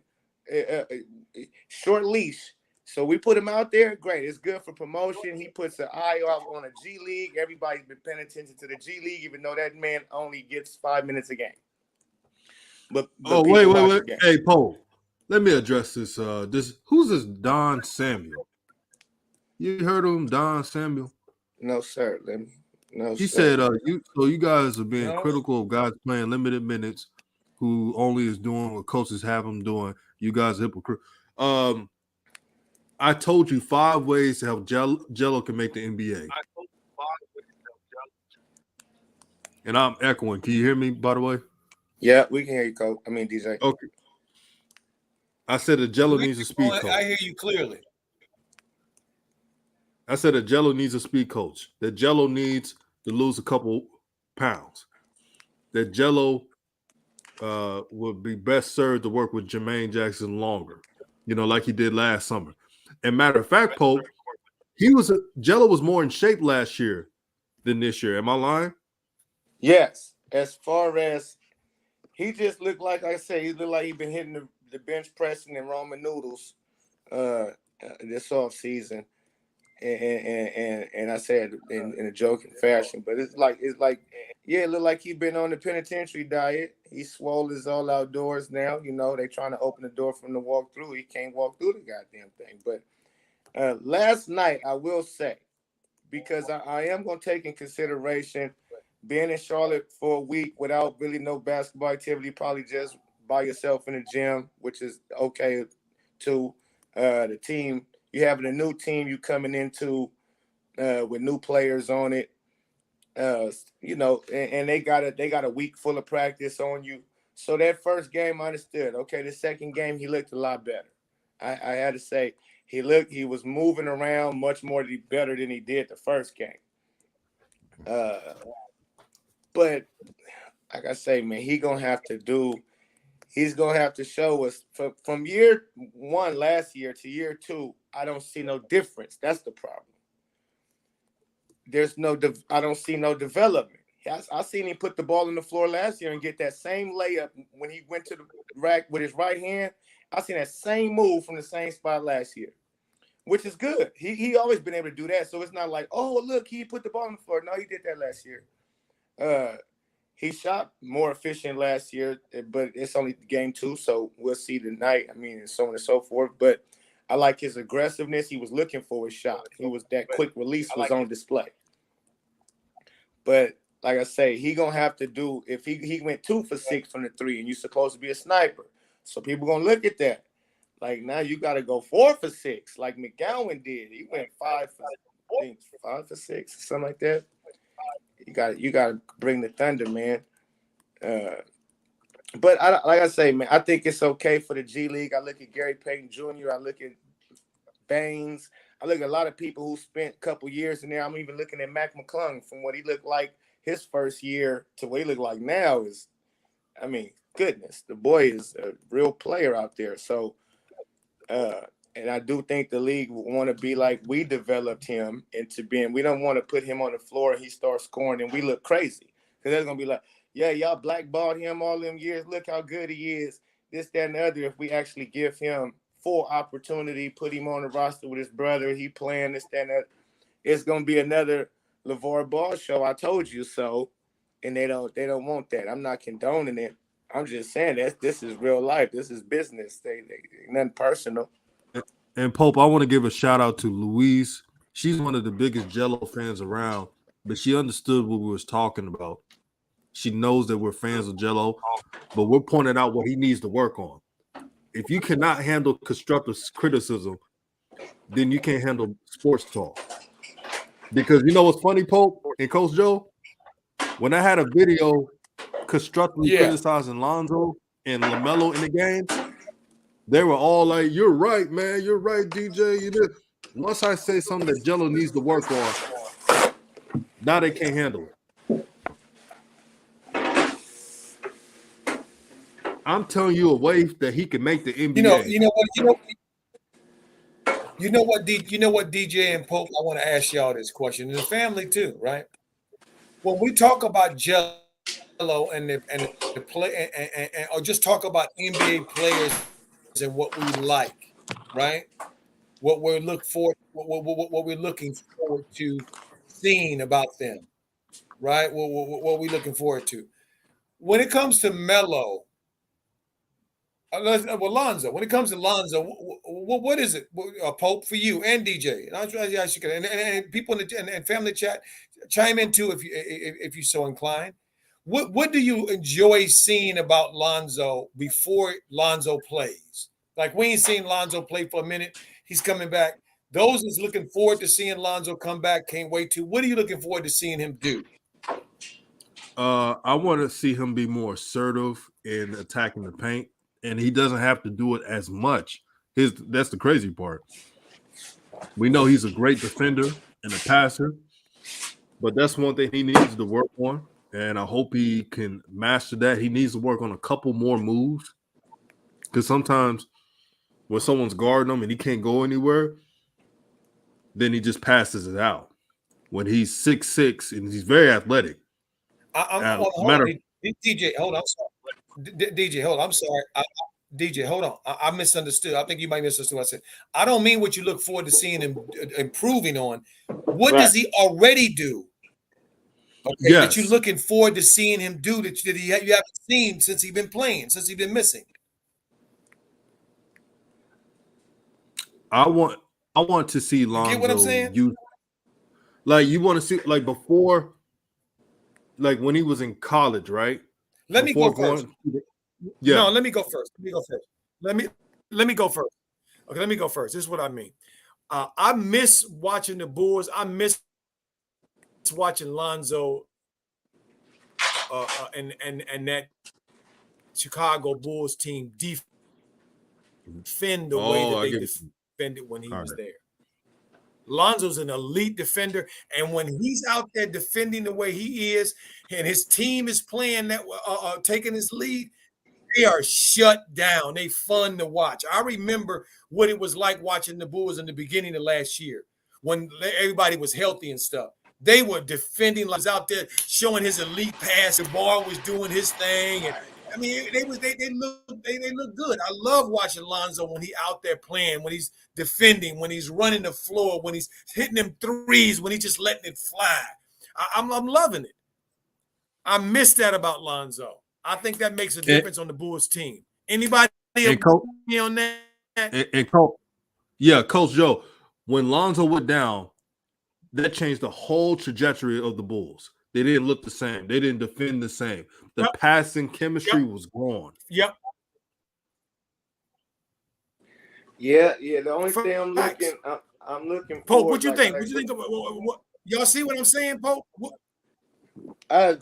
[SPEAKER 3] short leash. So we put him out there. Great. It's good for promotion. He puts an eye out on a G League. Everybody's been paying attention to the G League, even though that man only gets 5 minutes a game. But
[SPEAKER 1] wait. Hey, Poe, let me address this. Who's this Don Samuel? You heard of him, Don Samuel?
[SPEAKER 3] No, sir.
[SPEAKER 1] He said, you guys are being critical of guys playing limited minutes who only is doing what coaches have them doing. You guys are hypocrite. I told you 5 ways to help Jello can make the NBA. And I'm echoing. Can you hear me, by the way?
[SPEAKER 3] Yeah, we can hear you, Coach. I mean, DJ.
[SPEAKER 1] Okay. I said that Jello needs a speed coach.
[SPEAKER 2] I hear you clearly.
[SPEAKER 1] I said that Jello needs a speed coach. That Jello needs to lose a couple pounds. That Jello would be best served to work with Jermaine Jackson longer, like he did last summer. And matter of fact, Pope, Jello was more in shape last year than this year. Am I lying?
[SPEAKER 3] Yes. As far as he just looked like I say, he looked like he been hitting the bench pressing and ramen noodles this off season. And I said in a joking fashion, but it's like it looked like he been on the penitentiary diet. He swole his all outdoors now. They trying to open the door from the walk through. He can't walk through the goddamn thing. But last night, I will say, because I am going to take in consideration being in Charlotte for a week without really no basketball activity, probably just by yourself in the gym, which is okay too. The team, you having a new team you coming into with new players on it, and they got a week full of practice on you. So that first game, I understood. Okay, the second game, he looked a lot better. I had to say, he was moving around much more better than he did the first game. But like I say, man, he's gonna have to show us from year one last year to year two. I don't see no difference. That's the problem. I don't see no development. I seen him put the ball on the floor last year and get that same layup when he went to the rack with his right hand. I seen that same move from the same spot last year, which is good. He always been able to do that. So it's not like, oh, look, he put the ball on the floor. No, he did that last year. He shot more efficient last year, but it's only game 2, so we'll see tonight. I mean, and so on and so forth. But I like his aggressiveness. He was looking for his shot. That quick release was on display. But like I say, he gonna have to do, if he went 2 for 6 from the 3, and you're supposed to be a sniper, so people gonna look at that. Like, now you got to go 4 for 6, like McGowan did. He went 5 for 6, something like that. You got to bring the thunder, man. But like I say, man, I think it's okay for the G League. I look at Gary Payton Jr. I look at Baines. I look at a lot of people who spent a couple years in there. I'm even looking at Mac McClung from what he looked like his first year to what he looked like now is, I mean, goodness, the boy is a real player out there. So, and I do think the league want to be like we developed him into being. We don't want to put him on the floor and he starts scoring and we look crazy. Because they're going to be like, yeah, y'all blackballed him all them years. Look how good he is. This, that, and the other. If we actually give him full opportunity, put him on the roster with his brother, he playing this, that, and that, it's going to be another LaVar Ball show. I told you so. And they don't want that. I'm not condoning it. I'm just saying that this is real life. This is business. They nothing personal.
[SPEAKER 1] And Pope, I want to give a shout out to Louise. She's one of the biggest Jello fans around, but she understood what we was talking about. She knows that we're fans of Jello, but we're pointing out what he needs to work on. If you cannot handle constructive criticism, then you can't handle sports talk. Because you know what's funny, Pope and Coach Joe? When I had a video constructively criticizing Lonzo and LaMelo in the game, they were all like, "You're right, man. You're right, DJ." Once I say something that Jello needs to work on, now they can't handle it. I'm telling you a way that he can make the NBA.
[SPEAKER 2] You know what, DJ and Pope, I want to ask y'all this question, and the family too, right? When we talk about Jello and the play, or just talk about NBA players and what we like, right? What we're looking forward to seeing about them, right? What we're looking forward to. When it comes to Melo, Lonzo. When it comes to Lonzo, what is it, Pope, for you and DJ? And people in the and family chat, chime in too if you're so inclined. What do you enjoy seeing about Lonzo before Lonzo plays? Like, we ain't seen Lonzo play for a minute. He's coming back. Those is looking forward to seeing Lonzo come back. Can't wait to. What are you looking forward to seeing him do?
[SPEAKER 1] I want to see him be more assertive in attacking the paint, and he doesn't have to do it as much. That's the crazy part. We know he's a great defender and a passer, but that's one thing he needs to work on. and I hope he can master that. He needs to work on a couple more moves because sometimes when someone's guarding him and he can't go anywhere, then he just passes it out. When he's 6'6" and he's very athletic.
[SPEAKER 2] Hold on, DJ. Hold on, I'm sorry. DJ, hold on. I'm sorry. DJ, hold on. I misunderstood. I think you might misunderstood what I said. I don't mean what you look forward to seeing him improving on. What does he already do? Okay, yes. That you're looking forward to seeing him do that you haven't seen since he's been playing, since he's been missing.
[SPEAKER 1] I want to see Lonzo.
[SPEAKER 2] You get what I'm saying?
[SPEAKER 1] Like you want to see like before, like when he was in college, right?
[SPEAKER 2] Let me go first. Yeah. No, let me go first. Let me go first. Okay, let me go first. This is what I mean. I miss watching the Bulls. I miss watching Lonzo and that Chicago Bulls team defend the way that they defended when he was there. Lonzo's an elite defender, and when he's out there defending the way he is, and his team is playing that, taking his lead, they are shut down. They fun to watch. I remember what it was like watching the Bulls in the beginning of last year when everybody was healthy and stuff. They were defending, like, was out there showing his elite pass. The Ball was doing his thing, and I mean, they look good. I love watching Lonzo when he's out there playing, when he's defending, when he's running the floor, when he's hitting them threes, when he's just letting it fly. I'm loving it. I miss that about Lonzo. I think that makes a difference on the Bulls team. Anybody on that?
[SPEAKER 1] And Coach, yeah, Coach Joe, when Lonzo went down, that changed the whole trajectory of the Bulls. They didn't look the same. They didn't defend the same. The passing chemistry was gone.
[SPEAKER 2] Yep.
[SPEAKER 3] Yeah. The only thing I'm looking
[SPEAKER 2] Pope, what you think? What you think about what y'all see what I'm saying, Pope?
[SPEAKER 3] I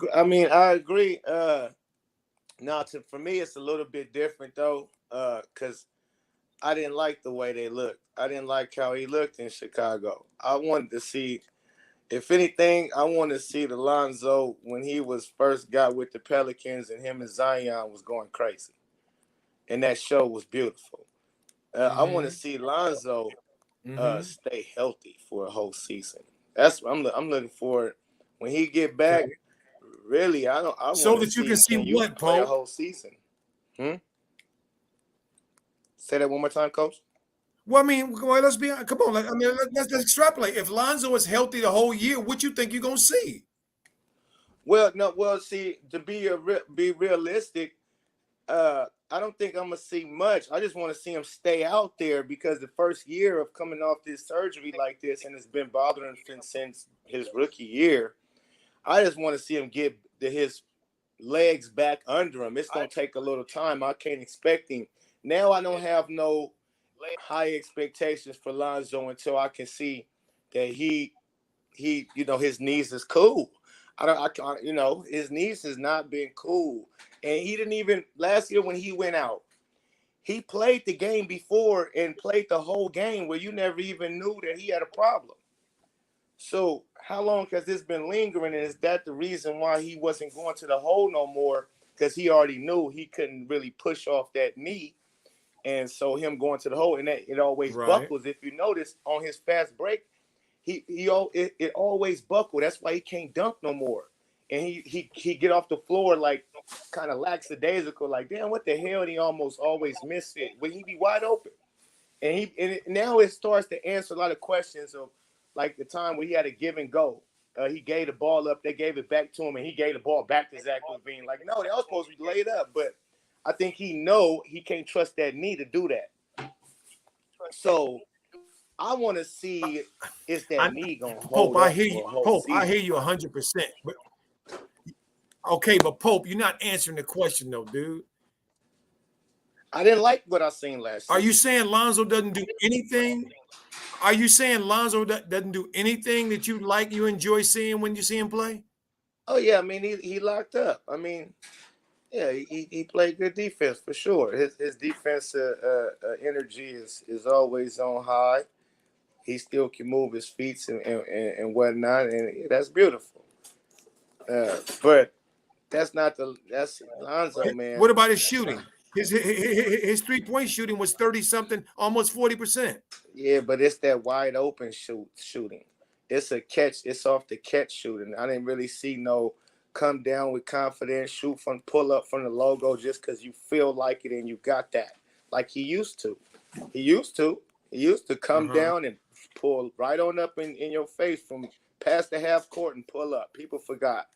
[SPEAKER 3] agree. Now, for me, it's a little bit different though, because I didn't like the way they looked. I didn't like how he looked in Chicago. I wanted to see. If anything, I want to see the Lonzo when he was first got with the Pelicans and him and Zion was going crazy. And that show was beautiful. I want to see Lonzo stay healthy for a whole season. That's what I'm looking for. When he get back, really, I
[SPEAKER 2] so that you can see what,
[SPEAKER 3] play a whole season. Say that one more time, Coach.
[SPEAKER 2] Well, I mean, let's be honest. Come on. Let's extrapolate. If Lonzo is healthy the whole year, what you think you're gonna see?
[SPEAKER 3] Well, no. Well, see, to be realistic, I don't think I'm gonna see much. I just want to see him stay out there because the first year of coming off this surgery like this, and it's been bothering him since his rookie year. I just want to see him get his legs back under him. It's gonna take a little time. I can't expect him. Now I don't have no high expectations for Lonzo until I can see that he his knees is cool. His knees has not been cool, and he didn't even last year when he went out. He played the game before and played the whole game where you never even knew that he had a problem. So how long has this been lingering, and is that the reason why he wasn't going to the hole no more? Because he already knew he couldn't really push off that knee. And so him going to the hole, and that it always buckles. If you notice on his fast break, it always buckled. That's why he can't dunk no more. And he get off the floor like kind of lackadaisical, like damn, what the hell? And he almost always miss it when he be wide open. And now it starts to answer a lot of questions of like the time where he had a give and go. He gave the ball up, they gave it back to him, and he gave the ball back to Zach LaVine. Like no, they all supposed to be laid up, but I think he can't trust that knee to do that. So I want to see is that knee going to hold up.
[SPEAKER 2] I hear you. Pope, I hear you 100%. But okay, but Pope, you're not answering the question though, dude.
[SPEAKER 3] I didn't like what I seen last year.
[SPEAKER 2] Are you saying Lonzo doesn't do anything? Are you saying Lonzo doesn't do anything that you enjoy seeing when you see him play?
[SPEAKER 3] Oh yeah, I mean he locked up. I mean. Yeah, he played good defense for sure. His defense energy is always on high. He still can move his feet and whatnot, and that's beautiful. But That's Lonzo, man.
[SPEAKER 2] What about his shooting? His 3-point shooting was 30-something, almost 40%.
[SPEAKER 3] Yeah, but it's that wide open shooting. It's a catch. It's off the catch shooting. I didn't really see no come down with confidence, pull up from the logo just because you feel like it and you got that. Like he used to. He used to come down and pull right on up in your face from past the half court and pull up. People forgot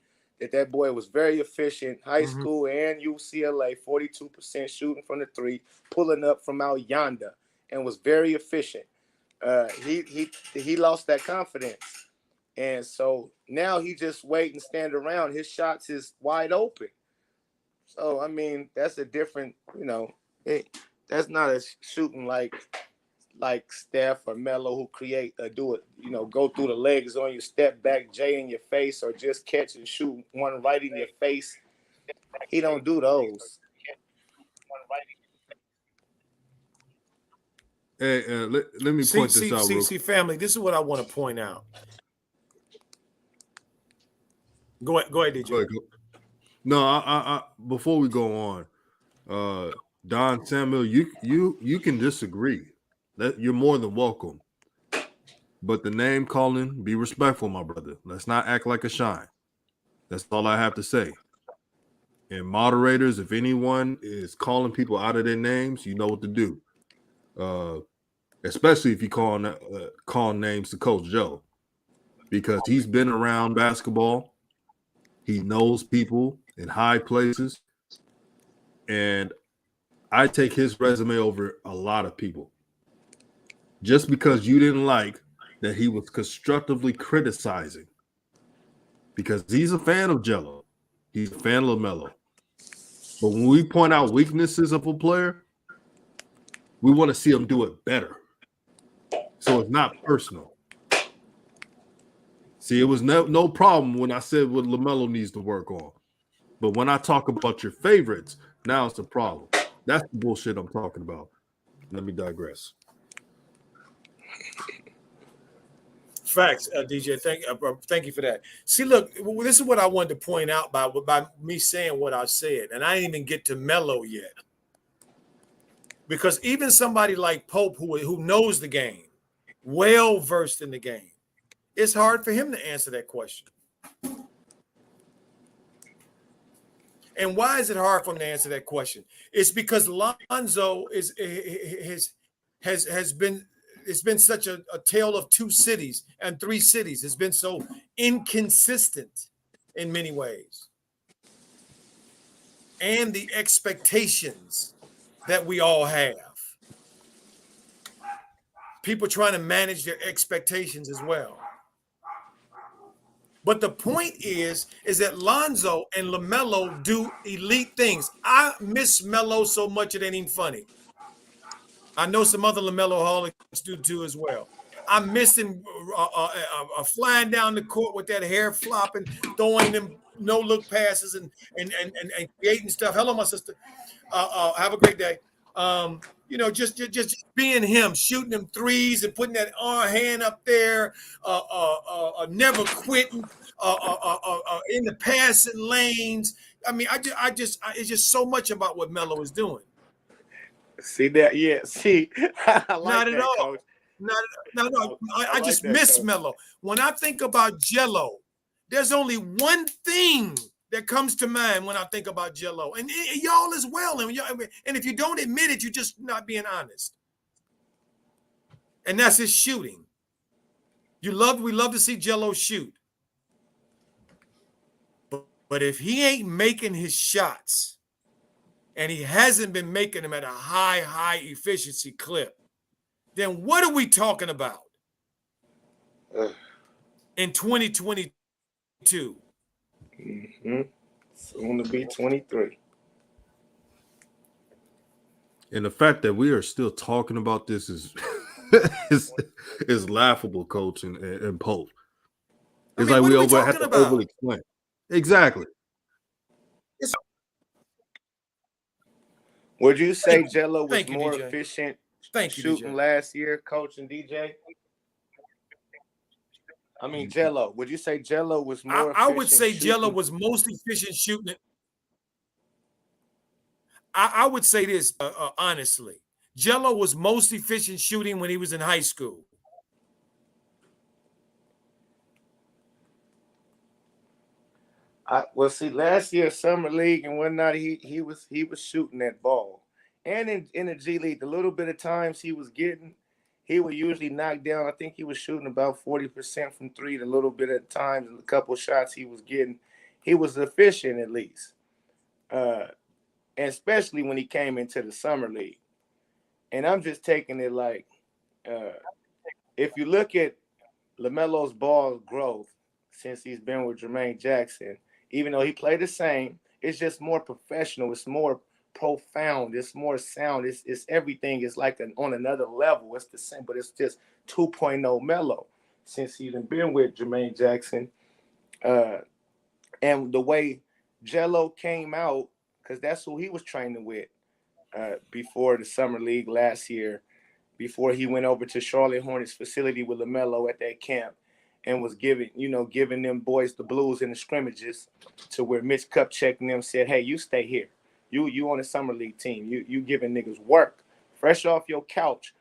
[SPEAKER 3] that boy was very efficient, high school and UCLA, 42% shooting from the three, pulling up from out yonder, and was very efficient. He lost that confidence. And so now he just wait and stand around. His shots is wide open. So, I mean, that's a different, that's not a shooting like Steph or Melo who do it, go through the legs on you, step back, J in your face, or just catch and shoot one right in your face. He don't do those.
[SPEAKER 1] Hey, let me point this out.
[SPEAKER 2] See, family, this is what I want to point out. Go ahead, DJ.
[SPEAKER 1] Go ahead. No, I before we go on, Don Samuel, you can disagree. That you're more than welcome. But the name calling, be respectful, my brother. Let's not act like a shine. That's all I have to say. And moderators, if anyone is calling people out of their names, you know what to do. Especially if you call names to Coach Joe, because he's been around basketball. He knows people in high places, and I take his resume over a lot of people. Just because you didn't like that he was constructively criticizing, because he's a fan of Jello, he's a fan of LaMelo. But when we point out weaknesses of a player, we want to see him do it better. So it's not personal. See, it was no problem when I said what LaMelo needs to work on. But when I talk about your favorites, now it's a problem. That's the bullshit I'm talking about. Let me digress.
[SPEAKER 2] Facts, DJ. Thank you for that. See, look, this is what I wanted to point out by me saying what I said, and I didn't even get to Melo yet, because even somebody like Pope, who knows the game, well versed in the game, it's hard for him to answer that question. And why is it hard for him to answer that question? It's because Lonzo has been. It's been such a tale of 2 cities and 3 cities. It's been so inconsistent in many ways. And the expectations that we all have. People trying to manage their expectations as well. But the point is that Lonzo and LaMelo do elite things. I miss Melo so much it ain't even funny. I know some other LaMelo holics do too as well. I miss him flying down the court with that hair flopping, throwing them no-look passes and creating stuff. Hello, my sister. Have a great day. Just being him, shooting them threes and putting that hand up there, never quitting, in the passing lanes. I mean, it's just so much about what Melo is doing.
[SPEAKER 3] See that? Yeah. See, I like
[SPEAKER 2] not at
[SPEAKER 3] that,
[SPEAKER 2] all.
[SPEAKER 3] Coach.
[SPEAKER 2] No. I just miss Melo. When I think about Jello, there's only one thing that comes to mind when I think about Jello, and y'all as well. And if you don't admit it, you're just not being honest. And that's his shooting. We love to see Jello shoot, but if he ain't making his shots, and he hasn't been making them at a high efficiency clip, then what are we talking about in 2022?
[SPEAKER 3] Soon to be 23.
[SPEAKER 1] And the fact that we are still talking about this is is laughable, Coach and Pope. It's like we have to overly explain. Exactly.
[SPEAKER 3] Would you say Jello was more
[SPEAKER 2] DJ.
[SPEAKER 3] efficient
[SPEAKER 2] shooting
[SPEAKER 3] last year, Coach and DJ? I mean, Jello. Would you say Jello was more
[SPEAKER 2] I would
[SPEAKER 3] efficient
[SPEAKER 2] say Jello
[SPEAKER 3] shooting?
[SPEAKER 2] was most efficient shooting it. I would say this honestly. Jello was most efficient shooting when he was in high school.
[SPEAKER 3] Well, see, last year summer league and whatnot, he was shooting that ball, and in the G League, the little bit of times he was getting, he would usually knock down. I think he was shooting about 40% from three. The little bit of times, a couple shots he was getting, he was efficient at least, and especially when he came into the summer league. And I'm just taking it like, if you look at LaMelo's ball growth since he's been with Jermaine Jackson, even though he played the same, it's just more professional. It's more profound. It's more sound. It's everything. It's like on another level. It's the same, but it's just 2.0 Melo since he's been with Jermaine Jackson. And the way Jello came out, because that's who he was training with before the summer league last year, before he went over to Charlotte Hornets facility with LaMelo at that camp and was giving them boys the blues in the scrimmages, to where Mitch Kupchak and them said, hey, you stay here. You on the summer league team. You giving niggas work. Fresh off your couch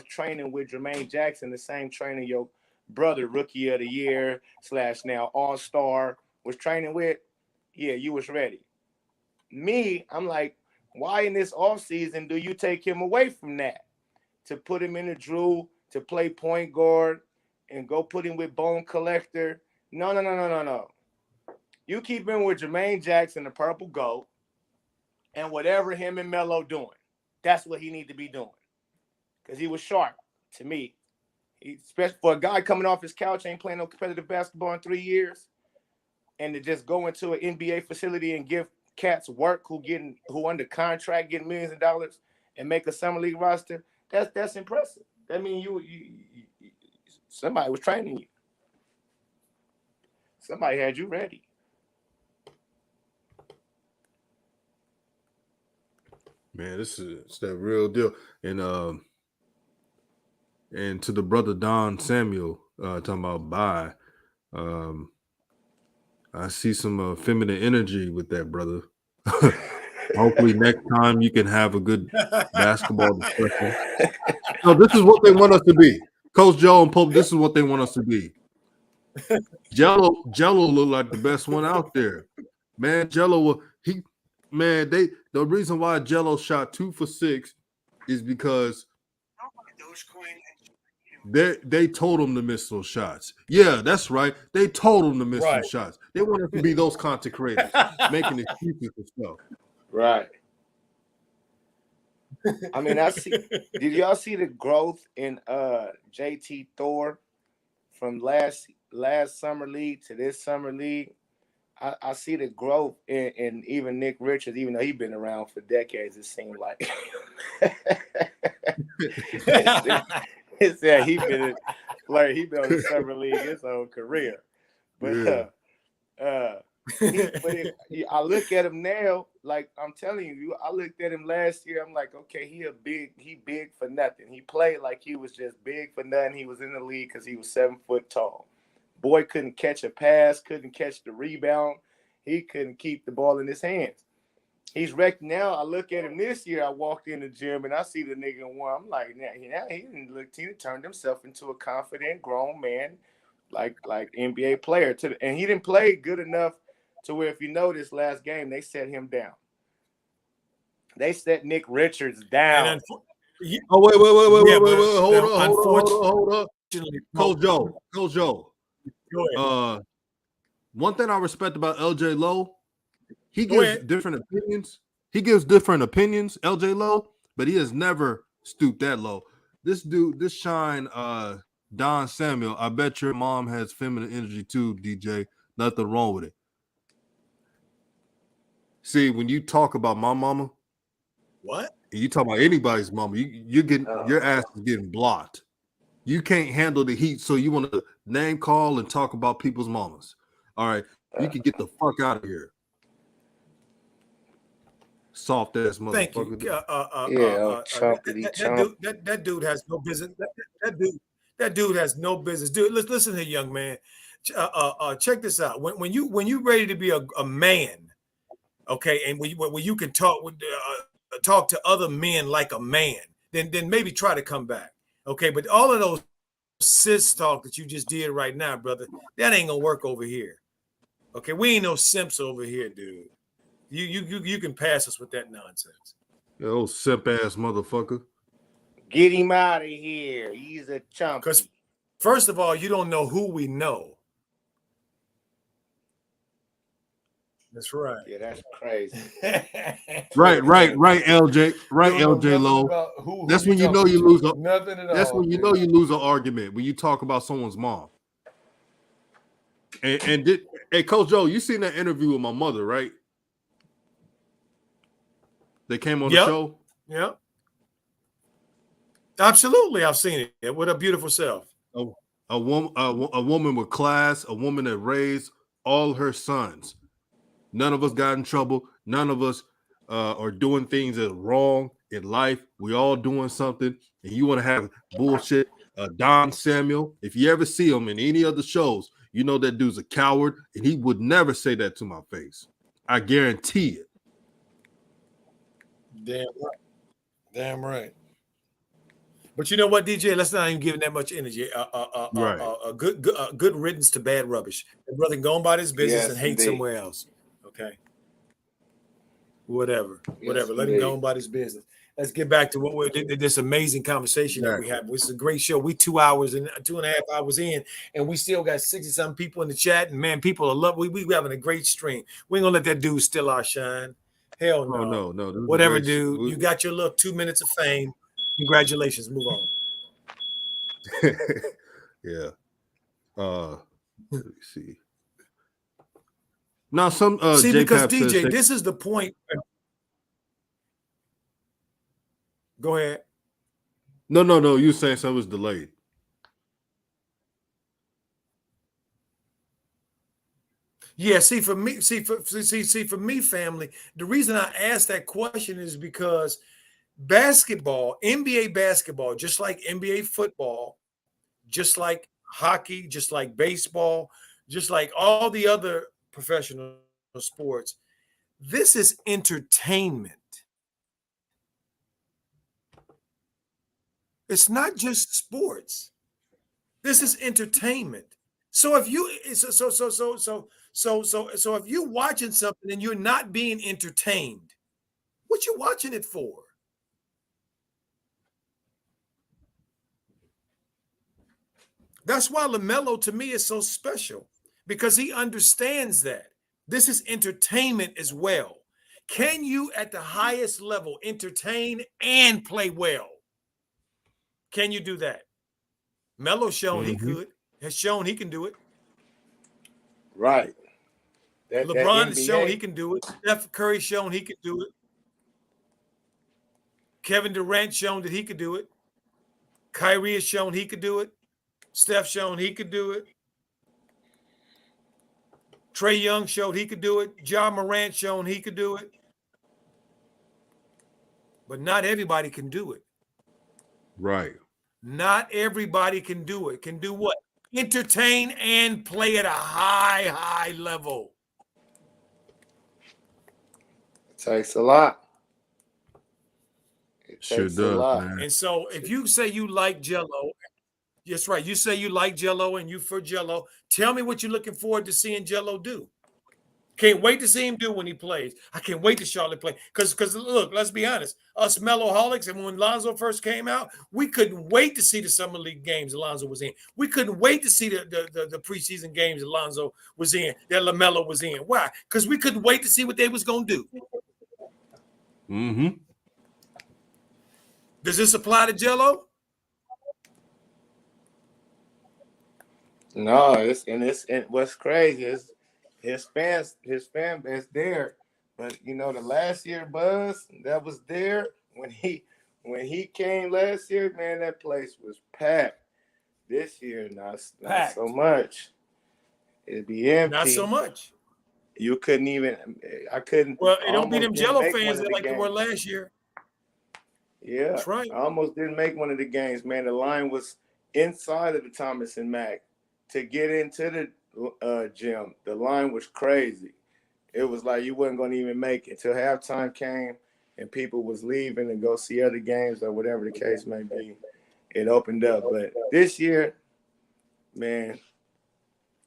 [SPEAKER 3] training with Jermaine Jackson, the same trainer your brother, rookie of the year / now all-star, was training with. Yeah, you was ready. Me, I'm like, why in this offseason do you take him away from that? To put him in the Drew, to play point guard, and go put him with Bone Collector. No. You keep him with Jermaine Jackson, the Purple Goat, and whatever him and Melo doing. That's what he need to be doing. Because he was sharp to me. Especially for a guy coming off his couch, ain't playing no competitive basketball in 3 years, and to just go into an NBA facility and give cats work who under contract, getting millions of dollars, and make a summer league roster. That's impressive. That means you somebody was training you. Somebody had you ready.
[SPEAKER 1] Man, it's that real deal. And to the brother Don Samuel, talking about bye. I see some feminine energy with that, brother. Hopefully next time you can have a good basketball discussion. So this is what they want us to be. Coach Joe and Pope, this is what they want us to be. Jello looked like the best one out there. Man, the reason why Jello shot 2 for 6 is because they told him to miss those shots. Yeah, that's right. They told him to miss those shots. They want us to be those content creators, making excuses and stuff.
[SPEAKER 3] Right. I mean, did y'all see the growth in JT Thor from last summer league to this summer league? I see the growth in even Nick Richards, even though he's been around for decades, it seemed like. It's that he been on the summer league his whole career. But I look at him now, like I'm telling you, I looked at him last year. I'm like, okay, he big for nothing. He played like he was just big for nothing. He was in the league because he was 7 foot tall. Boy couldn't catch a pass, couldn't catch the rebound. He couldn't keep the ball in his hands. He's wrecked now. I look at him this year. I walked in the gym and I see the nigga in one. I'm like, he turned himself into a confident grown man, like NBA player. And he didn't play good enough to where, if you notice, last game they set him down. They set Nick Richards down.
[SPEAKER 1] Wait. Hold up. Coach Joe. One thing I respect about LJ Lowe, he gives different opinions. LJ Lowe, but he has never stooped that low. This shine, Don Samuel, I bet your mom has feminine energy too, DJ. Nothing wrong with it. See, when you talk about my mama,
[SPEAKER 2] what?
[SPEAKER 1] And you talk about anybody's mama, you're getting your ass is getting blocked. You can't handle the heat, so you want to name call and talk about people's mamas. All right, you can get the fuck out of here. Soft ass motherfucker.
[SPEAKER 2] Thank you.
[SPEAKER 3] Chompity chomp.
[SPEAKER 2] That dude has no business. That dude has no business. Dude, listen here, young man. Check this out. When you ready to be a man, okay, and when you can talk to other men like a man, then maybe try to come back, okay. But all of those sis talk that you just did right now, brother, that ain't gonna work over here. Okay, we ain't no simps over here, dude. You can pass us with that nonsense.
[SPEAKER 1] Yo, simp ass motherfucker.
[SPEAKER 3] Get him out of here. He's a chump.
[SPEAKER 2] Because first of all, you don't know who we know. That's right.
[SPEAKER 3] Yeah, that's crazy.
[SPEAKER 1] Right, LJ. Right, LJ Low. That's when you know you lose.
[SPEAKER 4] Nothing at all.
[SPEAKER 1] That's when you know you lose an argument, when you talk about someone's mom. Hey, Coach Joe, you seen that interview with my mother, right? They came on the show.
[SPEAKER 2] Yeah. Absolutely, I've seen it with a beautiful self.
[SPEAKER 1] A woman with class, a woman that raised all her sons. None of us got in trouble. None of us are doing things that are wrong in life. We all doing something, and you want to have bullshit. Don Samuel, if you ever see him in any other shows, you know that dude's a coward, and he would never say that to my face. I guarantee it.
[SPEAKER 2] Damn right. But you know what, DJ? Let's not even give him that much energy.
[SPEAKER 1] Right.
[SPEAKER 2] Good riddance to bad rubbish. The brother can go on about his business and hate
[SPEAKER 3] indeed.
[SPEAKER 2] somewhere else. Okay. Whatever.
[SPEAKER 3] Yes,
[SPEAKER 2] Let him go on about his business. Let's get back to what we're this amazing conversation that we have. This is a great show. We 2 hours and 2.5 hours in, and we still got 60-something people in the chat. And man, people are loving. We having a great stream. We ain't gonna let that dude steal our shine. Hell no.
[SPEAKER 1] No.
[SPEAKER 2] Whatever, dude. You got your little 2 minutes of fame. Congratulations. Move on.
[SPEAKER 1] Yeah. Let me see. Now some
[SPEAKER 2] see, because DJ,
[SPEAKER 1] says,
[SPEAKER 2] this is the point. Go ahead.
[SPEAKER 1] No. You saying something was delayed.
[SPEAKER 2] Yeah, for me, family, the reason I asked that question is because basketball, NBA basketball, just like NBA football, just like hockey, just like baseball, just like all the other professional sports, this is entertainment. It's not just sports. This is entertainment. So if you so if you're watching something and you're not being entertained, what you watching it for? That's why LaMelo to me is so special, because he understands that this is entertainment as well. Can you at the highest level entertain and play well? Can you do that? Melo's shown he could, has shown he can do it.
[SPEAKER 3] Right.
[SPEAKER 2] LeBron has shown he can do it. Steph Curry shown he could do it. Kevin Durant shown that he could do it. Kyrie has shown he could do it. Steph shown he could do it. Trae Young showed he could do it. Ja Morant shown he could do it. But not everybody can do it.
[SPEAKER 1] Right.
[SPEAKER 2] Not everybody can do it. Can do what? Entertain and play at a high level.
[SPEAKER 3] It takes a lot. It
[SPEAKER 1] Sure
[SPEAKER 3] takes
[SPEAKER 1] does,
[SPEAKER 3] a lot.
[SPEAKER 1] man.
[SPEAKER 2] And so if you say you like Jello, that's right. You say you like Jello and you for Jello. Tell me what you're looking forward to seeing Jello do. Can't wait to see him do when he plays. I can't wait to Charlotte play. Because look, let's be honest. Us Mellowholics, and when Lonzo first came out, we couldn't wait to see the Summer League games that Lonzo was in. We couldn't wait to see the preseason games that Lonzo was in, that LaMelo was in. Why? Because we couldn't wait to see what they was going to do.
[SPEAKER 1] Mm-hmm.
[SPEAKER 2] Does this apply to Jello?
[SPEAKER 3] No, and what's crazy is his fan base there, but the last year buzz that was there when he came last year, man, that place was packed. This year, not so much. It'd be empty.
[SPEAKER 2] Not so much.
[SPEAKER 3] You couldn't even. I couldn't.
[SPEAKER 2] Well, it don't be them Jello fans that like they were last year.
[SPEAKER 3] Yeah,
[SPEAKER 2] that's right.
[SPEAKER 3] I almost didn't make one of the games, man. The line was inside of the Thomas and Mack to get into the gym. The line was crazy. It was like you wasn't going to even make it till halftime came and people was leaving to go see other games or whatever the case may be. It opened up. But this year, man,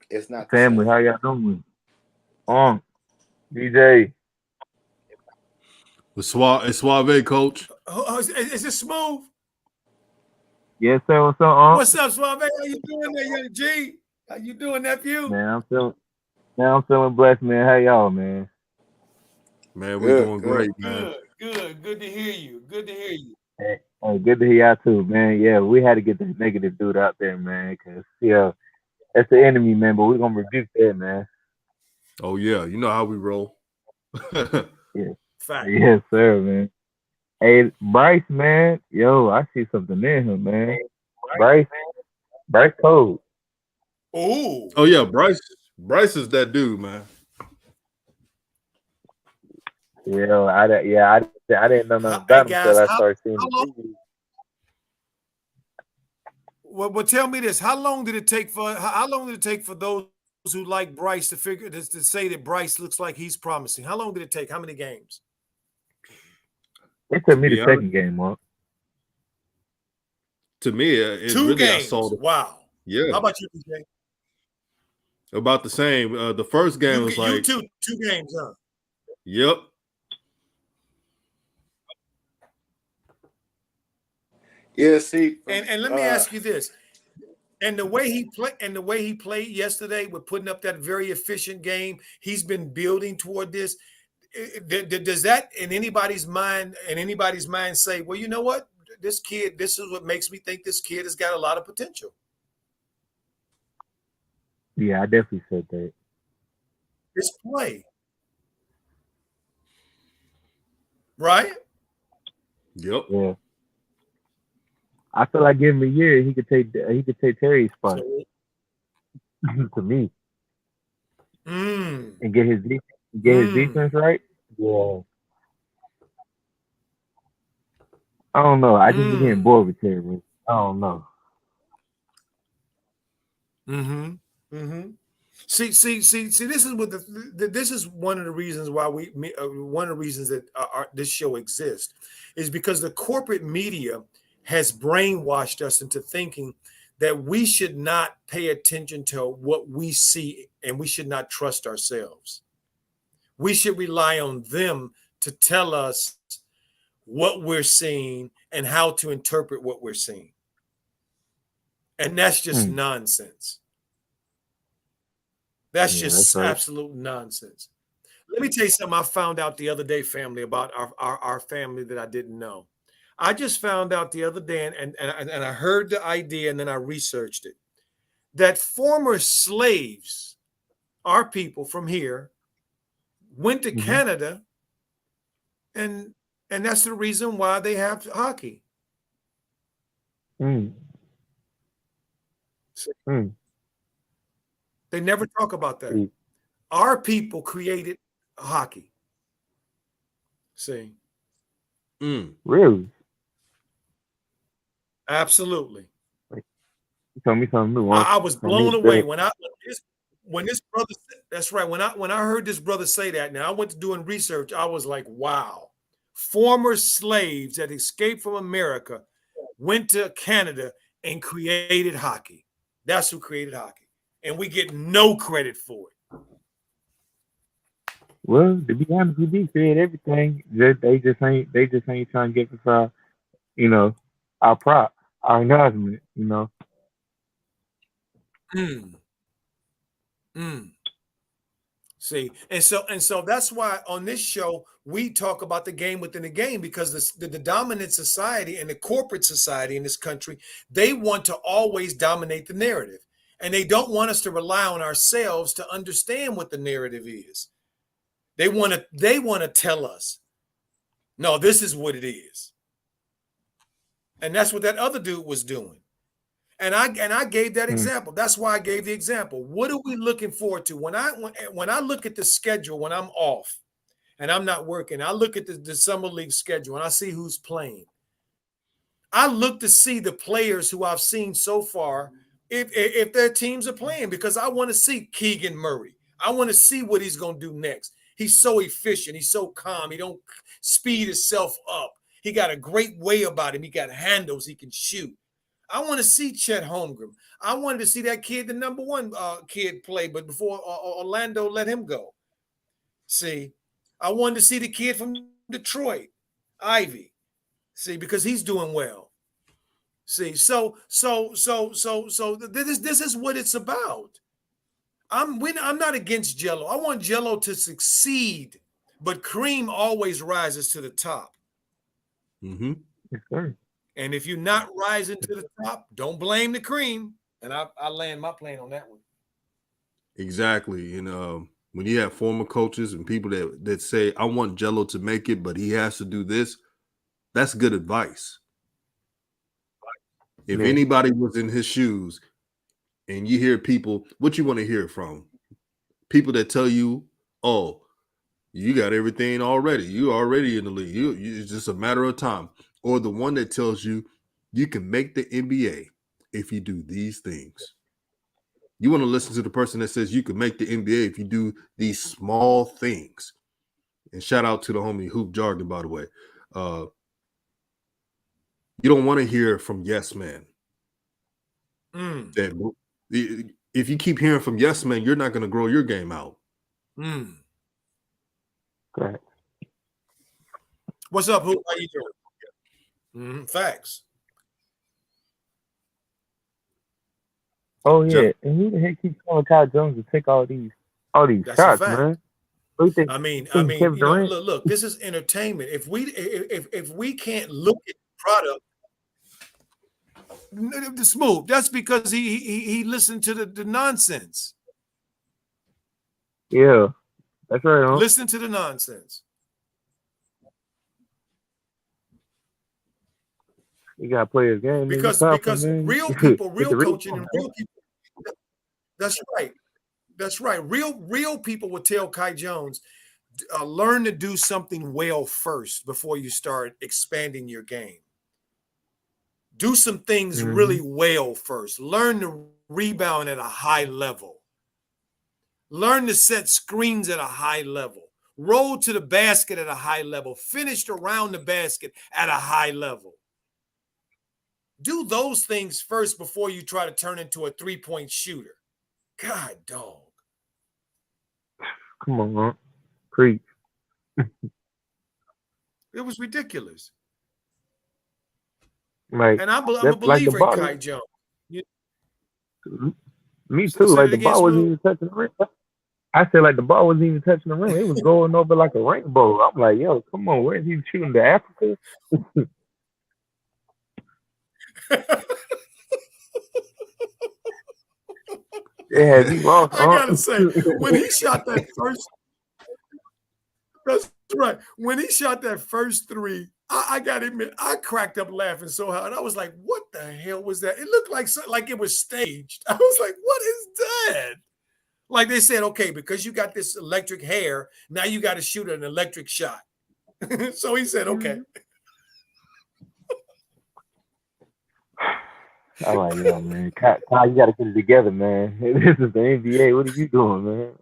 [SPEAKER 3] it's not the
[SPEAKER 4] Family,
[SPEAKER 3] same.
[SPEAKER 4] how y'all doing? DJ.
[SPEAKER 1] It's Suave, coach.
[SPEAKER 2] Is it smooth?
[SPEAKER 4] Yes, sir. What's up,
[SPEAKER 2] What's up, Suave? How you doing there, young G? How you doing, nephew?
[SPEAKER 4] Man, I'm feeling blessed, man. How y'all, man?
[SPEAKER 1] Man, we're doing great, man.
[SPEAKER 2] Good to hear you. Good to hear you.
[SPEAKER 4] Hey, good to hear y'all too, man. Yeah, we had to get that negative dude out there, man, because that's the enemy, man. But we're gonna rebuke that, man.
[SPEAKER 1] Oh yeah, you know how we roll.
[SPEAKER 4] Yeah.
[SPEAKER 2] Fact.
[SPEAKER 4] Yes, sir, man. Hey, Bryce, man. Yo, I see something in him, man. Bryce Code.
[SPEAKER 2] Ooh.
[SPEAKER 1] Oh yeah, Bryce is that dude, man.
[SPEAKER 4] Yeah, I didn't know nothing about him until I started seeing the preview.
[SPEAKER 2] Well, tell me this: how long did it take for those who like Bryce to figure to say that Bryce looks like he's promising? How long did it take? How many games?
[SPEAKER 4] It took me the second game, Mark.
[SPEAKER 1] To me, it's
[SPEAKER 2] 2
[SPEAKER 1] really
[SPEAKER 2] games.
[SPEAKER 1] I saw the
[SPEAKER 2] Wow.
[SPEAKER 1] Yeah.
[SPEAKER 2] How about you, DJ?
[SPEAKER 1] About the same. The first game was like
[SPEAKER 2] two games, huh?
[SPEAKER 1] Yep.
[SPEAKER 3] Yeah, see,
[SPEAKER 2] and let me ask you this. And the way he played yesterday with putting up that very efficient game, he's been building toward this. Does that in anybody's mind say, well, you know what? This is what makes me think this kid has got a lot of potential.
[SPEAKER 4] Yeah, I definitely said that.
[SPEAKER 2] His play. Right?
[SPEAKER 1] Yep.
[SPEAKER 4] Yeah. I feel like give him a year, he could take Terry's spot. To me. And get his defense right. Yeah. I don't know. I just be getting bored with Terry. I don't know.
[SPEAKER 2] See. This is what this is one of the reasons why one of the reasons that this show exists is because the corporate media has brainwashed us into thinking that we should not pay attention to what we see and we should not trust ourselves. We should rely on them to tell us what we're seeing and how to interpret what we're seeing. And that's just nonsense. That's just absolute nonsense. Let me tell you something I found out the other day, family, about our family that I didn't know. I just found out the other day, and I heard the idea, and then I researched it, that former slaves, our people from here, went to Canada, and that's the reason why they have hockey. They never talk about that. Our people created hockey. See?
[SPEAKER 4] Really?
[SPEAKER 2] Absolutely.
[SPEAKER 4] You told me something new.
[SPEAKER 2] I was blown away when this brother. That's right. When I heard this brother say that, now I went to doing research. I was like, wow. Former slaves that escaped from America went to Canada and created hockey. That's who created hockey, and we get no credit for it.
[SPEAKER 4] Well, to be honest with you, create everything. They just ain't trying to get us our prop, our acknowledgement,
[SPEAKER 2] See, and so that's why on this show we talk about the game within the game, because the dominant society and the corporate society in this country, they want to always dominate the narrative, and they don't want us to rely on ourselves to understand what the narrative is. They want to tell us, no, this is what it is, and that's what that other dude was doing. And I gave that example. That's why I gave the example. What are we looking forward to? When I look at the schedule when I'm off and I'm not working, I look at the summer league schedule and I see who's playing. I look to see the players who I've seen so far, if their teams are playing, because I want to see Keegan Murray. I want to see what he's going to do next. He's so efficient. He's so calm. He don't speed himself up. He got a great way about him. He got handles. He can shoot. I want to see Chet Holmgren. I wanted to see that kid, the number one kid, play, but before Orlando let him go. See, I wanted to see the kid from Detroit, Ivy. See, because he's doing well. See, so this is what it's about. I'm not against Jello. I want Jello to succeed, but cream always rises to the top.
[SPEAKER 1] Mm-hmm.
[SPEAKER 4] Yes, sir.
[SPEAKER 2] And if you're not rising to the top, don't blame the cream. And I land my plane on that one.
[SPEAKER 1] Exactly. And when you have former coaches and people that say, I want Jello to make it, but he has to do this, that's good advice. If anybody was in his shoes and you hear people, what you want to hear from? People that tell you, oh, you got everything already. You already in the league. It's just a matter of time. Or the one that tells you you can make the NBA if you do these things. You want to listen to the person that says you can make the NBA if you do these small things. And shout out to the homie Hoop Jargon, by the way. You don't want to hear from yes man. That if you keep hearing from yes man, you're not going to grow your game out.
[SPEAKER 4] Correct.
[SPEAKER 2] What's up, Hoop? How you doing? Facts.
[SPEAKER 4] Oh yeah, and who the heck keeps telling Kyle Jones to take all these
[SPEAKER 2] That's
[SPEAKER 4] shots,
[SPEAKER 2] a fact.
[SPEAKER 4] man?
[SPEAKER 2] I mean, you know, look, this is entertainment. If we can't look at the product, smooth, that's because he listened to the nonsense.
[SPEAKER 4] Yeah, that's right. Huh?
[SPEAKER 2] Listen to the nonsense.
[SPEAKER 4] You gotta play his game
[SPEAKER 2] because real people, real coaching, and real people. That's right. That's right. Real people would tell Kai Jones, learn to do something well first before you start expanding your game. Do some things really well first. Learn to rebound at a high level. Learn to set screens at a high level. Roll to the basket at a high level. Finish around the basket at a high level. Do those things first before you try to turn into a three-point shooter. God, dog.
[SPEAKER 4] Come on, man. Preach.
[SPEAKER 2] It was ridiculous.
[SPEAKER 4] Like,
[SPEAKER 2] and I'm a believer in Kai Jones.
[SPEAKER 4] Me too. Like the ball wasn't even touching the rim. I said like the ball wasn't even touching the rim. It was going over like a rainbow. I'm like, yo, come on, where is he shooting to Africa? Yeah, he lost.
[SPEAKER 2] I gotta say, when he shot that first, that's right. When he shot that first three, I got to admit, I cracked up laughing so hard. I was like, "What the hell was that?" It looked like it was staged. I was like, "What is that?" Like they said, "Okay, because you got this electric hair, now you got to shoot an electric shot." So he said, "Okay."
[SPEAKER 4] I'm like, yo, man, Kai, you got to get it together, man. This is the NBA. What are you doing, man?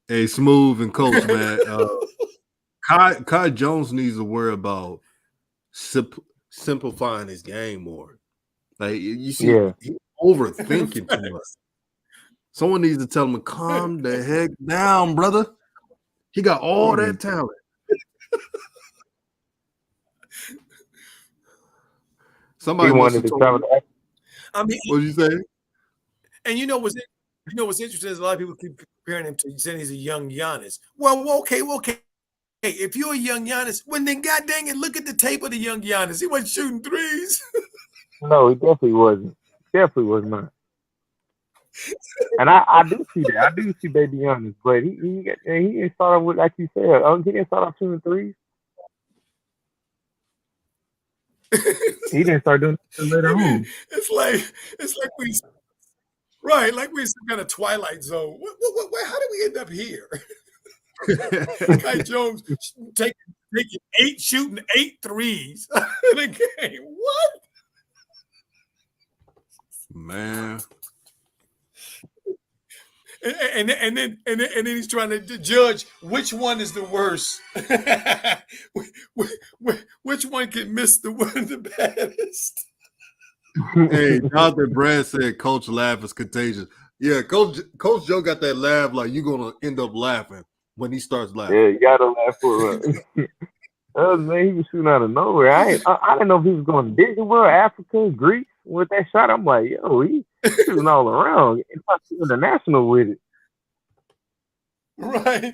[SPEAKER 1] Hey, Smooth and Coach, man. Kai Jones needs to worry about simplifying his game more. Like you see, he's overthinking too much. Someone needs to tell him to calm the heck down, brother. He got all that talent. Somebody wanted to travel.
[SPEAKER 2] I mean,
[SPEAKER 1] what did you say?
[SPEAKER 2] And you know what's interesting is a lot of people keep comparing him to saying he's a young Giannis. Well, okay. Hey, if you're a young Giannis, then god dang it, look at the tape of the young Giannis. He wasn't shooting threes.
[SPEAKER 4] No, he definitely wasn't. Definitely was not. And I do see that. I do see baby Giannis, but he didn't start off with, like you said, he didn't start off shooting threes. He didn't start doing it later on.
[SPEAKER 2] It's like we some kind of Twilight Zone. How did we end up here? Kai Jones taking shooting 8 threes in a game. What?
[SPEAKER 1] Man.
[SPEAKER 2] And then he's trying to judge which one is the worst. Which one can miss the baddest?
[SPEAKER 1] Hey, Jonathan Brand said Coach laugh is contagious. Yeah, Coach Joe got that laugh like you're gonna end up laughing when he starts laughing.
[SPEAKER 4] Yeah, you gotta laugh for it. Man, he was shooting out of nowhere. I didn't know if he was going to Disney World, Africa, Greece with that shot. I'm like, yo, he shooting all around. He's international with it.
[SPEAKER 2] Right.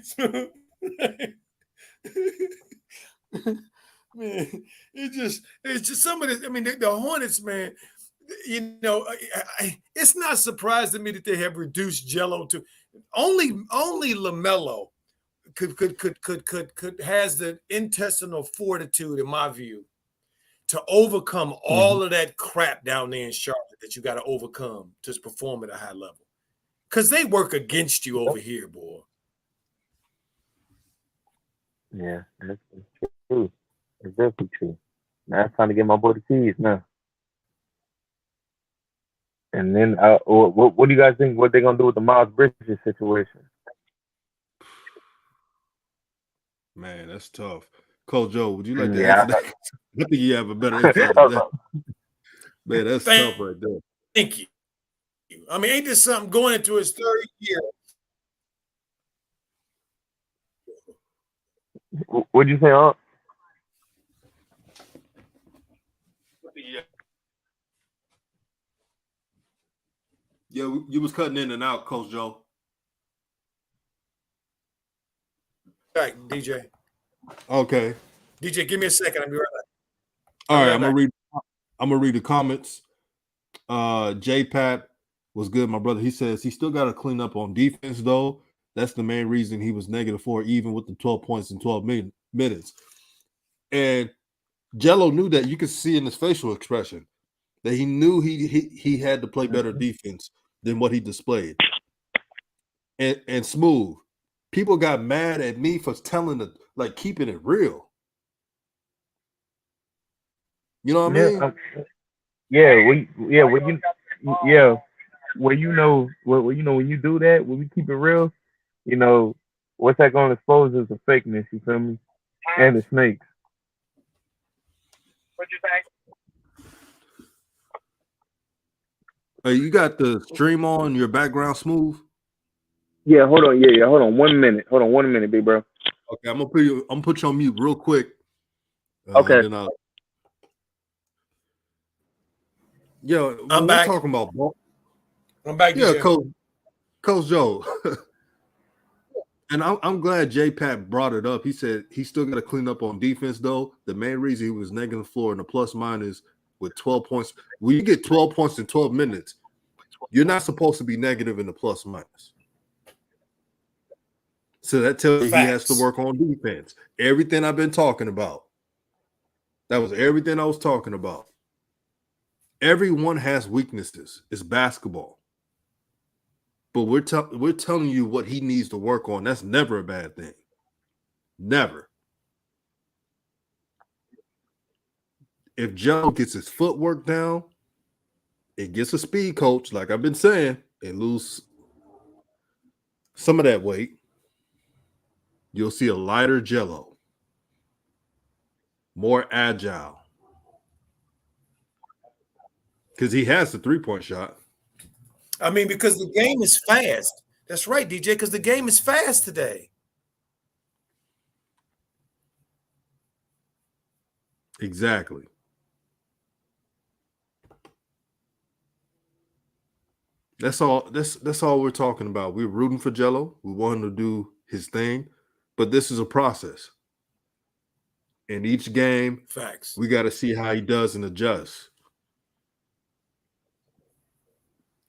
[SPEAKER 2] Man, it's just some of this. I mean, the Hornets, man. You know, it's not surprising to me that they have reduced Jello to only LaMelo could has the intestinal fortitude, in my view, to overcome all of that crap down there in Charlotte that you got to overcome to perform at a high level. Because they work against you over here, boy.
[SPEAKER 4] Yeah, that's true. It's definitely true. Now it's time to get my boy the keys now. And then, what do you guys think? What they're gonna do with the Miles Bridges situation?
[SPEAKER 1] Man, that's tough. Coach Joe, would you like to answer that? I think you have a better insight on that. Man, that's tough right there.
[SPEAKER 2] Thank you. I mean, ain't this something going into his third year?
[SPEAKER 4] What'd you say, Unc?
[SPEAKER 1] Yeah, you was cutting in and out, Coach Joe.
[SPEAKER 2] All right, DJ.
[SPEAKER 1] Okay.
[SPEAKER 2] DJ, give me a second. I'll be right back.
[SPEAKER 1] All right, I'm gonna read the comments. J Pat was good, my brother. He says he still got to clean up on defense, though. That's the main reason he was -4, even with the 12 points in 12 minutes. And Jello knew that. You could see in his facial expression that he knew he had to play better defense than what he displayed. And Smooth, people got mad at me for keeping it real. You know what I mean?
[SPEAKER 4] When you do that, when we keep it real, you know, what's that going to expose is the fakeness, you feel me? And the snakes.
[SPEAKER 2] What'd you say?
[SPEAKER 1] You got the stream on your background, Smooth?
[SPEAKER 4] Yeah, hold on. Yeah, hold on 1 minute. Hold on 1 minute, big bro.
[SPEAKER 1] Okay, I'm gonna put you on mute real quick.
[SPEAKER 4] Okay.
[SPEAKER 2] I'm back.
[SPEAKER 1] We're talking about ball.
[SPEAKER 2] I'm back.
[SPEAKER 1] Yeah, Coach Joe. And I'm glad J Pat brought it up. He said he still got to clean up on defense, though. The main reason he was -4 in the plus minus with 12 points. When you get 12 points in 12 minutes, you're not supposed to be negative in the plus minus. So that tells you he has to work on defense. Everything I've been talking about. That was everything I was talking about. Everyone has weaknesses. It's basketball. But we're telling you what he needs to work on. That's never a bad thing. Never. If Joe gets his footwork down, it gets a speed coach, like I've been saying, and lose some of that weight, you'll see a lighter Jello, more agile. Because he has the 3-point shot.
[SPEAKER 2] I mean, because the game is fast. That's right, DJ, because the game is fast today.
[SPEAKER 1] Exactly. That's all. That's all we're talking about. We're rooting for Jello. We want him to do his thing, but this is a process. In each game, we got to see how he does and adjust.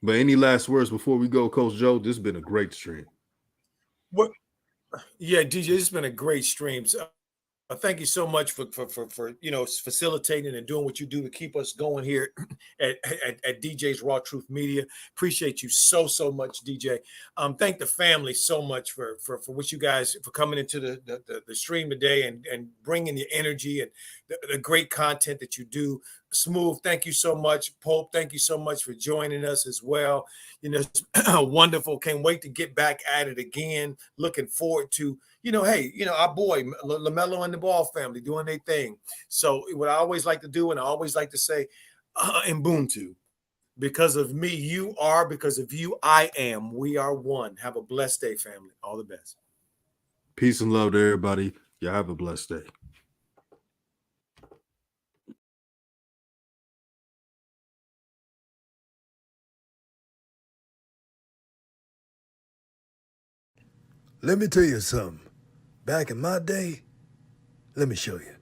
[SPEAKER 1] But any last words before we go, Coach Joe? This has been a great stream.
[SPEAKER 2] What? Yeah, DJ, this has been a great stream. So, Thank you so much for facilitating and doing what you do to keep us going here at DJ's RawTruth Media. Appreciate you so much, DJ. Thank the family so much for what you guys for coming into the stream today and bringing the energy and the great content that you do. Smooth, thank you so much. Pope, thank you so much for joining us as well. It's wonderful. Can't wait to get back at it again. Looking forward to our boy LaMelo and the Ball family doing their thing. So what I always like to do, and I always like to say, Ubuntu, because of me, you are. Because of you, I am. We are one. Have a blessed day, family. All the best.
[SPEAKER 1] Peace and love to everybody. Y'all have a blessed day.
[SPEAKER 5] Let me tell you something. Back in my day, let me show you.